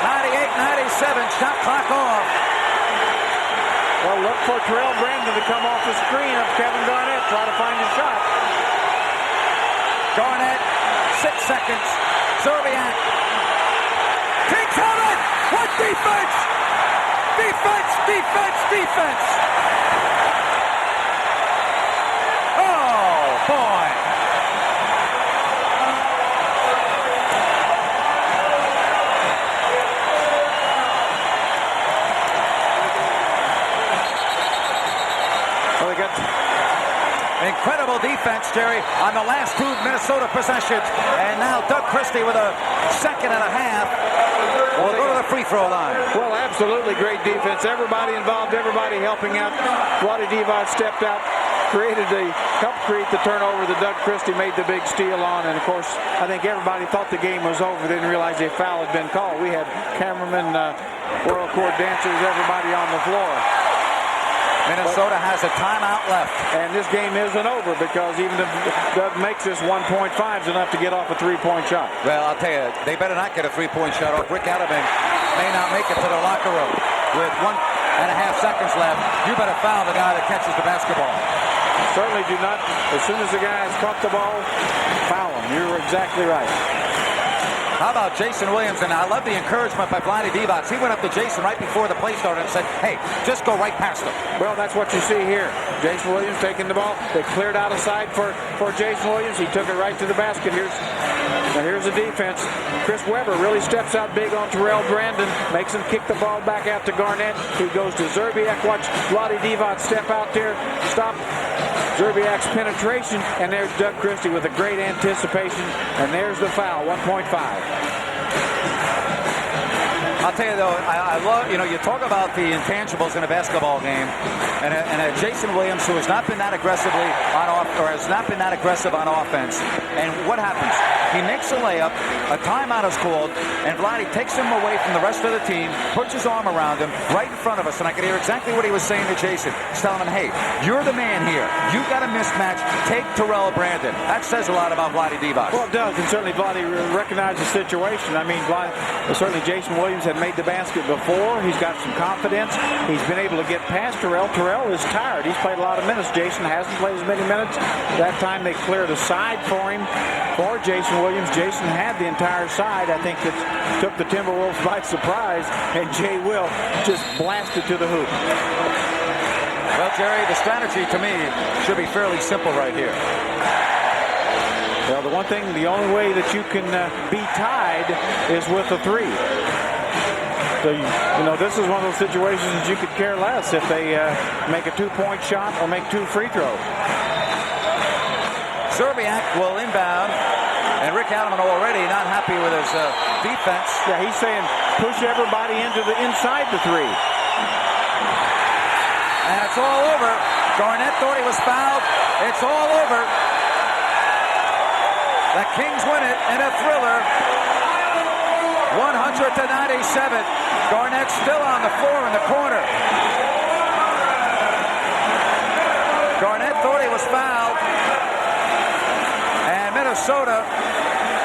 Speaker 1: 98-97, shot clock off.
Speaker 20: Well, look for Terrell Brandon to come off the screen of Kevin Garnett, try to find a shot.
Speaker 1: Garnett, 6 seconds. Zerbiak. Kings have it! What defense? Defense, defense, defense. Oh, boy.
Speaker 20: Well, they got
Speaker 1: incredible defense, Jerry, on the last 2 Minnesota possessions. And now Doug Christie with a second and a half will go to the free throw line.
Speaker 20: Well, absolutely great defense. Everybody involved, everybody helping out. Vlade Divac stepped out, helped create the turnover that Doug Christie made the big steal on. And, of course, I think everybody thought the game was over. They didn't realize a foul had been called. We had cameramen, world court dancers, everybody on the floor.
Speaker 1: Minnesota has a timeout left.
Speaker 20: And this game isn't over because even if Doug makes this 1.5 is enough to get off a 3-point shot.
Speaker 1: Well, I'll tell you, they better not get a 3-point shot off. Rick Adelman may not make it to the locker room. With 1.5 seconds left, you better foul the guy that catches the basketball.
Speaker 20: Certainly do not, as soon as the guy has caught the ball, foul him. You're exactly right.
Speaker 1: How about Jason Williams? And I love the encouragement by Vlade Divac. He went up to Jason right before the play started and said, hey, just go right past him.
Speaker 20: Well, that's what you see here. Jason Williams taking the ball. They cleared out a side for Jason Williams. He took it right to the basket. Here's the defense. Chris Webber really steps out big on Terrell Brandon, makes him kick the ball back out to Garnett. He goes to Zerbiak. Watch Vlade Divac step out there, stop Zerbiak's penetration, and there's Doug Christie with a great anticipation, and there's the foul, 1.5.
Speaker 1: I'll tell you, though, I love, you talk about the intangibles in a basketball game, and a Jason Williams who has not been that aggressive on offense. And what happens? He makes a layup, a timeout is called, and Vlade takes him away from the rest of the team, puts his arm around him right in front of us, and I could hear exactly what he was saying to Jason. He's telling him, hey, you're the man here. You've got a mismatch. Take Terrell Brandon. That says a lot about Vlade Divac.
Speaker 20: Well, it does, and certainly Vlade recognized the situation. I mean, certainly Jason Williams had made the basket before. He's got some confidence. He's been able to get past Terrell. Terrell is tired. He's played a lot of minutes. Jason hasn't played as many minutes. That time they cleared a side for him for Jason Williams. Jason had the entire side. I think it took the Timberwolves by surprise, and Jay Will just blasted to the hoop.
Speaker 1: Well, Jerry, the strategy to me should be fairly simple right here.
Speaker 20: Well, the only way that you can be tied is with a 3. So, this is one of those situations that you could care less if they make a 2-point shot or make 2 free throws.
Speaker 1: Zerbiak will inbound, and Rick Adelman already not happy with his defense.
Speaker 20: Yeah, he's saying push everybody into the inside the 3.
Speaker 1: And it's all over. Garnett thought he was fouled. It's all over. The Kings win it in a thriller. 100-97. Garnett still on the floor in the corner. Garnett thought he was fouled. And Minnesota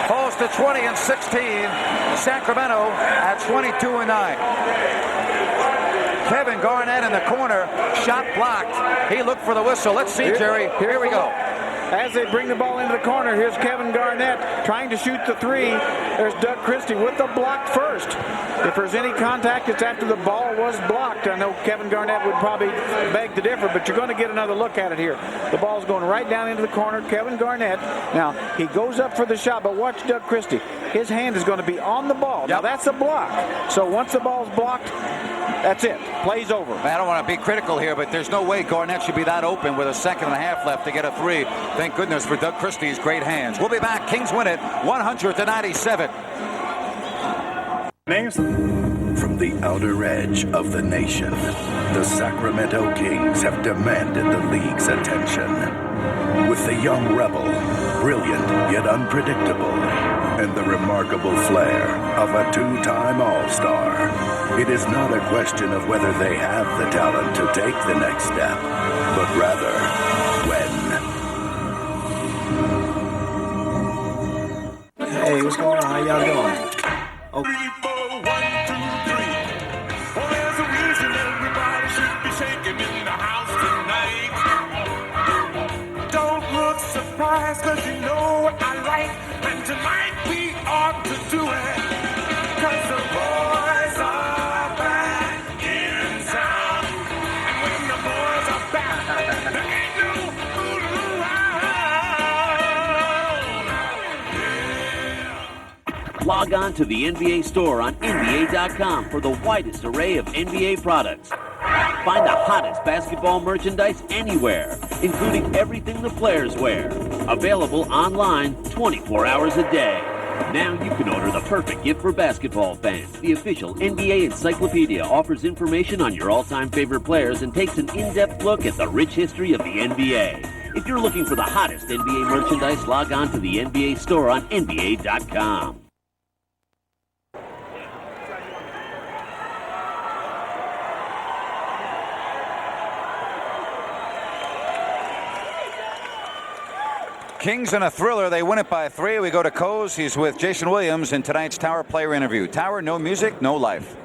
Speaker 1: falls to 20-16. Sacramento at 22-9. Kevin Garnett in the corner. Shot blocked. He looked for the whistle. Let's see, Jerry. Here we go.
Speaker 20: As they bring the ball into the corner, here's Kevin Garnett trying to shoot the three. There's Doug Christie with the block first. If there's any contact, it's after the ball was blocked. I know Kevin Garnett would probably beg to differ, but you're going to get another look at it here. The ball's going right down into the corner. Kevin Garnett, now he goes up for the shot, but watch Doug Christie. His hand is going to be on the ball. Yep. Now that's a block. So once the ball's blocked, that's it. Play's over.
Speaker 1: I don't want to be critical here, but there's no way Garnett should be that open with a second and a half left to get a three. Thank goodness for Doug Christie's great hands. We'll be back. Kings win it 100-97.
Speaker 6: Names? From the outer edge of the nation, the Sacramento Kings have demanded the league's attention. With the young rebel, brilliant yet unpredictable, and the remarkable flair of a two-time All-Star, it is not a question of whether they have the talent to take the next step, but rather when.
Speaker 9: Hey, what's going on? How y'all doing? Oh.
Speaker 8: There's a reason everybody should be shaking in the house tonight. Don't look surprised, cause you know what I like. And tonight we ought to do it. Cause the boys are back in town. And when the boys are back, there ain't no fooling around.
Speaker 21: Log on to the NBA store on NBA.com for the widest array of NBA products. Find the hottest basketball merchandise anywhere, including everything the players wear. Available online 24 hours a day. Now you can order the perfect gift for basketball fans. The official NBA Encyclopedia offers information on your all-time favorite players and takes an in-depth look at the rich history of the NBA. If you're looking for the hottest NBA merchandise, log on to the NBA store on NBA.com.
Speaker 1: Kings in a thriller. They win it by 3. We go to Coase. He's with Jason Williams in tonight's Tower player interview. Tower, no music, no life.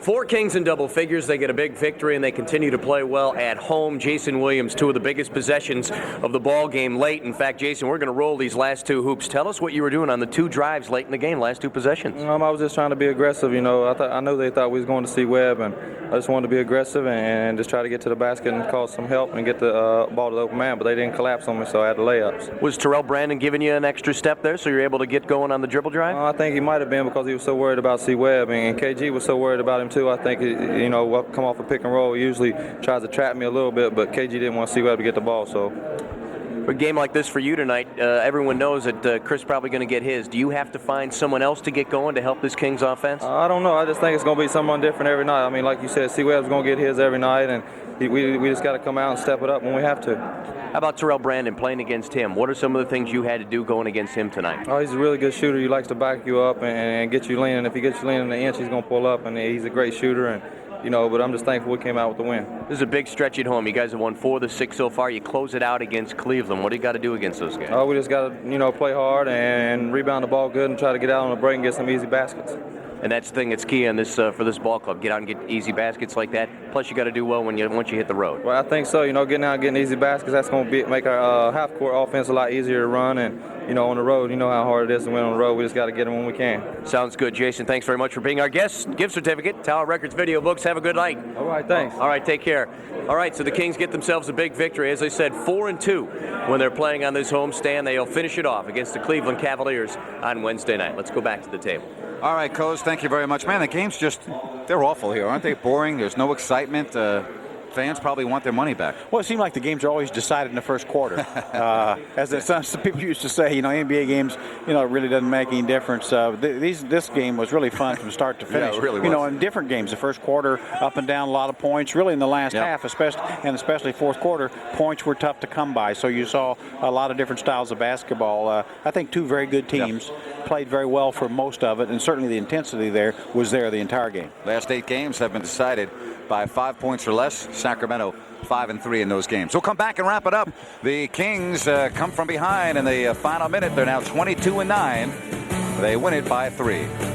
Speaker 7: 4 Kings in double figures. They get a big victory, and they continue to play well at home. Jason Williams, 2 of the biggest possessions of the ball game late. In fact, Jason, we're going to roll these last 2 hoops. Tell us what you were doing on the 2 drives late in the game, last 2 possessions.
Speaker 22: I was just trying to be aggressive. I know they thought we was going to see Webb, and I just wanted to be aggressive and just try to get to the basket and cause some help and get the ball to the open man, but they didn't collapse on me, so I had the layups.
Speaker 7: Was Terrell Brandon giving you an extra step there so you're able to get going on the dribble drive?
Speaker 22: I think he might have been because he was so worried about C. Webb, and KG was so worried about him too. I think come off a pick and roll, he usually tries to trap me a little bit, but KG didn't want to see Webb to get the ball. So,
Speaker 7: a game like this for you tonight, everyone knows that Chris probably going to get his. Do you have to find someone else to get going to help this Kings offense?
Speaker 22: I don't know. I just think it's going to be someone different every night. I mean, like you said, C. Webb's going to get his every night, and we just got to come out and step it up when we have to.
Speaker 7: How about Terrell Brandon playing against him? What are some of the things you had to do going against him tonight?
Speaker 22: Oh, he's a really good shooter. He likes to back you up and get you leaning. If he gets you leaning an inch, he's going to pull up, and he's a great shooter. And but I'm just thankful we came out with the win.
Speaker 7: This is a big stretch at home. You guys have won 4 of the 6 so far. You close it out against Cleveland. What do you got to do against those guys?
Speaker 22: We just got to, play hard and rebound the ball good and try to get out on the break and get some easy baskets.
Speaker 7: And that's the thing that's key on this for this ball club. Get out and get easy baskets like that. Plus, you got to do well once you hit the road.
Speaker 22: Well, I think so. Getting out and getting easy baskets, that's going to make our half-court offense a lot easier to run. And, on the road, how hard it is to win on the road. We just got to get them when we can.
Speaker 7: Sounds good. Jason, thanks very much for being our guest. Gift certificate, Tower Records Video Books. Have a good night.
Speaker 22: All right, thanks.
Speaker 7: All right, take care. All right, so the Kings get themselves a big victory. As I said, 4-2 when they're playing on this homestand. They'll finish it off against the Cleveland Cavaliers on Wednesday night. Let's go back to the table.
Speaker 1: All right, Coase, thank you very much. Man, the game's they're awful here, aren't they? Boring. There's no excitement. Fans probably want their money back.
Speaker 20: Well, it seemed like the games are always decided in the first quarter. As some people used to say, NBA games, it really doesn't make any difference. This game was really fun from start to finish.
Speaker 1: Yeah, it really was.
Speaker 20: In different games, the first quarter up and down, a lot of points. Really in the last half, especially fourth quarter, points were tough to come by. So you saw a lot of different styles of basketball. I think 2 very good teams played very well for most of it, and certainly the intensity was there the entire game.
Speaker 1: Last 8 games have been decided by 5 points or less. Sacramento 5-3 in those games. We'll come back and wrap it up. The Kings come from behind in the final minute. They're now 22-9. They win it by 3.